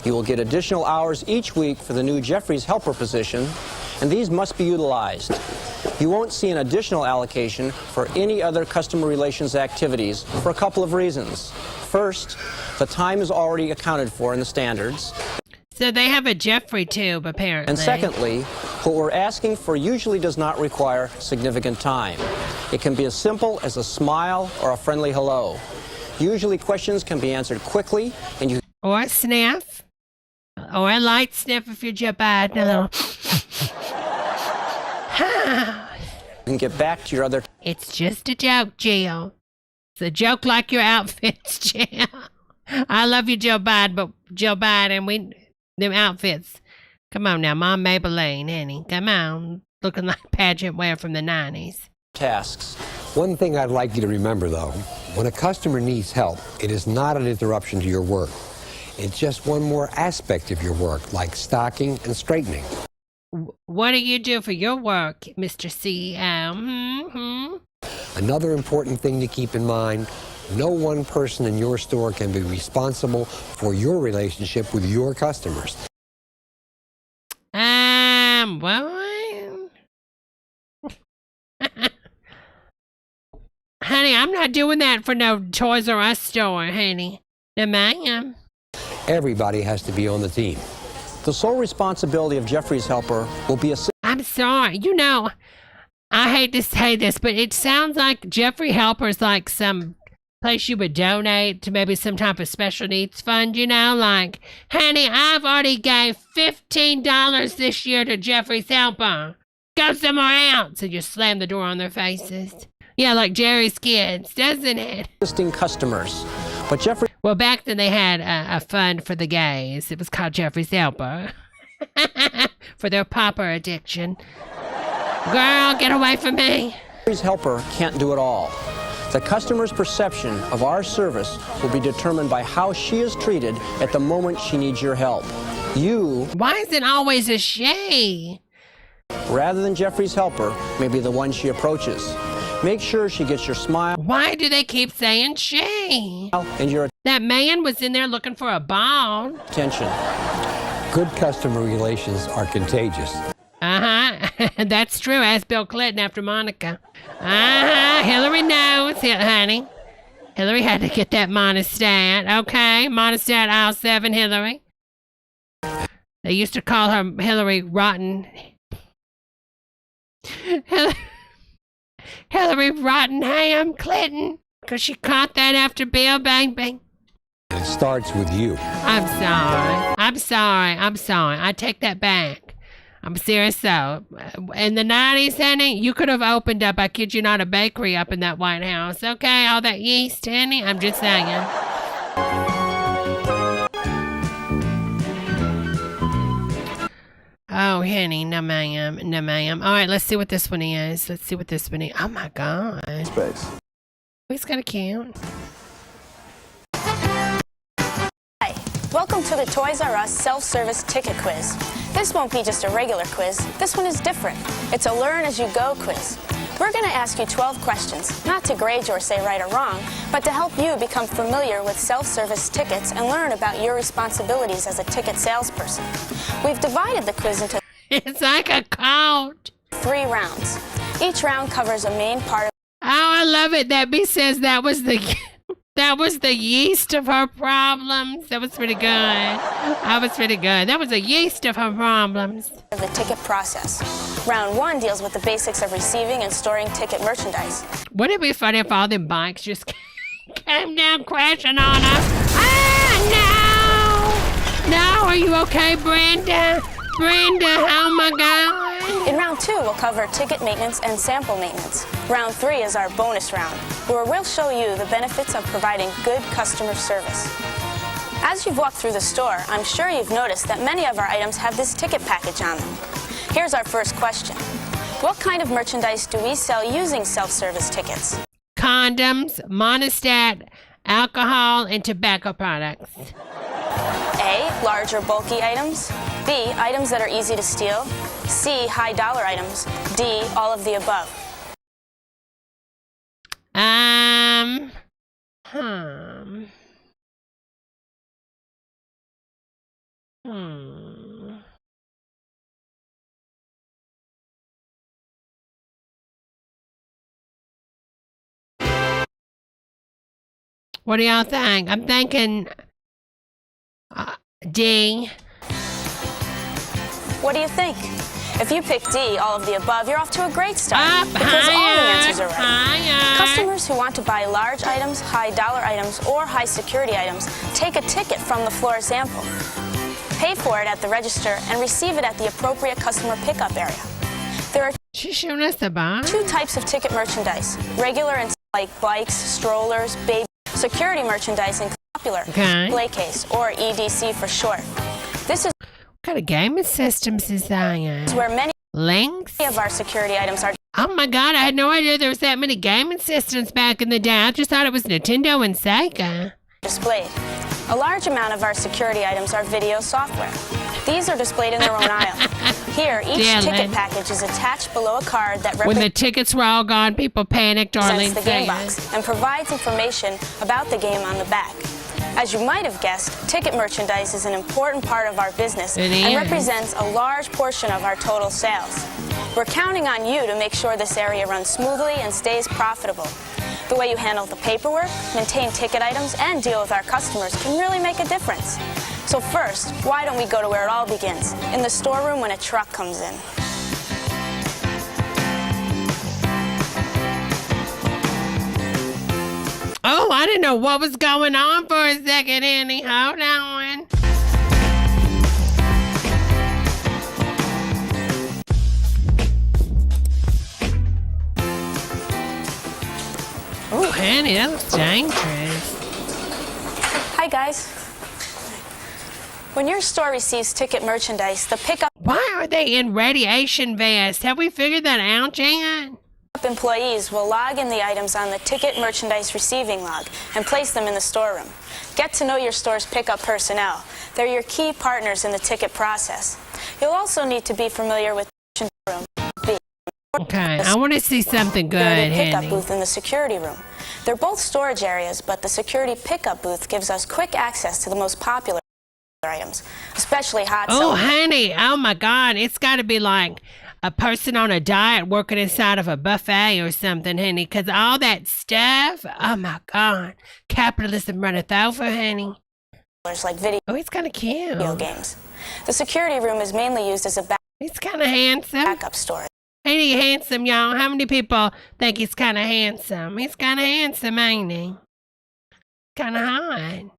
You will get additional hours each week for the new Jeffries helper position, and these must be utilized. You won't see an additional allocation for any other customer relations activities for a couple of reasons. First, the time is already accounted for in the standards. So they have a Jeffrey tube, apparently. And secondly, what we're asking for usually does not require significant time. It can be as simple as a smile or a friendly hello. Usually questions can be answered quickly, and you... Or a sniff. Or a light sniff if you're just bad. A little... can get back to your other... It's just a joke, Jill. It's a joke like your outfits, Jill. I love you, Jill Biden, them outfits. Come on now, Mom Maybelline, honey. Come on. Looking like pageant wear from the 90s. Tasks. One thing I'd like you to remember, though, when a customer needs help, it is not an interruption to your work. It's just one more aspect of your work, like stocking and straightening. What do you do for your work, Mr. CEO? Another important thing to keep in mind, no one person in your store can be responsible for your relationship with your customers. Well, honey, I'm not doing that for no Toys R Us store, honey. No, ma'am. Everybody has to be on the team. The sole responsibility of Jeffrey's helper will be a... I'm sorry. You know, I hate to say this, but it sounds like Jeffrey Helper's like some place you would donate to maybe some type of special needs fund, you know? Like, honey, I've already gave $15 this year to Jeffrey's Helper. Go somewhere else. And just slam the door on their faces. Yeah, like Jerry's Kids, doesn't it? Existing customers. But Jeffrey... Well, back then they had a fund for the gays. It was called Jeffrey's Helper. For their popper addiction. Girl, get away from me. Jeffrey's helper can't do it all. The customer's perception of our service will be determined by how she is treated at the moment she needs your help. You... Why is it always a she? Rather than Jeffrey's helper, may be the one she approaches. Make sure she gets your smile. Why do they keep saying she? And your... That man was in there looking for a ball. Attention. Good customer relations are contagious. That's true. Ask Bill Clinton after Monica. Hillary knows, honey. Hillary had to get that monostat. Okay, monostat aisle 7, Hillary. They used to call her Hillary Rotten. Hillary Rottenham Clinton, because she caught that after Bill Bang Bang. It starts with you. I'm sorry. I take that back. I'm serious though. In the 90s, honey, you could have opened up, I kid you not, a bakery up in that White House. Okay, all that yeast, honey, I'm just saying. Oh, honey, no ma'am. All right, let's see what this one is. Oh my God. Space. He's got a count. Hi, welcome to the Toys R Us self-service ticket quiz. This won't be just a regular quiz. This one is different. It's a learn-as-you-go quiz. We're going to ask you 12 questions, not to grade you or say right or wrong, but to help you become familiar with self-service tickets and learn about your responsibilities as a ticket salesperson. We've divided the quiz into it's like a count. 3 rounds. Each round covers a main part of Oh, I love it that B says that was the yeast of her problems. That was pretty good. That was the yeast of her problems. the ticket process. Round 1 deals with the basics of receiving and storing ticket merchandise. Wouldn't it be funny if all them bikes just came down crashing on us? Ah, no! No, are you okay, Brenda? Oh my God. In round 2, we'll cover ticket maintenance and sample maintenance. Round 3 is our bonus round, where we'll show you the benefits of providing good customer service. As you've walked through the store, I'm sure you've noticed that many of our items have this ticket package on them. Here's our first question. What kind of merchandise do we sell using self-service tickets? Condoms, monostat, alcohol, and tobacco products. A, large or bulky items. B, items that are easy to steal. C, high-dollar items. D, all of the above. What do y'all think? I'm thinking D. What do you think? If you pick D, all of the above, you're off to a great start because all the answers are right. Customers who want to buy large items, high-dollar items, or high-security items take a ticket from the floor sample. Pay for it at the register and receive it at the appropriate customer pickup area. There are two types of ticket merchandise, regular and like bikes, strollers, baby, security merchandise, and popular, display case, or EDC for short. This is what kind of gaming systems is that? Where many Links? of our security items are. Oh my God, I had no idea there was that many gaming systems back in the day. I just thought it was Nintendo and Sega. Displayed. A large amount of our security items are video software. These are displayed in their own aisle. Here, each ticket package is attached below a card that when the tickets were all gone, people panicked, Darlene the game box and provides information about the game on the back. As you might have guessed, ticket merchandise is an important part of our business and represents a large portion of our total sales. We're counting on you to make sure this area runs smoothly and stays profitable. The way you handle the paperwork, maintain ticket items, and deal with our customers can really make a difference. So first, why don't we go to where it all begins, in the storeroom when a truck comes in. Oh, I didn't know what was going on for a second, Annie. Hold on. Oh, Annie, that looks dangerous. Hi, guys. When your store receives ticket merchandise, the pickup... Why are they in radiation vests? Have we figured that out, Jan? Employees will log in the items on the ticket merchandise receiving log and place them in the storeroom. Get to know your store's pickup personnel. They're your key partners in the ticket process. You'll also need to be familiar with the room. Okay, I want to see something good, pickup Annie. booth in the security room. They're both storage areas, but the security pickup booth gives us quick access to the most popular items, especially hot Oh, sellers. honey, oh my God, it's got to be like a person on a diet working inside of a buffet or something, honey, because all that stuff, oh my God, capitalism runneth over, honey. Like video. Oh, he's kind of cute. Video games. The security room is mainly used as a he's kind of handsome. Backup storage. Ain't he handsome, y'all? How many people think he's kind of handsome? He's kind of handsome, ain't he? Kind of hot.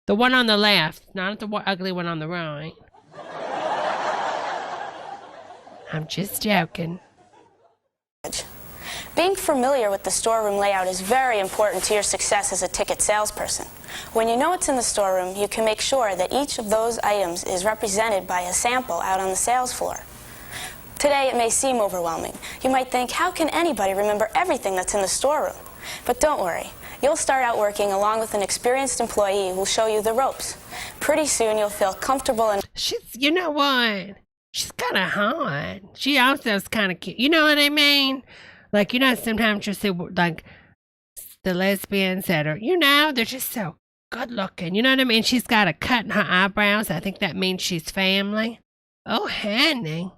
The one on the left, not the ugly one on the right. I'm just joking. Being familiar with the storeroom layout is very important to your success as a ticket salesperson. When you know what's in the storeroom, you can make sure that each of those items is represented by a sample out on the sales floor. Today, it may seem overwhelming. You might think, how can anybody remember everything that's in the storeroom? But don't worry. You'll start out working along with an experienced employee who'll show you the ropes. Pretty soon, you'll feel comfortable and... You know what? She's kind of hot. She also is kind of cute. You know what I mean? Like, you know, sometimes you see, like, the lesbians that are, you know, they're just so good looking. You know what I mean? She's got a cut in her eyebrows. I think that means she's family. Oh, honey.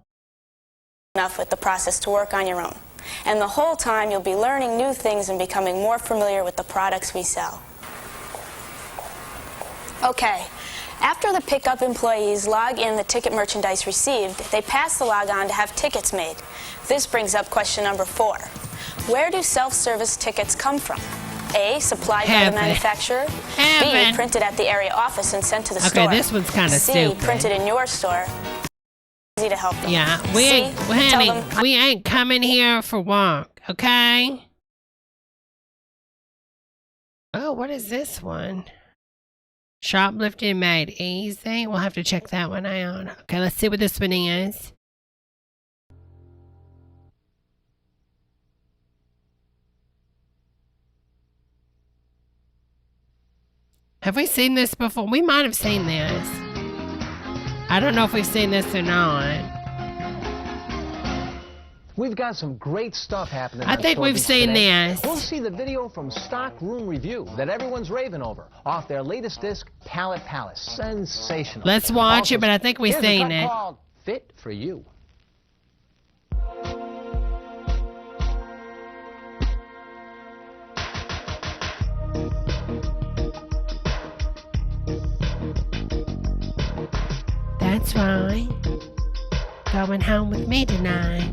Enough with the process to work on your own. And the whole time, you'll be learning new things and becoming more familiar with the products we sell. Okay. After the pickup employees log in the ticket merchandise received, they pass the log on to have tickets made. This brings up question number 4. Where do self-service tickets come from? A, supplied by the manufacturer. B, printed at the area office and sent to the store. Okay, this one's kind of C, stupid. printed in your store. Easy to help them. Yeah, we ain't coming here for work, okay? Oh, what is this one? Shoplifting made easy. We'll have to check that one out. Okay, let's see what this one is. Have we seen this before? We might have seen this. I don't know if we've seen this or not. We've got some great stuff happening. I think we've seen this. We'll see the video from Stock Room Review that everyone's raving over off their latest disc, Palette Palace. Sensational. Let's watch it, but I think we've seen it. Called Fit for You. That's right. Going home with me tonight.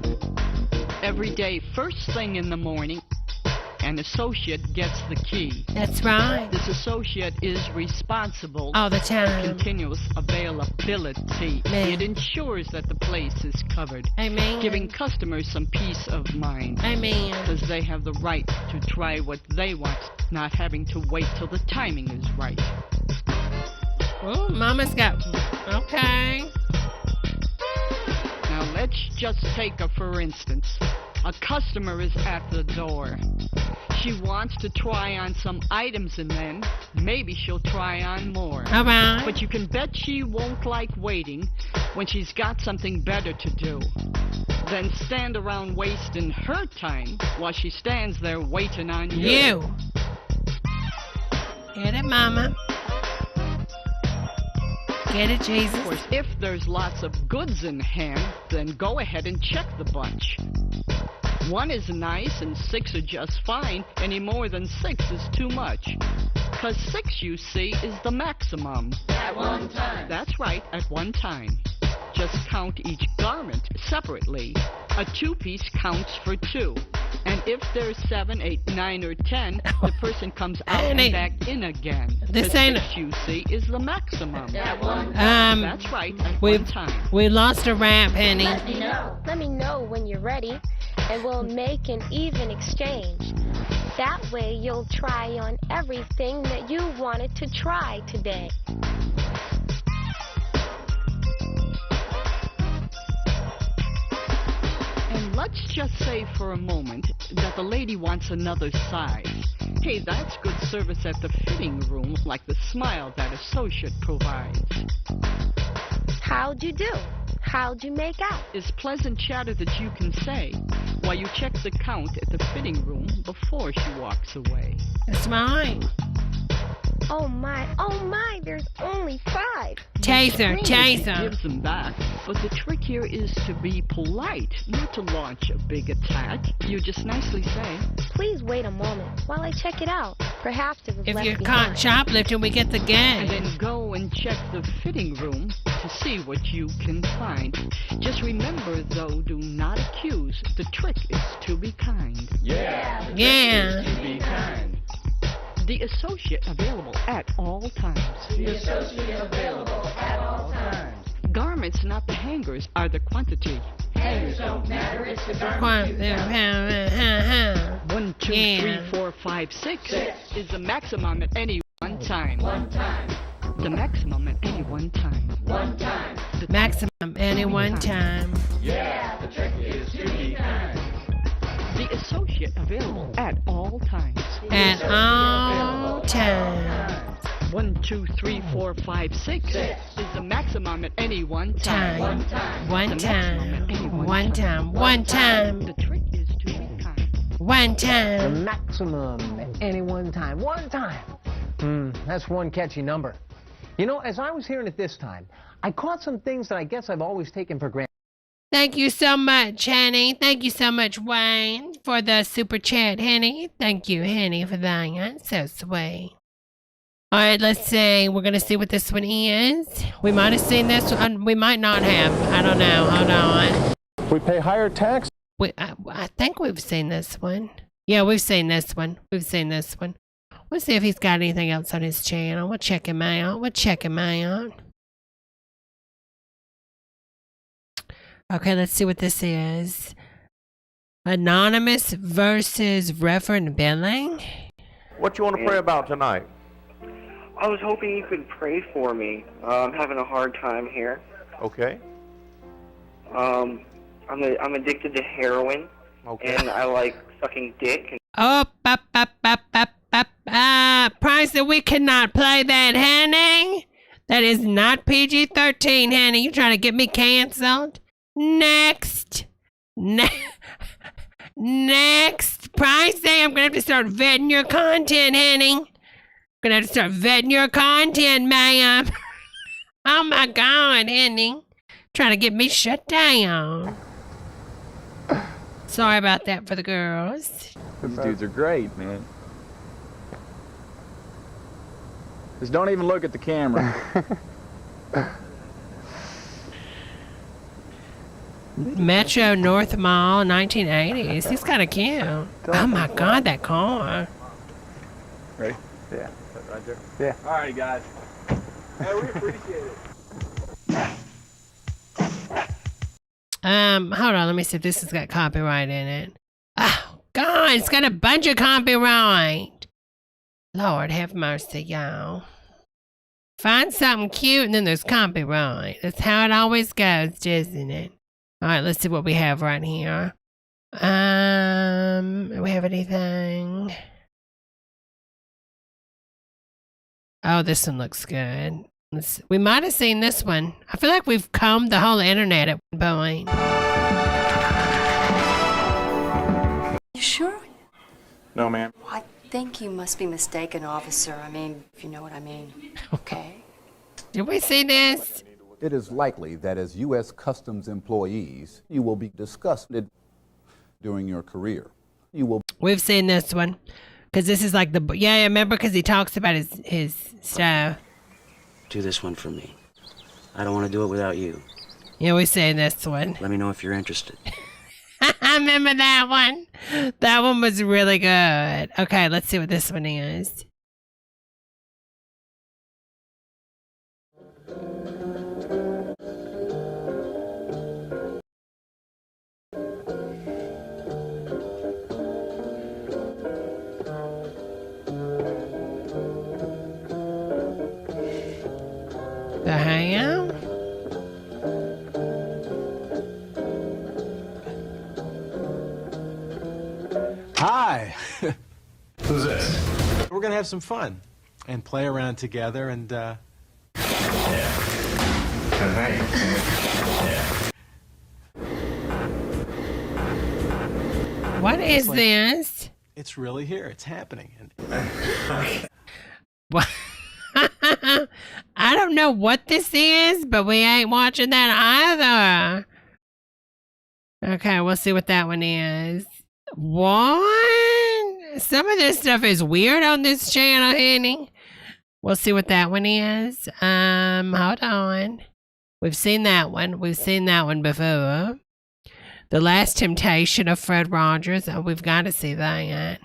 Every day, first thing in the morning, an associate gets the key. That's right. This associate is responsible all the time. For continuous availability. Man. It ensures that the place is covered. Amen. Giving customers some peace of mind. Amen. Because they have the right to try what they want, not having to wait till the timing is right. Oh, Mama's got... Okay. Now, let's just take a for instance. A customer is at the door. She wants to try on some items and then maybe she'll try on more. All right. But you can bet she won't like waiting when she's got something better to do than stand around wasting her time while she stands there waiting on you. Get it, Mama. Get it, Jesus. Of course, if there's lots of goods in hand, then go ahead and check the bunch. 1 is nice and 6 are just fine. Any more than 6 is too much. 'Cause 6, you see, is the maximum. At one time. That's right, at one time. Just count each garment separately. A 2-piece counts for 2. And if there's 7, 8, 9, or 10, the person comes out and back in again. This The ain't... 6, you see, is the maximum. At one time. That's right, at one time. We lost a rap, Penny. Let me know. Let me know when you're ready, and we'll make an even exchange. That way you'll try on everything that you wanted to try today. And let's just say for a moment that the lady wants another size. Hey, that's good service at the fitting room, like the smile that associate provides. How'd you do? How'd you make out? Is pleasant chatter that you can say while you check the count at the fitting room before she walks away. That's mine. Oh my, there's only 5. Taser, taser. Gives them back, but the trick here is to be polite, not to launch a big attack. You just nicely say, Please wait a moment while I check it out. Perhaps it was If left you're behind. caught shoplifting, we get the and game. then go and check the fitting room to see what you can find. Just remember, though, do not accuse. The trick is to be kind. Yeah. Yeah. To be kind. The associate available at all times. The associate available at all times. Garments, not the hangers, are the quantity. Hangers don't matter, it's the garment. 1, 2, Yeah. 3, 4, 5, 6 is the maximum at any one time. One time. The maximum at any one time. One time. Maximum any one time. Yeah, the trick is to be kind. The associate available at all times. At all times. 1, 2, 3, 4, 5, 6 is the maximum at any one time. One time. One The maximum time. at any One time. One time. The trick is to be kind. One The time. maximum at any one time. One time. That's one catchy number. You know, as I was hearing it this time, I caught some things that I guess I've always taken for granted. Thank you so much, Henny. Thank you so much, Wayne, for the super chat, Henny. Thank you, Henny, for that. So sweet. All right, let's see. We're going to see what this one is. We might have seen this one. We might not have. I don't know. Hold on. We pay higher tax. I think we've seen this one. Yeah, we've seen this one. We've seen this one. We'll see if he's got anything else on his channel. We'll check him out. Okay, let's see what this is. Anonymous versus Reverend Billing. What you want to pray about tonight? I was hoping you could pray for me. I'm having a hard time here. Okay. I'm addicted to heroin, and I like sucking dick. Price that we cannot play that, Henny. That is not PG-13, Henny. You trying to get me canceled? Next. Next. Price day, I'm going to have to start vetting your content, Henny. I'm going to have to start vetting your content, ma'am. Oh, my God, Henny. Trying to get me shut down. Sorry about that for the girls. These dudes are great, man. Just don't even look at the camera. Metro North Mall, 1980s. He's kind of cute. Oh my God, that car. Ready? Yeah. Right there? Yeah. All right, guys. Hey, we appreciate it. Hold on, let me see if this has got copyright in it. Oh, God, it's got a bunch of copyright. Lord have mercy, y'all. Find something cute and then there's copyright. That's how it always goes, isn't it? All right, let's see what we have right here. Do we have anything? Oh, this one looks good. We might have seen this one. I feel like we've combed the whole internet at one point. You sure? No, ma'am. I think you must be mistaken, officer. I mean, if you know what I mean. Okay. Did we see this? It is likely that as U.S. Customs employees, you will be disgusted during your career. We've seen this one. Because this is like the... Yeah, remember? Because he talks about his stuff. Do this one for me. I don't want to do it without you. Yeah, we've seen this one. Let me know if you're interested. I remember that one. That one was really good. Okay, let's see what this one is. The ham? Hi. Who's this? We're gonna have some fun and play around together and Yeah. What is this? It's really here. It's happening. What? I don't know what this is, but we ain't watching that either. Okay, we'll see what that one is. What? Some of this stuff is weird on this channel, honey. We'll see what that one is. Hold on. We've seen that one. We've seen that one before. The Last Temptation of Fred Rogers. Oh, we've got to see that.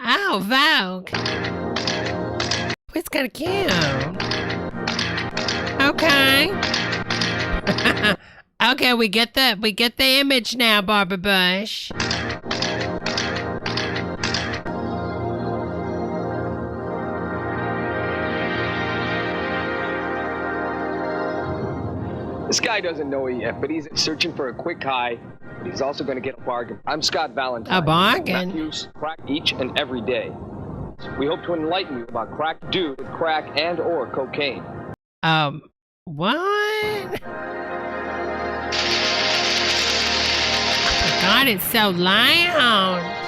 Oh, Vogue. It's kind of cute. Okay. Okay, we get the image now, Barbara Bush. This guy doesn't know it yet, but he's searching for a quick high. But he's also going to get a bargain. I'm Scott Valentine. A bargain? Matthews, crack each and every day. We hope to enlighten you about crack due with crack and or cocaine. What? Oh my God, it's so loud.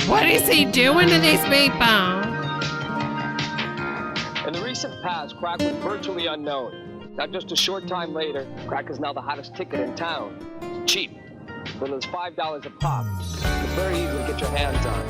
What is he doing to these people? In the recent past, crack was virtually unknown. Now, just a short time later, crack is now the hottest ticket in town. It's cheap. As little as $5 a pop. It's very easy to get your hands on.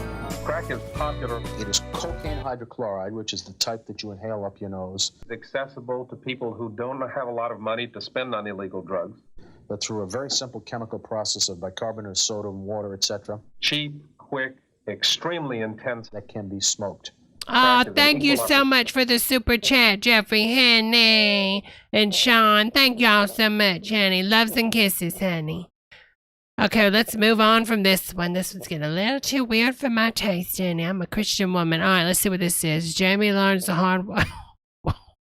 Crack is popular. It is cocaine hydrochloride, which is the type that you inhale up your nose. It's accessible to people who don't have a lot of money to spend on illegal drugs. But through a very simple chemical process of bicarbonate of sodium, water, etc. Cheap, quick, extremely intense. That can be smoked. Oh, thank you so much for the super chat, Jeffrey, Henny, and Sean. Thank y'all so much, honey. Loves and kisses, honey. Okay, let's move on from this one. This one's getting a little too weird for my taste, honey. I'm a Christian woman. All right, let's see what this is. Jamie learns the hard way.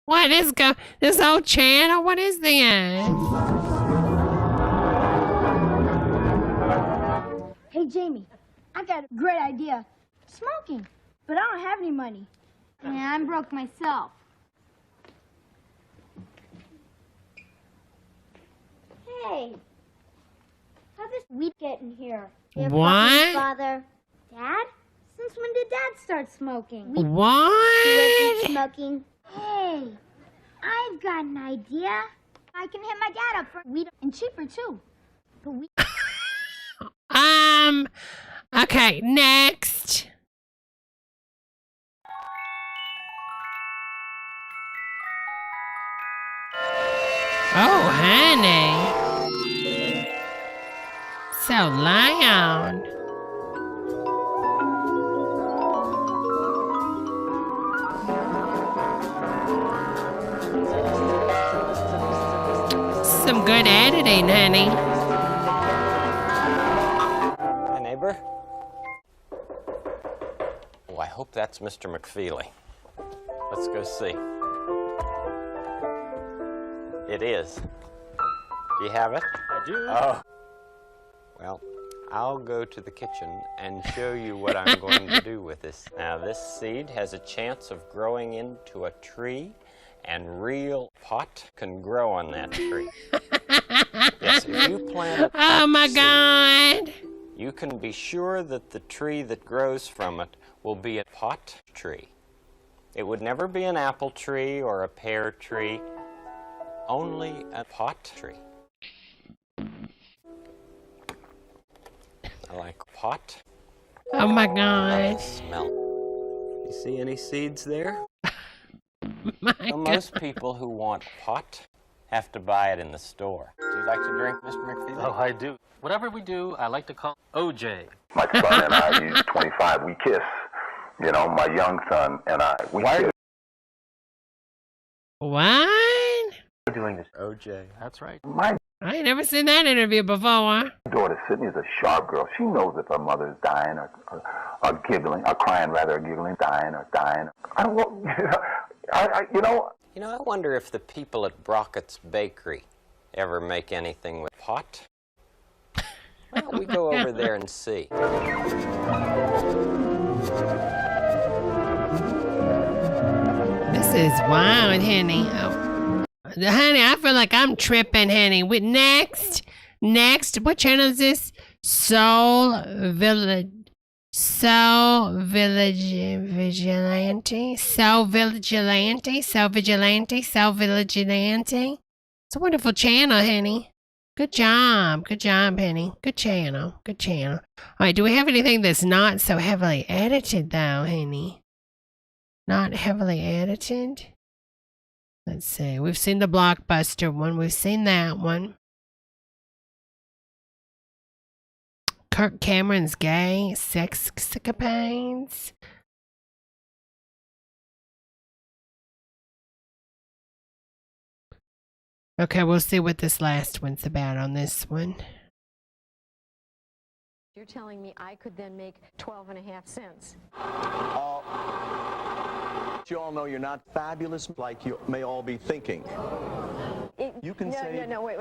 What is this whole channel? What is this? Hey, Jamie, I got a great idea. Smoking, but I don't have any money. Yeah, I'm broke myself. Hey, how'd this weed get in here? What? Father, Dad? Since when did Dad start smoking? What? Smoking. Hey, I've got an idea. I can hit my dad up for weed and cheaper too. But we. Okay, next. Oh, honey. So loud. Some good editing, honey. Hi, neighbor. Oh, I hope that's Mr. McFeely. Let's go see. It is. Do you have it? I do. Oh. Well, I'll go to the kitchen and show you what I'm going to do with this. Now, this seed has a chance of growing into a tree, and real pot can grow on that tree. Yes, if you plant a pot Oh my seed, God. you can be sure that the tree that grows from it will be a pot tree. It would never be an apple tree or a pear tree, only a pot tree. I like pot. Oh my I God. smell. You see any seeds there? Most people who want pot have to buy it in the store. Do you like to drink, Mr. McFeely? Oh, I do. Whatever we do, I like to call OJ. My son and I, he's 25, we kiss. You know, my young son and I, we kiss. What? We're doing this. OJ. That's right. My I ain't never seen that interview before. daughter Sydney is a sharp girl. She knows if her mother is dying or giggling, or crying rather, or giggling, dying or dying. I don't know. You know. You know, I wonder if the people at Brockett's Bakery ever make anything with pot. Why don't we go over there and see? This is wild, honey. Oh. Honey, I feel like I'm tripping, honey. Next, what channel is this? Soul Vigilante. It's a wonderful channel, honey. Good job, honey. Good channel. All right, do we have anything that's not so heavily edited, though, honey? Not heavily edited? Let's see. We've seen the Blockbuster one. We've seen that one. Kirk Cameron's gay sex escapades. Okay, we'll see what this last one's about on this one. You're telling me I could then make 12.5 cents. You all know you're not fabulous like you may all be thinking. You can say... No, wait.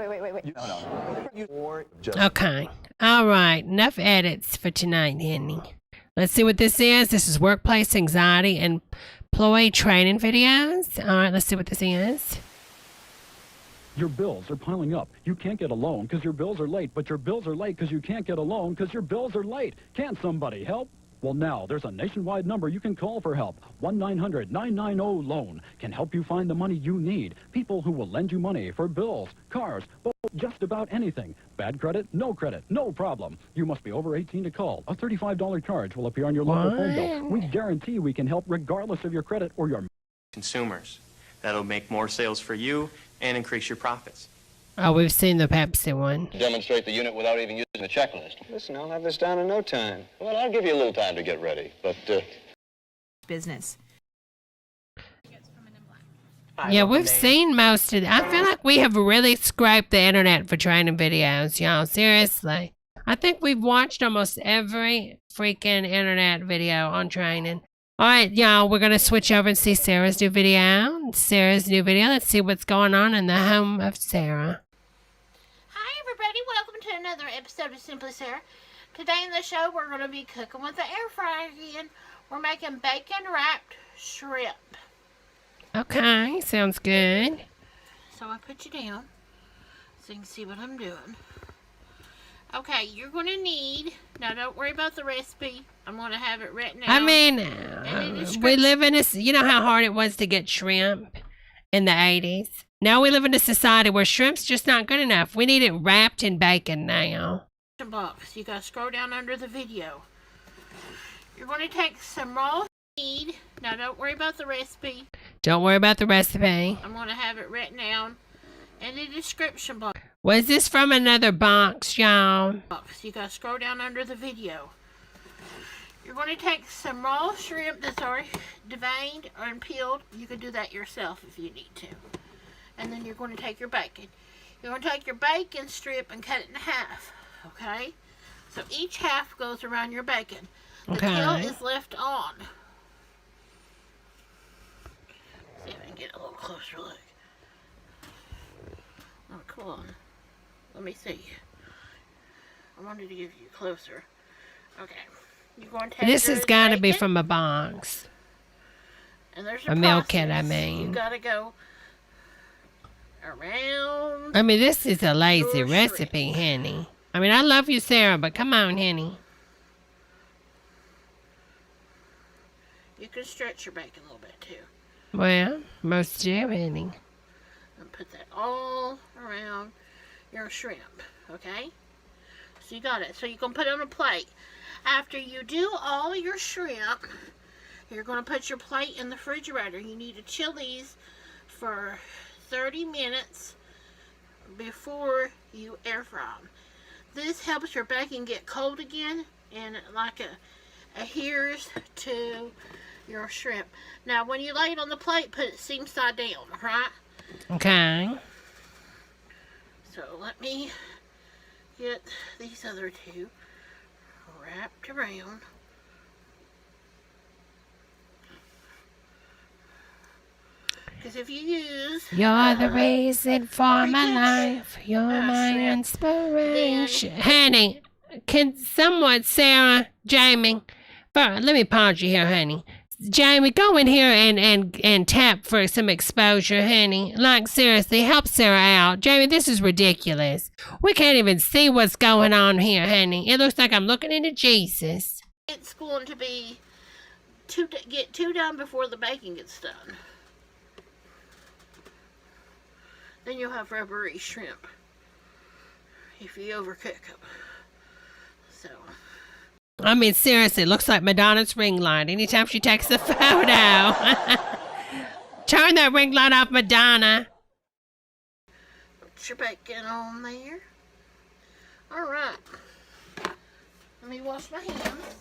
Okay. All right. Enough edits for tonight, honey. Let's see what this is. This is workplace anxiety and employee training videos. All right, let's see what this is. Your bills are piling up. You can't get a loan because your bills are late, but your bills are late because you can't get a loan because your bills are late. Can't somebody help? Well, now there's a nationwide number you can call for help. 1-900-990-LOAN can help you find the money you need. People who will lend you money for bills, cars, just about anything. Bad credit, no problem. You must be over 18 to call. A $35 charge will appear on your local phone bill. We guarantee we can help regardless of your credit or your... Consumers. That'll make more sales for you and increase your profits. Oh, we've seen the Pepsi one. Demonstrate the unit without even using the checklist. Listen, I'll have this down in no time. Well, I'll give you a little time to get ready, but... Business. Yeah, we've seen most of it. I feel like we have really scraped the internet for training videos, y'all. Seriously. I think we've watched almost every freaking internet video on training. All right, y'all, we're going to switch over and see Sarah's new video. Let's see what's going on in the home of Sarah. Hi, everybody. Welcome to another episode of Simply Sarah. Today in the show, we're going to be cooking with the air fryer again. We're making bacon-wrapped shrimp. Okay, sounds good. So I put you down so you can see what I'm doing. Okay, you're going to need... Now, don't worry about the recipe. I'm going to have it written out. I mean, we live in this... You know how hard it was to get shrimp in the 80s? Now we live in a society where shrimp's just not good enough. We need it wrapped in bacon now. Box. You got to scroll down under the video. You're going to take some raw seed. Now, don't worry about the recipe. Don't worry about the recipe. I'm going to have it written down in the description box. Was this from another box, y'all? You got to scroll down under the video. You're going to take some raw shrimp that's already deveined or peeled. You can do that yourself if you need to. And then you're going to take your bacon. You're going to take your bacon strip and cut it in half. Okay? So each half goes around your bacon. The peel is left on. See if I can get a little closer look. Oh, come on. Let me see. I wanted to give you closer. Okay. You're going to take This has got to be from a box. And there's a meal kit, I mean. You got to go around. I mean, this is a lazy recipe, honey. I mean, I love you, Sarah, but come on, honey. You can stretch your bacon a little bit, too. Well, most do, honey. And put that all around your shrimp, okay? So you got it. So you're going to put it on a plate. After you do all your shrimp, you're going to put your plate in the refrigerator. You need to chill these for 30 minutes before you air fry them. This helps your bacon get cold again and like adheres to your shrimp. Now, when you lay it on the plate, put it seam side down, right? Okay. So let me get these other two wrapped around. Because if you use... You're the reason for my life. You're my inspiration. Honey, can someone, Sarah, Jamie, let me pause you here, honey. Jamie, go in here and tap for some exposure, honey. Like, seriously, help Sarah out. Jamie, this is ridiculous. We can't even see what's going on here, honey. It looks like I'm looking into Jesus. It's going to be get two done before the bacon gets done. Then you'll have rubbery shrimp if you overcook them. So... I mean, seriously, it looks like Madonna's ring light anytime she takes a photo. Turn that ring light off, Madonna. Put your bacon on there. All right. Let me wash my hands.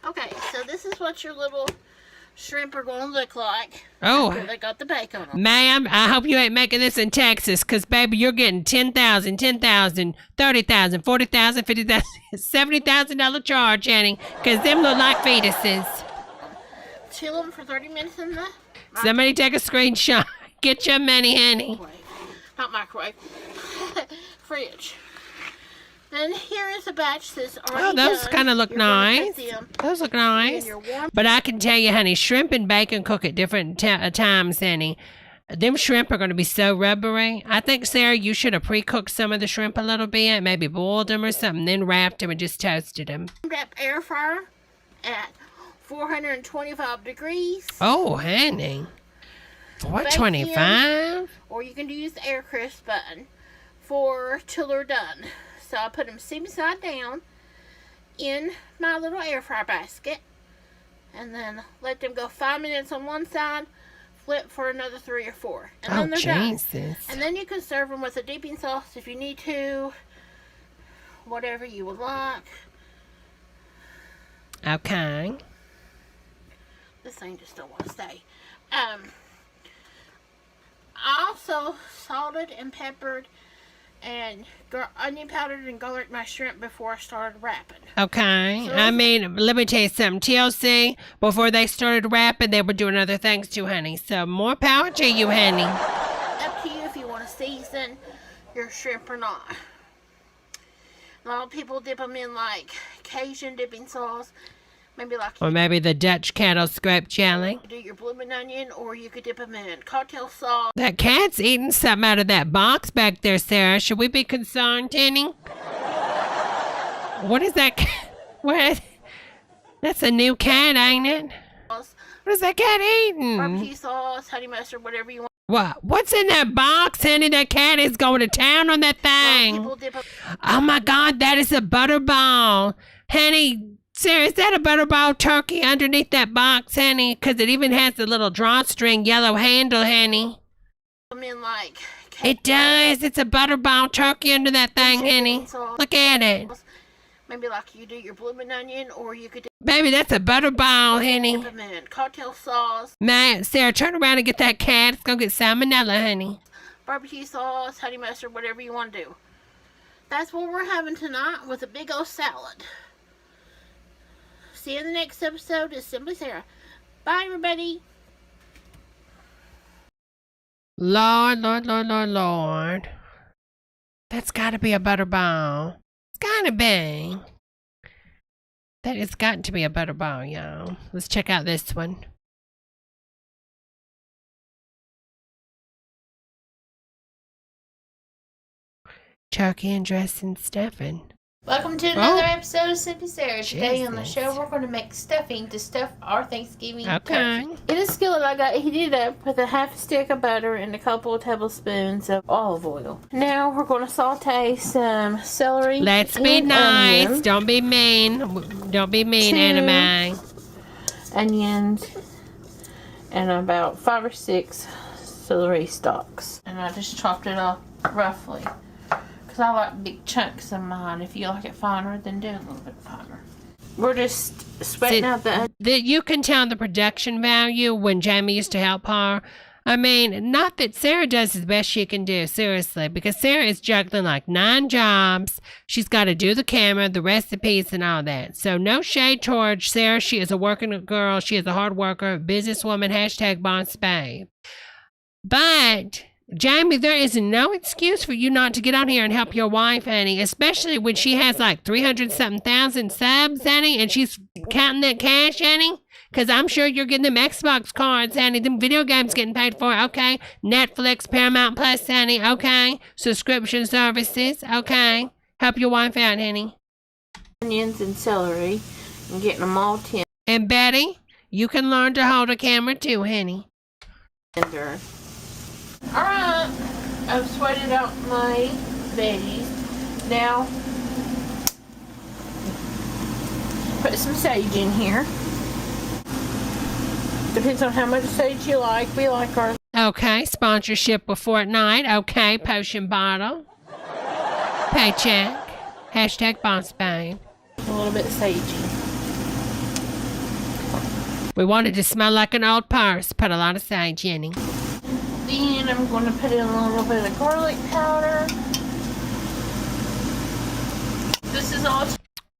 Okay, so this is what your little shrimp are going to look like. Oh. After they got the bacon on them. Ma'am, I hope you ain't making this in Texas, because, baby, you're getting $10,000, $10,000, $30,000, $40,000, $50,000, $70,000 charge, honey, because them look like fetuses. Chill them for 30 minutes in the... Somebody take a screenshot. Get your money, honey. Not microwave. Fridge. And here is a batch that's already those kind of look nice. Those look nice. Warm... But I can tell you, honey, shrimp and bacon cook at different times, honey. Them shrimp are going to be so rubbery. I think, Sarah, you should have pre-cooked some of the shrimp a little bit, maybe boiled them or something, then wrapped them and just toasted them. Wrap air fryer at 425 degrees. Oh, honey. 425? Or you can use the air crisp button till they're done. So I put them seam side down in my little air fryer basket. And then let them go 5 minutes on one side. Flip for another 3 or 4. And then they're done. And then you can serve them with a dipping sauce if you need to. Whatever you would like. Okay. This thing just don't want to stay. I also salted and peppered and onion powdered and garlic my shrimp before I started wrapping. Okay. So I mean, let me tell you something. TLC, before they started wrapping, they were doing other things too, honey. So more power to you, honey. Up to you if you want to season your shrimp or not. A lot of people dip them in like Cajun dipping sauce. Or maybe the Dutch cattle scrape jelly. Do your blooming onion, or you could dip them in cocktail sauce. That cat's eating something out of that box back there, Sarah. Should we be concerned, Tenny? What is that cat? What? That's a new cat, ain't it? What is that cat eating? Barbecue sauce, honey mustard, whatever you want. What? What's in that box, honey? That cat is going to town on that thing. Oh my God, that is a butterball. Honey, Sarah, is that a butterball turkey underneath that box, honey? Because it even has the little drawstring yellow handle, honey. It does. It's a butterball turkey under that thing, honey. Look at it. Maybe like you do your blooming onion, or you could... Baby, that's a butterball, honey. Cocktail sauce. Man, Sarah, turn around and get that cat. It's going to get salmonella, honey. Barbecue sauce, honey mustard, whatever you want to do. That's what we're having tonight with a big old salad. See you in the next episode of Simply Sarah. Bye, everybody. Lord, Lord, Lord, Lord, Lord. That's got to be a butterball. It's got to be. That has got to be a butterball, y'all. Let's check out this one. Turkey and dressing stuffing. Welcome to another episode of Simply Sarah. Today on the show, we're going to make stuffing to stuff our Thanksgiving turkey. In a skillet I got heated up with a half a stick of butter and a couple of tablespoons of olive oil. Now we're going to saute some celery. Let's be nice. Onions. Don't be mean. Don't be mean, Anime. Onions and about 5 or 6 celery stalks. And I just chopped it up roughly. I like big chunks of mine. If you like it finer, then do it a little bit finer. We're just sweating out the... You can tell the production value when Jamie used to help her. I mean, not that Sarah does the best she can do, seriously, because Sarah is juggling like 9 jobs. She's got to do the camera, the recipes, and all that. So no shade towards Sarah. She is a working girl. She is a hard worker, businesswoman, # boss babe. But... Jamie, there is no excuse for you not to get on here and help your wife, honey, especially when she has like 300-something thousand subs, honey, and she's counting that cash, honey, because I'm sure you're getting them Xbox cards, honey, them video games getting paid for, okay, Netflix, Paramount Plus, honey, okay, subscription services, okay, help your wife out, honey. Onions and celery and getting them all tender. And Betty, you can learn to hold a camera too, honey. Alright, I've sweated out my veggies. Now, put some sage in here. Depends on how much sage you like. We like ours. Okay, sponsorship with Fortnite. Okay, potion bottle. Paycheck. # boss babe. A little bit sagey. We wanted to smell like an old purse. Put a lot of sage in it. Then I'm going to put in a little bit of garlic powder. This is all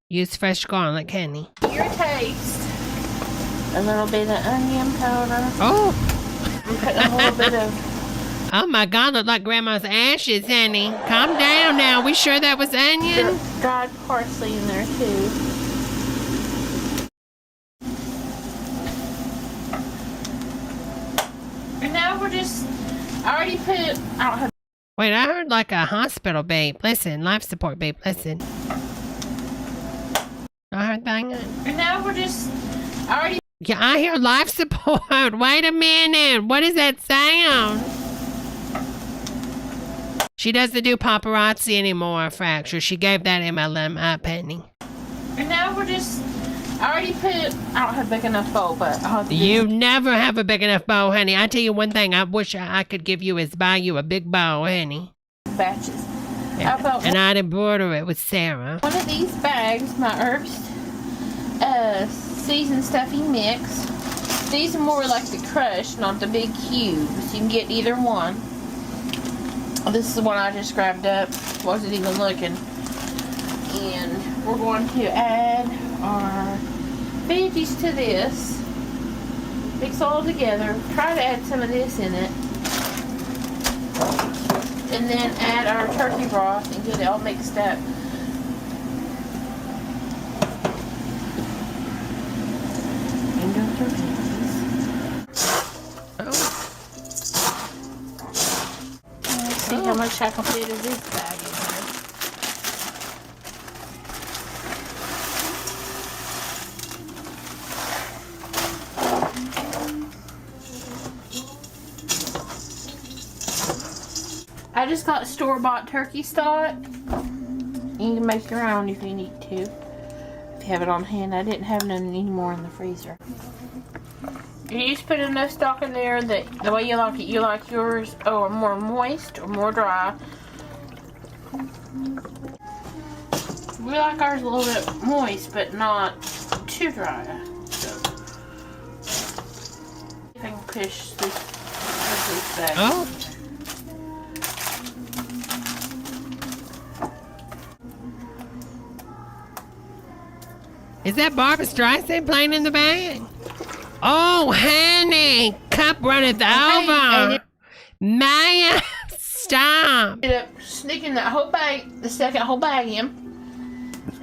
Use fresh garlic, honey. your taste. A little bit of onion powder. Oh! I'm putting a little bit of... Oh my God, look like Grandma's ashes, honey. Calm down now. We sure that was onion? Dried parsley in there too. And now we're just... I already put... I don't have... Wait, I heard like a hospital babe. Listen, life support babe, listen. I heard that. And now we're just... I already... Yeah, I hear life support. Wait a minute. What is that sound? She doesn't do paparazzi anymore, Fracture. She gave that MLM up, honey. And now we're just... I already put... I don't have a big enough bowl, but I'll have to You never have a big enough bowl, honey. I tell you one thing I wish I could give you is buy you a big bowl, honey. batches. Yeah. And I'd embroider it with Sarah. One of these bags, my herbs seasoned stuffing mix. These are more like the crushed, not the big cubes. You can get either one. This is the one I just grabbed up. Wasn't even looking. And we're going to add our veggies to this. Mix all together. Try to add some of this in it. And then add our turkey broth and get it all mixed up. And our turkeys. Let's see how much I can fit of this bag in here. I just got store-bought turkey stock. You can make your own if you need to. If you have it on hand. I didn't have none anymore in the freezer. You just put enough stock in there that the way you like it. You like yours more moist or more dry. We like ours a little bit moist, but not too dry. So, if I can push this back. Oh. Is that Barbra Streisand playing in the bag? Oh, honey, cup runneth over. Maya, stop. Ended up sneaking that whole bag, the second whole bag in.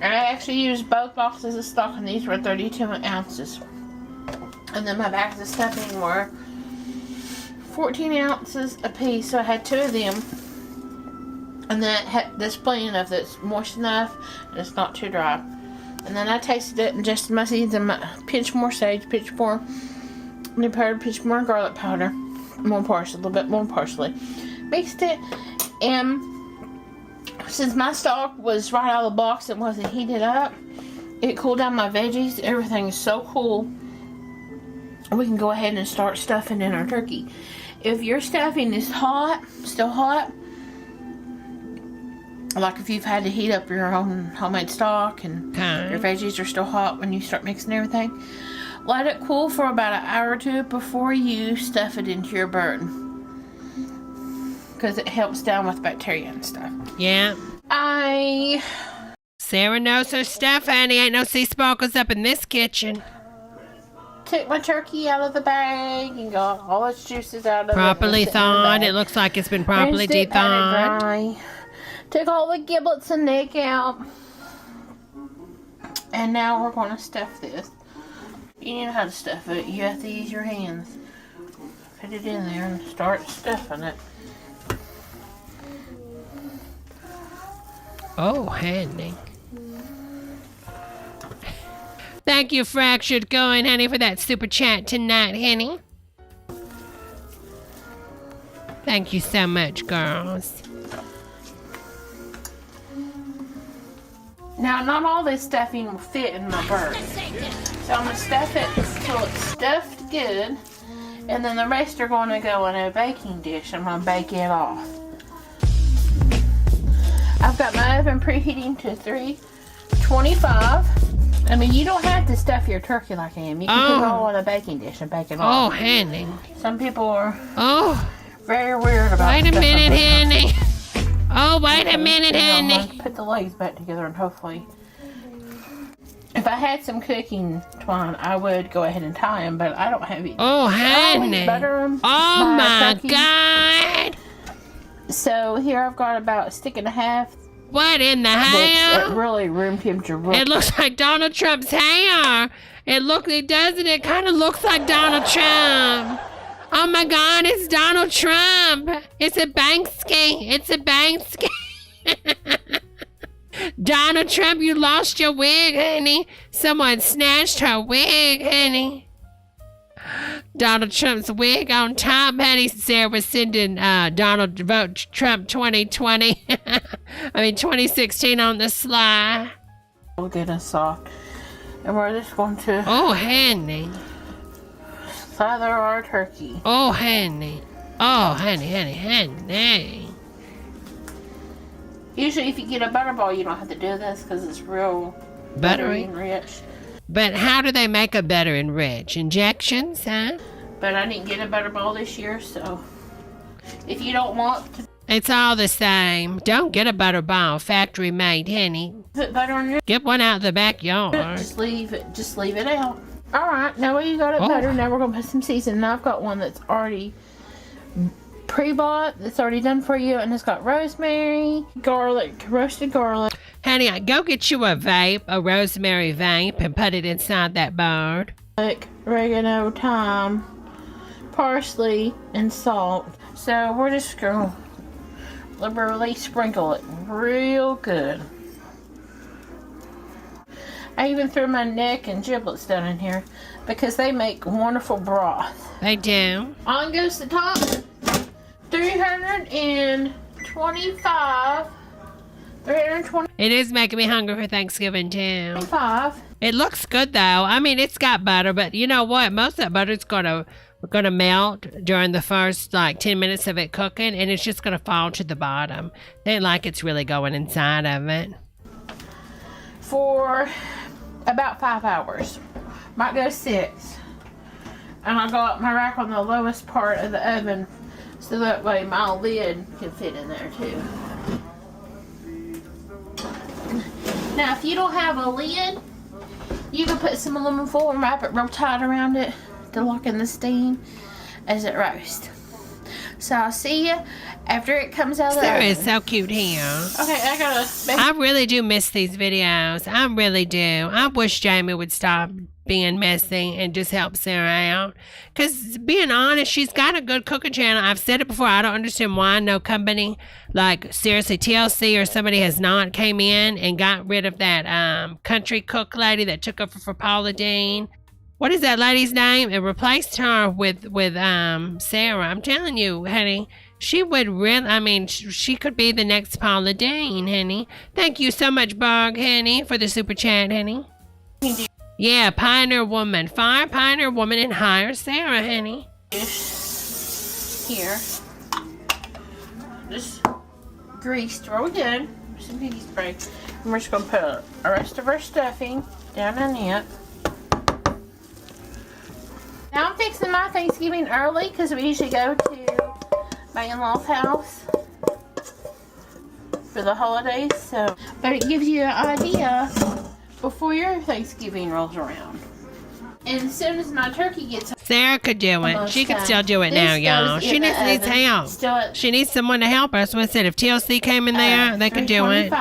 And I actually used both boxes of stock, and these were 32 ounces. And then my bags of stuffing were 14 ounces a piece, so I had 2 of them. And then there's plenty enough that's moist enough and it's not too dry. And then I tasted it and just my season, pinch more sage, pinch more onion powder, pinch more garlic powder, more parsley, a little bit more parsley. Mixed it, and since my stock was right out of the box and wasn't heated up, it cooled down my veggies. Everything is so cool. We can go ahead and start stuffing in our turkey. If your stuffing is hot, still hot, like if you've had to heat up your own homemade stock and your veggies are still hot when you start mixing everything, let it cool for about an hour or two before you stuff it into your bird, because it helps down with bacteria and stuff. Yeah. Sarah knows her stuff, honey. Ain't no sea sparkles up in this kitchen. Took my turkey out of the bag and got all its juices out of it. Properly thawed. It looks like it's been properly de-thawed. Took all the giblets and neck out. And now we're going to stuff this. You know how to stuff it. You have to use your hands. Put it in there and start stuffing it. Oh, handy. Thank you, Fractured Going, honey, for that super chat tonight, honey. Thank you so much, girls. Now, not all this stuffing will fit in my bird. So I'm going to stuff it until it's stuffed good. And then the rest are going to go in a baking dish. I'm going to bake it off. I've got my oven preheating to 325. I mean, you don't have to stuff your turkey like I am. You can put it all in a baking dish and bake it off. Oh, handy. Some people are very weird about Wait a minute, honey. Oh, wait a minute, I'm honey. going to put the legs back together and hopefully... If I had some cooking twine, I would go ahead and tie them, but I don't have it. Oh, honey. Butter them. Oh, my God. So here I've got about a stick and a half. What in the hell? It's really room temperature. It looks like Donald Trump's hair. It doesn't. It kind of looks like Donald Trump. Oh my God, it's Donald Trump. It's a Banksy. It's a Banksy. Donald Trump, you lost your wig, honey. Someone snatched her wig, honey. Donald Trump's wig on top, honey. Sarah was sending Donald vote Trump 2020. 2016 on the sly. We'll get it soft. And we're just going to... Oh, honey. Slather our turkey. Oh, honey. Oh, honey. Usually if you get a butterball, you don't have to do this because it's real buttery and rich. But how do they make a butter and rich? Injections, huh? But I didn't get a butterball this year, so if you don't want to... It's all the same. Don't get a butterball, factory made, honey. Put butter on your... Get one out of the backyard. Just leave it out. All right, now you got it butter. Now we're going to put some seasoning. Now I've got one that's already pre-bought, that's already done for you, and it's got rosemary, garlic, roasted garlic. Honey, go get you a vape, a rosemary vape, and put it inside that bird. Oregano, thyme, parsley, and salt. So we're just going to liberally sprinkle it real good. I even threw my neck and giblets down in here because they make wonderful broth. They do. On goes the top. 325. 320. It is making me hungry for Thanksgiving too. 25. It looks good though. I mean, it's got butter, but you know what? Most of that butter's gonna melt during the first 10 minutes of it cooking, and it's just gonna fall to the bottom. It ain't like it's really going inside of it. For about 5 hours. Might go 6. And I got my rack on the lowest part of the oven so that way my lid can fit in there too. Now if you don't have a lid, you can put some aluminum foil and wrap it real tight around it to lock in the steam as it roasts. So I'll see you after it comes out of the oven. Sarah is so cute here. Okay, I really do miss these videos. I really do. I wish Jamie would stop being messy and just help Sarah out. Because being honest, she's got a good cooking channel. I've said it before. I don't understand why no company, like seriously TLC or somebody has not came in and got rid of that country cook lady that took over for Paula Deen. What is that lady's name? It replaced her with Sarah. I'm telling you, honey, she would really, I mean, she could be the next Paula Deen, honey. Thank you so much, Bug, honey, for the super chat, honey. Yeah, Pioneer Woman. Fire Pioneer Woman and hire Sarah, honey. Here. Just greased real good. Some piggy spray. And we're just going to put the rest of our stuffing down in it. Now I'm fixing my Thanksgiving early because we usually go to my in-law's house for the holidays. So, but it gives you an idea before your Thanksgiving rolls around. And as soon as my turkey gets Sarah could do it. She could still do it now, y'all. She needs help. She needs someone to help her. That's what I said. If TLC came in there, they could do it.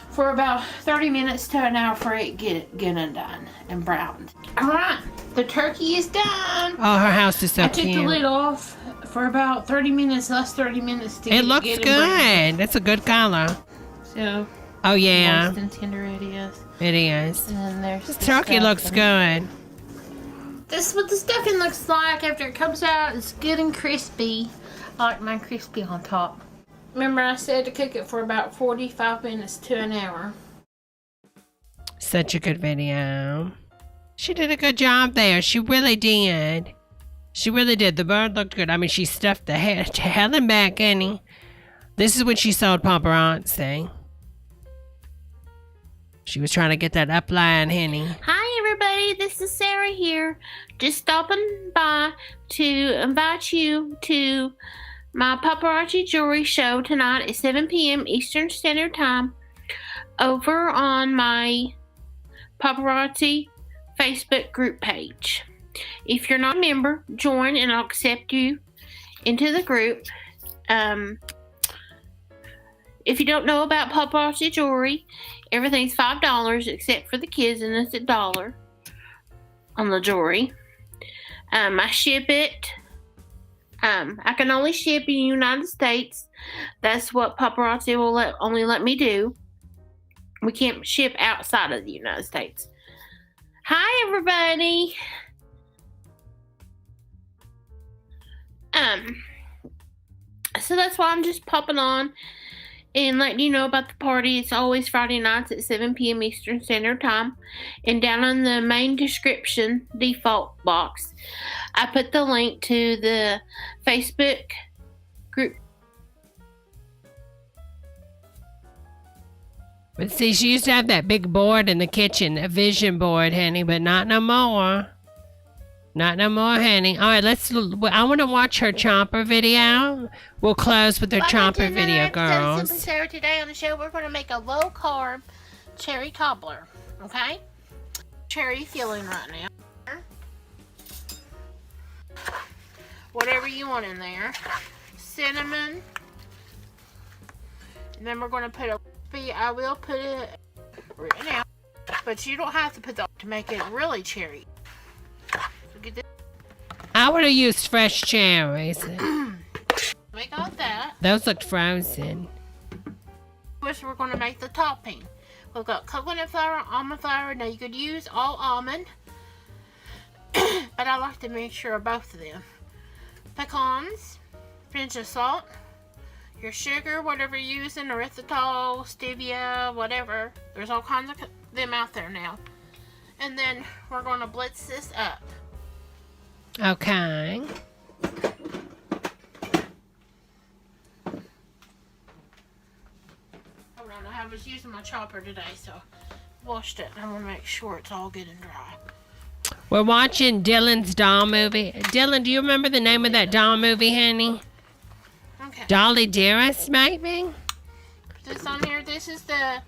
For about 30 minutes to an hour for it getting done and browned. All right, the turkey is done. Oh, her house is so cute. I took the lid off for about 30 minutes, last 30 minutes to it looks good. That's a good color. So. Oh yeah. Moist and tender it is. It is. And then there's this turkey looks good. This is what the stuffing looks like after it comes out. It's good and crispy. I like mine crispy on top. Remember I said to cook it for about 45 minutes to an hour. Such a good video. She did a good job there. She really did. She really did. The bird looked good. I mean, she stuffed the head to hell and back, Annie. This is when she sold paparazzi. She was trying to get that upline, Henny. Hi, everybody. This is Sarah here. Just stopping by to invite you to my paparazzi jewelry show tonight at 7 p.m. Eastern Standard Time over on my paparazzi Facebook group page. If you're not a member, join and I'll accept you into the group. If you don't know about paparazzi jewelry, everything's $5 except for the kids, and it's $1 on the jewelry. I ship it. I can only ship in the United States. That's what paparazzi will only let me do. We can't ship outside of the United States. Hi, everybody. So that's why I'm just popping on and letting you know about the party. It's always Friday nights at 7 p.m. Eastern Standard Time. And down in the main description default box, I put the link to the Facebook group. But see, she used to have that big board in the kitchen, a vision board, honey, but not no more. Not no more, honey. All right, I want to watch her chomper video. We'll close with her chomper video, girls. Simple Sarah, today on the show, we're going to make a low-carb cherry cobbler, okay? Cherry filling right now. Whatever you want in there. Cinnamon. And then we're going to put I will put it right now, but you don't have to put to make it really cherry. I would have used fresh cherries. We got that. Those looked frozen. First, we're going to make the topping. We've got coconut flour, almond flour. Now, you could use all almond, but I like the mixture of both of them. Pecans, pinch of salt, your sugar, whatever you're using, erythritol, stevia, whatever. There's all kinds of them out there now. And then we're going to blitz this up. Okay. Hold on, I was using my chopper today, so I washed it. I want to make sure it's all good and dry. We're watching Dylan's doll movie. Dylan, do you remember the name of that doll movie, honey? Okay. Dolly Dearest, maybe? This on here, this is the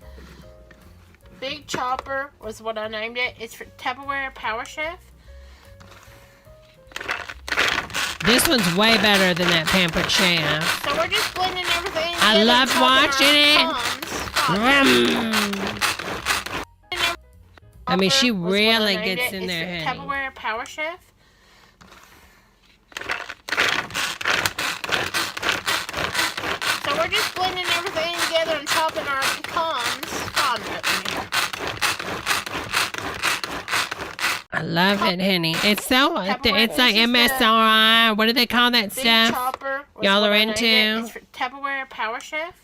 big chopper, was what I named it. It's for Tupperware Power Chef. This one's way better than that Pampered Chef. So we're just blending everything. I love watching it. I mean, she was what I really named gets it. in there, It's honey. the Tupperware Power Chef. So we're just blending everything together and chopping our pecans. I love it, honey. It's so, it's like MSRI. What do they call that stuff? Y'all are into? It's for Tupperware Power Chef.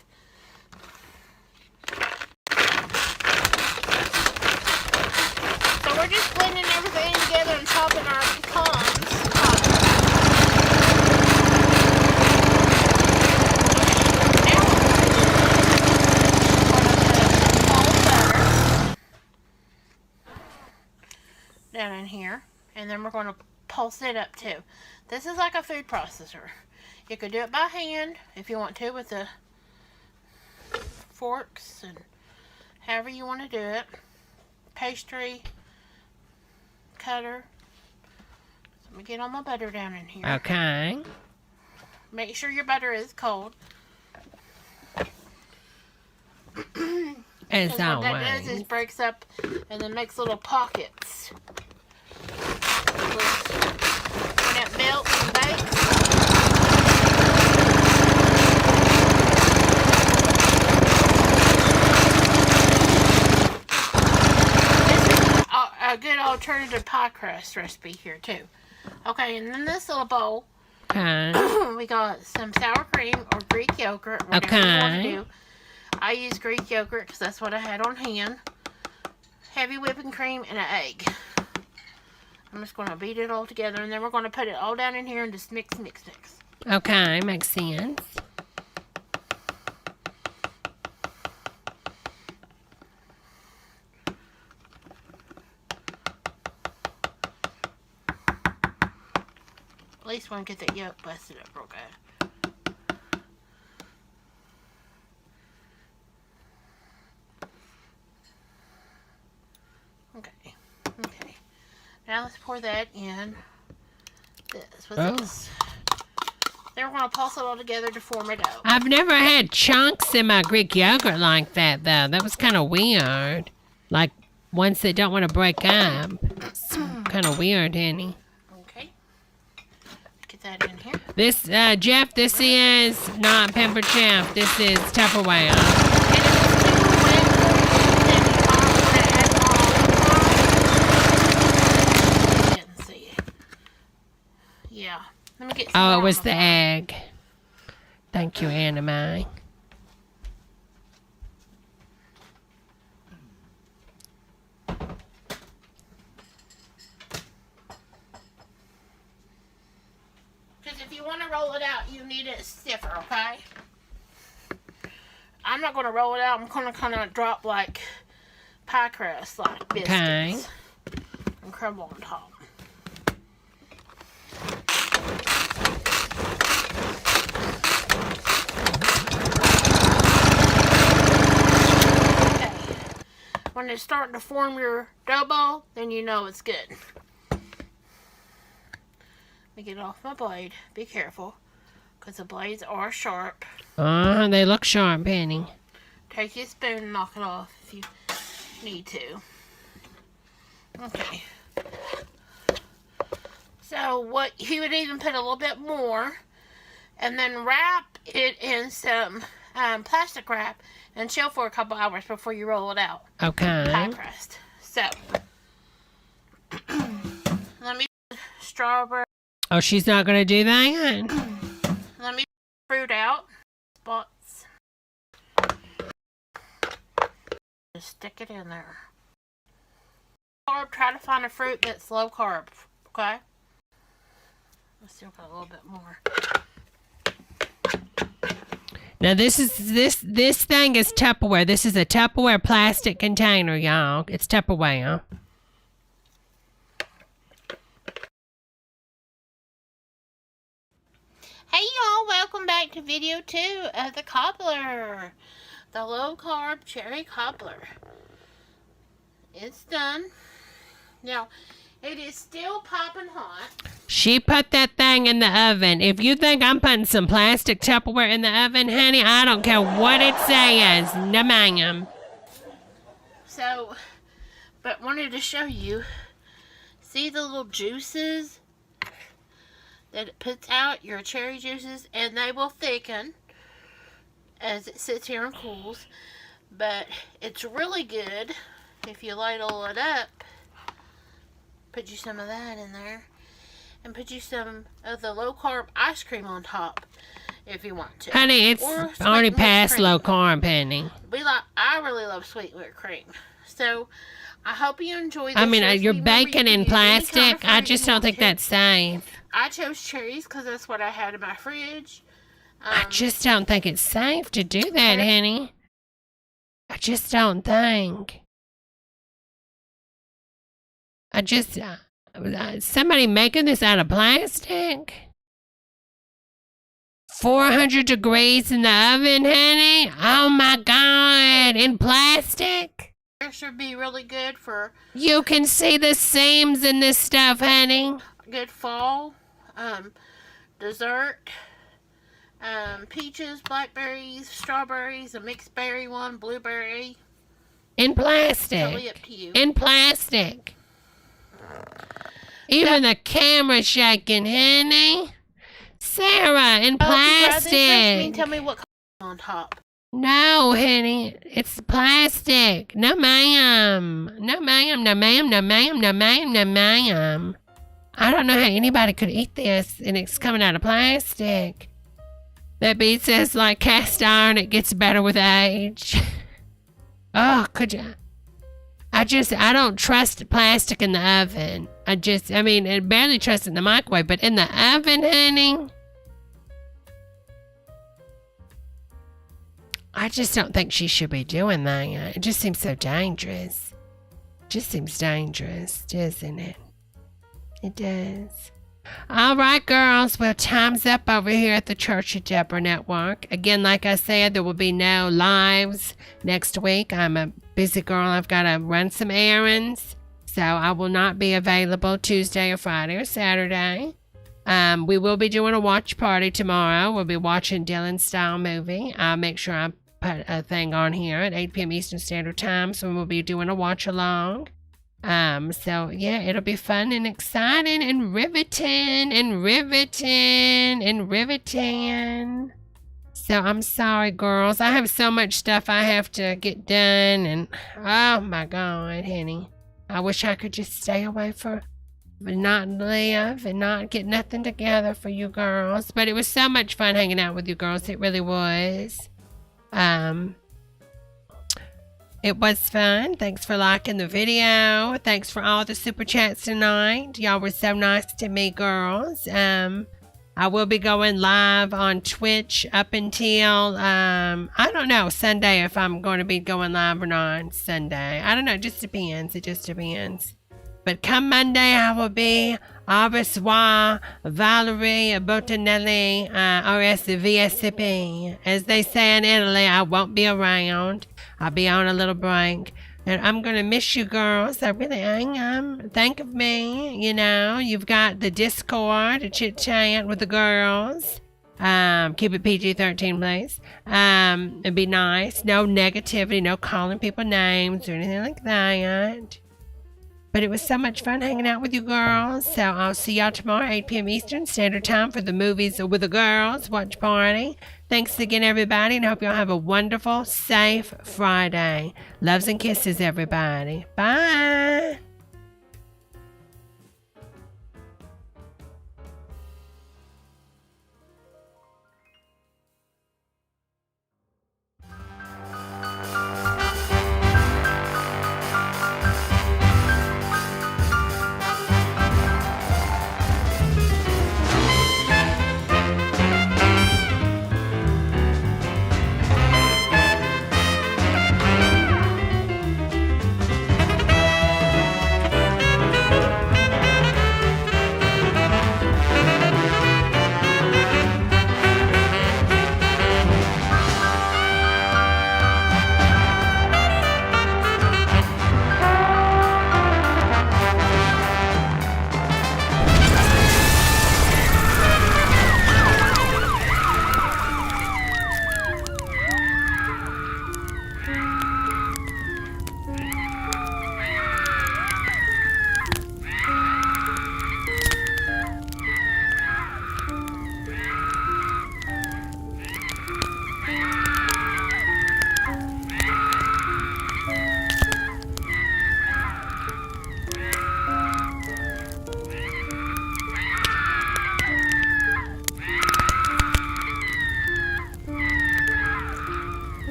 So we're just blending everything together and chopping our pecans. Down in here, and then we're going to pulse it up too. This is like a food processor. You could do it by hand if you want to with the forks and however you want to do it. Pastry cutter. So let me get all my butter down in here. Okay. Make sure your butter is cold. As What that always. does is breaks up and then makes little pockets. When it melts and bakes. This is a good alternative pie crust recipe here too. Okay, and then this little bowl. Okay. We got some sour cream or Greek yogurt, whatever you want to do. I use Greek yogurt because that's what I had on hand. Heavy whipping cream and an egg. I'm just going to beat it all together, and then we're going to put it all down in here and just mix. Okay, makes sense. At least want to get that yolk busted up real good. Okay. Now let's pour that in. This with this. Then we're going to pulse it all together to form it out. I've never had chunks in my Greek yogurt like that, though. That was kind of weird. Like, ones that don't want to break up. It's kind of weird, honey. Okay. Get that in here. This, Jeff, this is not Pampered Chef. This is Tupperware. Yeah. Let me get some Oh, more it was on the my egg. Thank you, Anime. Because if you want to roll it out, you need it stiffer, okay? I'm not going to roll it out. I'm going to kind of drop like pie crust, like biscuits. Okay. And crumble on top. When it's starting to form your dough ball, then you know it's good. Let me get it off my blade. Be careful, because the blades are sharp. They look sharp, Penny. Take your spoon and knock it off if you need to. Okay. So what he would even put a little bit more, and then wrap it in some plastic wrap and chill for a couple hours before you roll it out. Okay. Pie crust. So let me strawberry. Oh, she's not going to do that? Let me fruit out spots. Just stick it in there. Carb. Try to find a fruit that's low carb. Okay. I still got a little bit more. Now this thing is Tupperware. This is a Tupperware plastic container, y'all. It's Tupperware. Hey y'all, welcome back to video 2 of the cobbler. The low carb cherry cobbler. It's done. Now, it is still popping hot. She put that thing in the oven. If you think I'm putting some plastic Tupperware in the oven, honey, I don't care what it says. No, ma'am. So, But wanted to show you. See the little juices that it puts out, your cherry juices, and they will thicken as it sits here and cools. But it's really good if you ladle it up. Put you some of that in there. And put you some of the low-carb ice cream on top if you want to. Honey, it's already past low carb, honey. I really love sweet whipped cream. So, I hope you enjoy this. I mean, recipe. you're Remember, baking you in can use any kind plastic. of I fruit just you don't want think to. that's safe. I chose cherries because that's what I had in my fridge. I just don't think it's safe to do that, honey. I just don't think. Somebody making this out of plastic? 400 degrees in the oven, honey? Oh my God, in plastic? This should be really good for You can see the seams in this stuff, honey. good fall dessert. Peaches, blackberries, strawberries, a mixed berry one, blueberry. In plastic. Totally up to you. In plastic. Even the camera shaking, honey. Sarah, in plastic. Tell me what color on top. No, honey. It's plastic. No, ma'am. No, ma'am. No, ma'am. No, ma'am. No, ma'am. No, ma'am. I don't know how anybody could eat this and it's coming out of plastic. That beat says like cast iron, it gets better with age. Oh, could you? I don't trust plastic in the oven. I barely trust it in the microwave, but in the oven, honey, I just don't think she should be doing that. It just seems so dangerous. Just seems dangerous, doesn't it? It does. All right, girls. Well, time's up over here at the Church of Debra Network. Again, like I said, there will be no lives next week. I'm a busy girl. I've got to run some errands. So I will not be available Tuesday or Friday or Saturday. We will be doing a watch party tomorrow. We'll be watching Dylan's style movie. I'll make sure I put a thing on here at 8 p.m. Eastern Standard Time. So we'll be doing a watch along. So yeah, it'll be fun and exciting and riveting. So I'm sorry, girls. I have so much stuff I have to get done, and oh my God, honey. I wish I could just stay away but not live and not get nothing together for you girls. But it was so much fun hanging out with you girls. It really was. It was fun. Thanks for liking the video. Thanks for all the super chats tonight. Y'all were so nice to me, girls. I will be going live on Twitch up until, I don't know, Sunday, if I'm going to be going live or not Sunday. I don't know. It just depends. It just depends. But come Monday, I will be au revoir, Valerie Bottinelli, RSVSCP. As they say in Italy, I won't be around. I'll be on a little break. And I'm going to miss you girls. I really am. Think of me. You know, you've got the Discord to chit-chat with the girls. Keep it PG-13, please. It'd be nice. No negativity, no calling people names or anything like that. But it was so much fun hanging out with you girls. So I'll see y'all tomorrow, 8 p.m. Eastern Standard Time for the Movies with the Girls watch party. Thanks again, everybody, and I hope y'all have a wonderful, safe Friday. Loves and kisses, everybody. Bye.